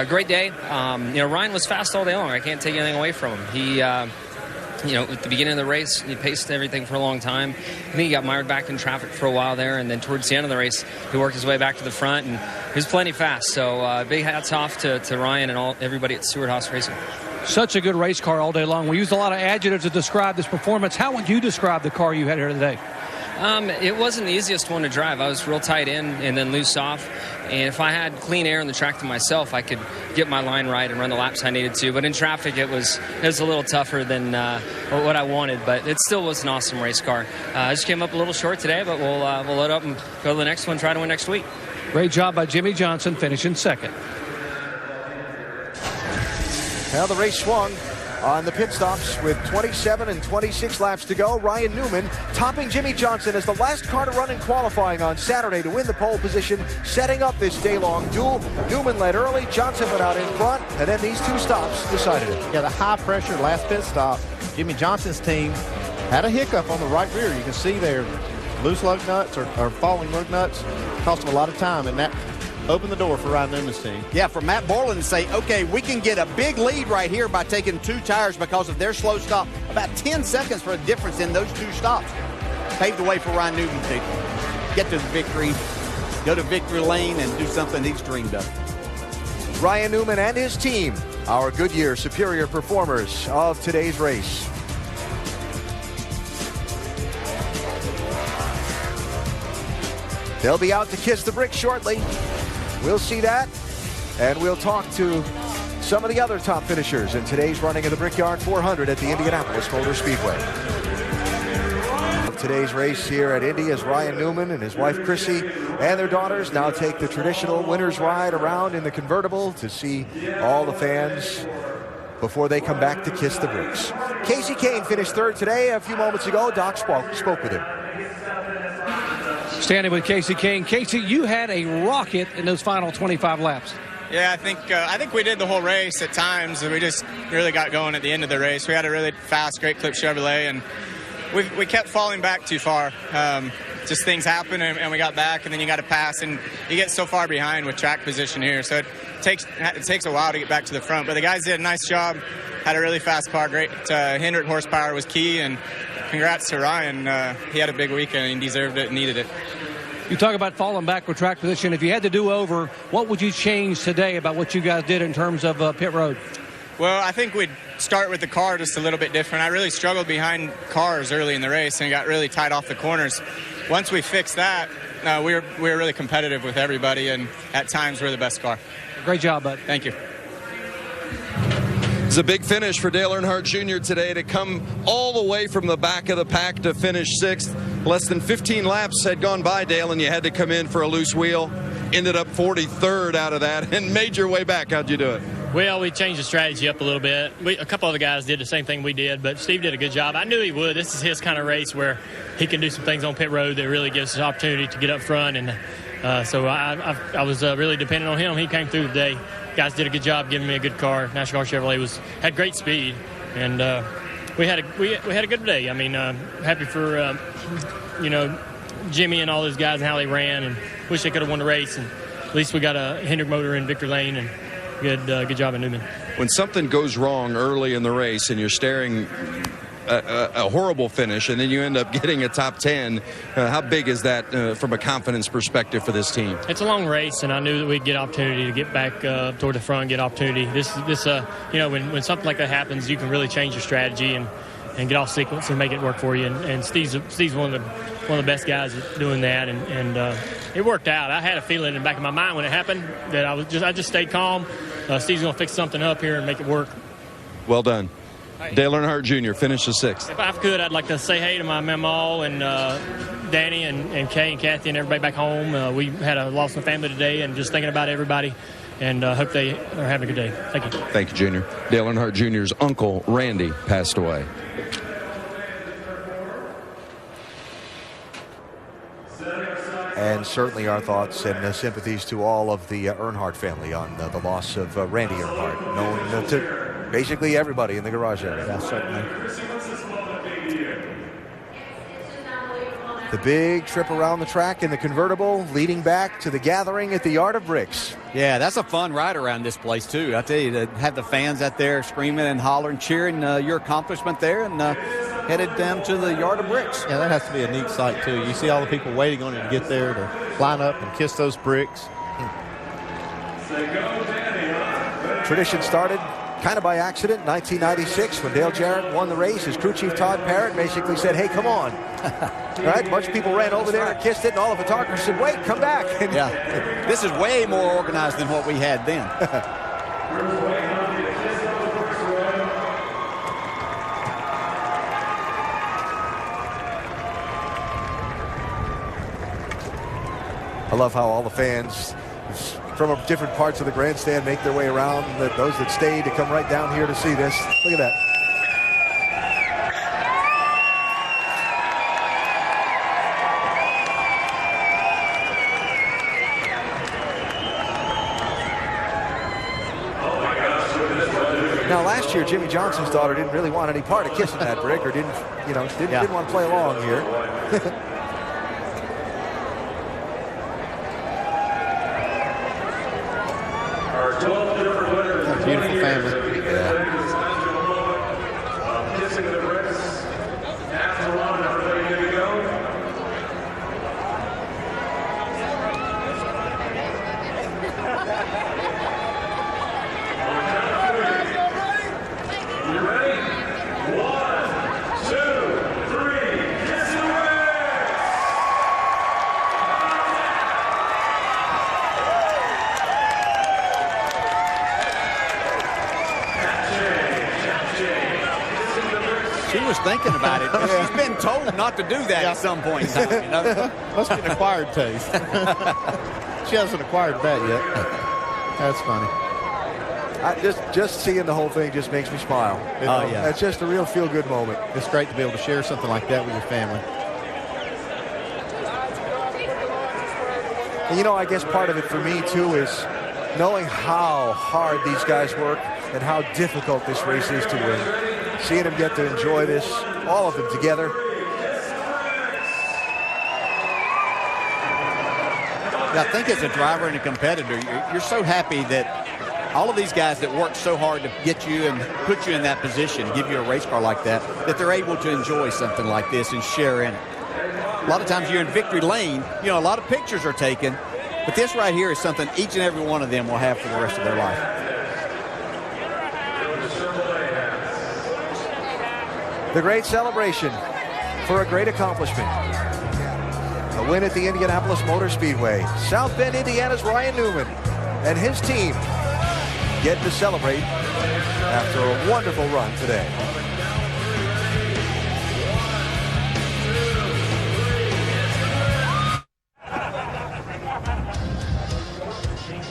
great day. Ryan was fast all day long. I can't take anything away from him. He at the beginning of the race, he paced everything for a long time. I think he got mired back in traffic for a while there, and then towards the end of the race, he worked his way back to the front, and he was plenty fast. So big hats off to Ryan and everybody at Stewart Haas Racing. Such a good race car all day long. We used a lot of adjectives to describe this performance. How would you describe the car you had here today? It wasn't the easiest one to drive. I was real tight in and then loose off. And if I had clean air on the track to myself, I could get my line right and run the laps I needed to. But in traffic, it was a little tougher than what I wanted. But it still was an awesome race car. I just came up a little short today, but we'll load up and go to the next one, try to win next week. Great job by Jimmy Johnson, finishing second. Now the race swung on the pit stops with 27 and 26 laps to go. Ryan Newman topping Jimmy Johnson as the last car to run in qualifying on Saturday to win the pole position, setting up this day-long duel. Newman led early, Johnson went out in front, and then these two stops decided it. Yeah, the high-pressure last pit stop, Jimmy Johnson's team had a hiccup on the right rear. You can see there loose lug nuts or falling lug nuts cost him a lot of time, and that opened the door for Ryan Newman's team. Yeah, for Matt Borland to say, okay, we can get a big lead right here by taking two tires because of their slow stop. About 10 seconds for a difference in those two stops. Paved the way for Ryan Newman to get to the victory, go to victory lane, and do something he's dreamed of. Ryan Newman and his team, our Goodyear Superior performers of today's race. They'll be out to kiss the bricks shortly. We'll see that, and we'll talk to some of the other top finishers in today's running of the Brickyard 400 at the Indianapolis Motor Speedway. Today's race here at Indy is Ryan Newman and his wife Chrissy and their daughters now take the traditional winner's ride around in the convertible to see all the fans before they come back to kiss the bricks. Casey Kane finished third today. A few moments ago, Doc spoke with him. Standing with Casey Kane. Casey, you had a rocket in those final 25 laps. Yeah, I think we did the whole race at times, and we just really got going at the end of the race. We had a really fast, great clip Chevrolet, and we kept falling back too far. Just things happen, and we got back, and then you got to pass, and you get so far behind with track position here. So it takes a while to get back to the front. But the guys did a nice job. Had a really fast car. Great Hendrick horsepower was key, and congrats to Ryan. He had a big weekend, and he deserved it and needed it. You talk about falling back with track position. If you had to do over, what would you change today about what you guys did in terms of pit road? Well, I think we'd start with the car just a little bit different. I really struggled behind cars early in the race and got really tight off the corners. Once we fixed that, we were really competitive with everybody, and at times we're the best car. Great job, bud. Thank you. It's a big finish for Dale Earnhardt Jr. today to come all the way from the back of the pack to finish sixth. Less than 15 laps had gone by, Dale, and you had to come in for a loose wheel. Ended up 43rd out of that and made your way back. How'd you do it? Well, we changed the strategy up a little bit. A couple other guys did the same thing we did, but Steve did a good job. I knew he would. This is his kind of race where he can do some things on pit road that really gives us an opportunity to get up front. And so I was really dependent on him. He came through today. Guys did a good job giving me a good car. National Car Chevrolet had great speed, and we had a good day. I mean, happy for Jimmy and all those guys and how they ran, and wish they could have won the race. And at least we got a Hendrick motor in victory lane, and good job at Newman. When something goes wrong early in the race and you're staring a horrible finish, and then you end up getting a top 10, how big is that from a confidence perspective for this team? It's a long race, and I knew that we'd get opportunity to get back toward the front, get opportunity. When something like that happens, you can really change your strategy and get off sequence and make it work for you. And Steve's one of the best guys at doing that, and it worked out. I had a feeling in the back of my mind when it happened that I just stayed calm. Steve's going to fix something up here and make it work. Well done. Dale Earnhardt Jr. finished the 6th. If I could, I'd like to say hey to my mama and Danny and Kay and Kathy and everybody back home. We had a loss in the family today, and just thinking about everybody, and hope they are having a good day. Thank you. Thank you, Junior. Dale Earnhardt Jr.'s uncle, Randy, passed away. And certainly our thoughts and sympathies to all of the Earnhardt family on the loss of Randy Earnhardt, known to basically everybody in the garage area. Yeah, certainly. The big trip around the track in the convertible leading back to the gathering at the Yard of Bricks. Yeah, that's a fun ride around this place, too. I tell you, to have the fans out there screaming and hollering, cheering your accomplishment there, and headed down to the Yard of Bricks. Yeah, that has to be a neat sight, too. You see all the people waiting on you to get there to line up and kiss those bricks. Tradition started kind of by accident in 1996 when Dale Jarrett won the race. His crew chief Todd Parrott basically said, hey, come on. Right? A bunch of people ran over there and kissed it, and all the photographers said, wait, come back. Yeah, this is way more organized than what we had then. I love how all the fans from different parts of the grandstand make their way around. Those that stayed to come right down here to see this. Look at that. Now, last year, Jimmy Johnson's daughter didn't really want any part of kissing that brick, or didn't want to play along here. Beautiful family. Yeah. You ready? 1, 2, 3, kiss the She was thinking about it. She's been told not to do that at some point in time. You know? Must be an acquired taste. She hasn't acquired that yet. That's funny. Just seeing the whole thing just makes me smile. Yeah. That's just a real feel-good moment. It's great to be able to share something like that with your family. And I guess part of it for me, too, is knowing how hard these guys work and how difficult this race is to win. Seeing them get to enjoy this, all of them together. I think as a driver and a competitor, you're so happy that all of these guys that work so hard to get you and put you in that position, give you a race car like that, that they're able to enjoy something like this and share in it. A lot of times you're in victory lane, a lot of pictures are taken, but this right here is something each and every one of them will have for the rest of their life. The great celebration for a great accomplishment. A win at the Indianapolis Motor Speedway. South Bend, Indiana's Ryan Newman and his team get to celebrate after a wonderful run today.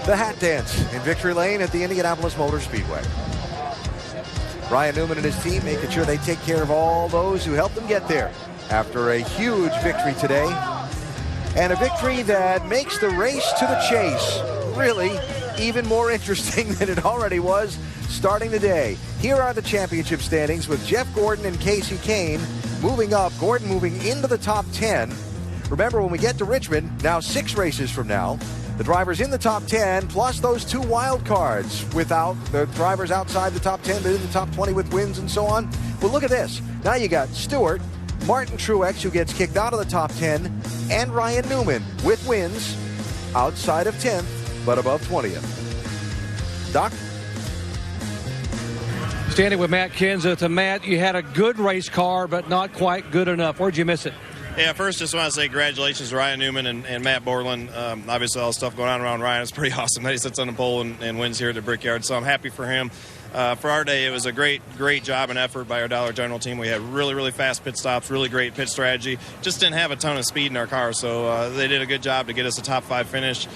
The hat dance in victory lane at the Indianapolis Motor Speedway. Ryan Newman and his team making sure they take care of all those who helped them get there after a huge victory today. And a victory that makes the race to the chase really even more interesting than it already was starting the day. Here are the championship standings with Jeff Gordon and Casey Kane moving up. Gordon moving into the top 10. Remember, when we get to Richmond, now 6 races from now, the drivers in the top 10, plus those 2 wild cards without the drivers outside the top 10, but in the top 20 with wins and so on. Well, look at this. Now you got Stewart, Martin Truex, who gets kicked out of the top 10, and Ryan Newman with wins outside of 10th, but above 20th. Doc? Standing with Matt Kenseth. Matt, you had a good race car, but not quite good enough. Where'd you miss it? Yeah, first, just want to say congratulations to Ryan Newman and Matt Borland. Obviously, all the stuff going on around Ryan is pretty awesome that he sits on the pole and wins here at the Brickyard, so I'm happy for him. For our day, it was a great job and effort by our Dollar General team. We had really fast pit stops, really great pit strategy. Just didn't have a ton of speed in our car, so they did a good job to get us a top 5 finish.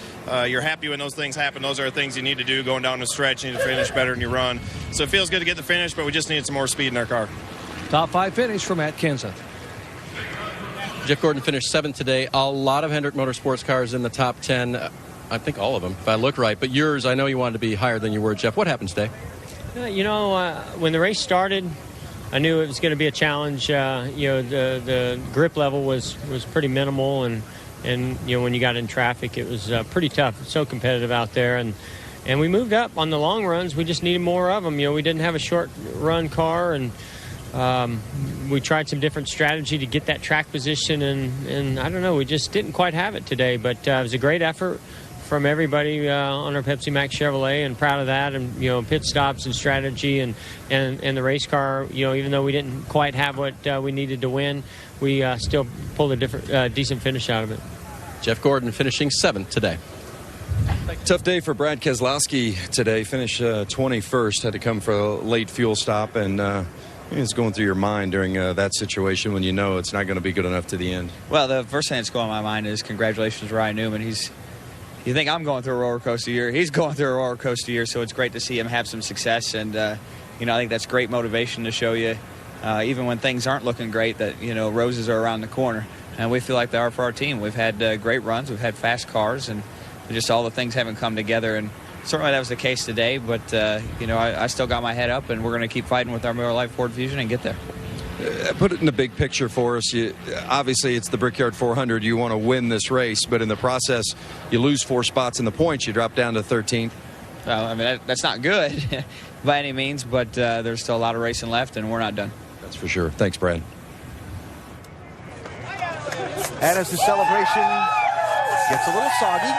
You're happy when those things happen. Those are the things you need to do going down the stretch. You need to finish better than you run. So it feels good to get the finish, but we just needed some more speed in our car. Top 5 finish for Matt Kenseth. Jeff Gordon finished 7th today. A lot of Hendrick Motorsports cars in the top 10. I think all of them, if I look right. But yours, I know you wanted to be higher than you were, Jeff. What happened today? When the race started, I knew it was going to be a challenge. The grip level was pretty minimal, and when you got in traffic, it was pretty tough. It's so competitive out there, and we moved up on the long runs. We just needed more of them. We didn't have a short run car, and we tried some different strategy to get that track position, and I don't know, we just didn't quite have it today. But it was a great effort from everybody on our Pepsi Max Chevrolet, and proud of that. And pit stops and strategy and the race car. Even though we didn't quite have what we needed to win, we still pulled a decent finish out of it. Jeff Gordon finishing 7th today. Tough day for Brad Keselowski today. Finished 21st. Had to come for a late fuel stop, and it's going through your mind during that situation when you know it's not going to be good enough to the end. Well, the first thing that's going on in my mind is congratulations to Ryan Newman. You think I'm going through a roller coaster year. He's going through a roller coaster year, so it's great to see him have some success. And, I think that's great motivation to show you, even when things aren't looking great, that, roses are around the corner. And we feel like they are for our team. We've had great runs. We've had fast cars, and just all the things haven't come together. And certainly that was the case today. But, I still got my head up, and we're going to keep fighting with our Miller Lite Ford Fusion and get there. Put it in the big picture for us. Obviously, it's the Brickyard 400. You want to win this race, but in the process, you lose 4 spots in the points. You drop down to 13th. Well, that's not good by any means, but there's still a lot of racing left, and we're not done. That's for sure. Thanks, Brad. And as the celebration gets a little soggy,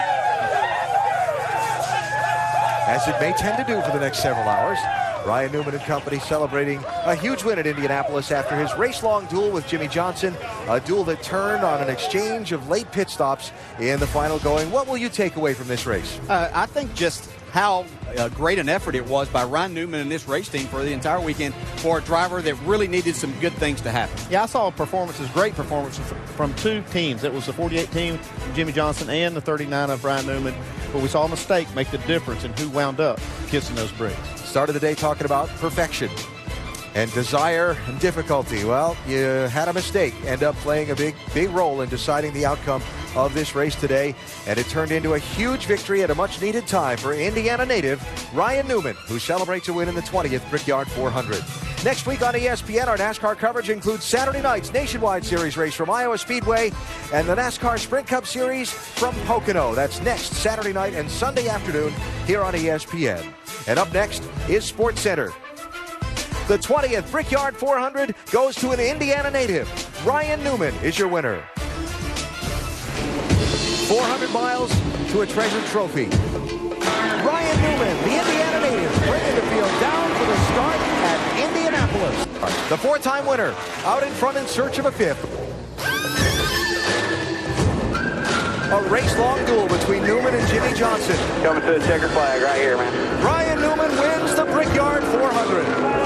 as it may tend to do for the next several hours, Ryan Newman and company celebrating a huge win at Indianapolis after his race-long duel with Jimmy Johnson, a duel that turned on an exchange of late pit stops in the final going. What will you take away from this race? I think just how great an effort it was by Ryan Newman and this race team for the entire weekend for a driver that really needed some good things to happen. Yeah, I saw great performances from 2 teams. It was the 48 team from Jimmy Johnson and the 39 of Ryan Newman. But we saw a mistake make the difference in who wound up kissing those bricks. Started the day talking about perfection and desire and difficulty. Well, you had a mistake end up playing a big role in deciding the outcome of this race today, and it turned into a huge victory at a much needed time for Indiana native Ryan Newman, who celebrates a win in the 20th Brickyard 400. Next week on ESPN, our NASCAR coverage includes Saturday night's Nationwide Series race from Iowa Speedway and the NASCAR Sprint Cup Series from Pocono. That's next Saturday night and Sunday afternoon here on ESPN. And up next is Sports Center. The 20th Brickyard 400 goes to an Indiana native. Ryan Newman is your winner. 400 miles to a treasured trophy. Ryan Newman, the Indiana native, bringing the field down for the start at Indianapolis. The 4-time winner, out in front in search of a 5th. A race-long duel between Newman and Jimmy Johnson. Coming to the checker flag right here, man. Ryan Newman wins the Brickyard 400.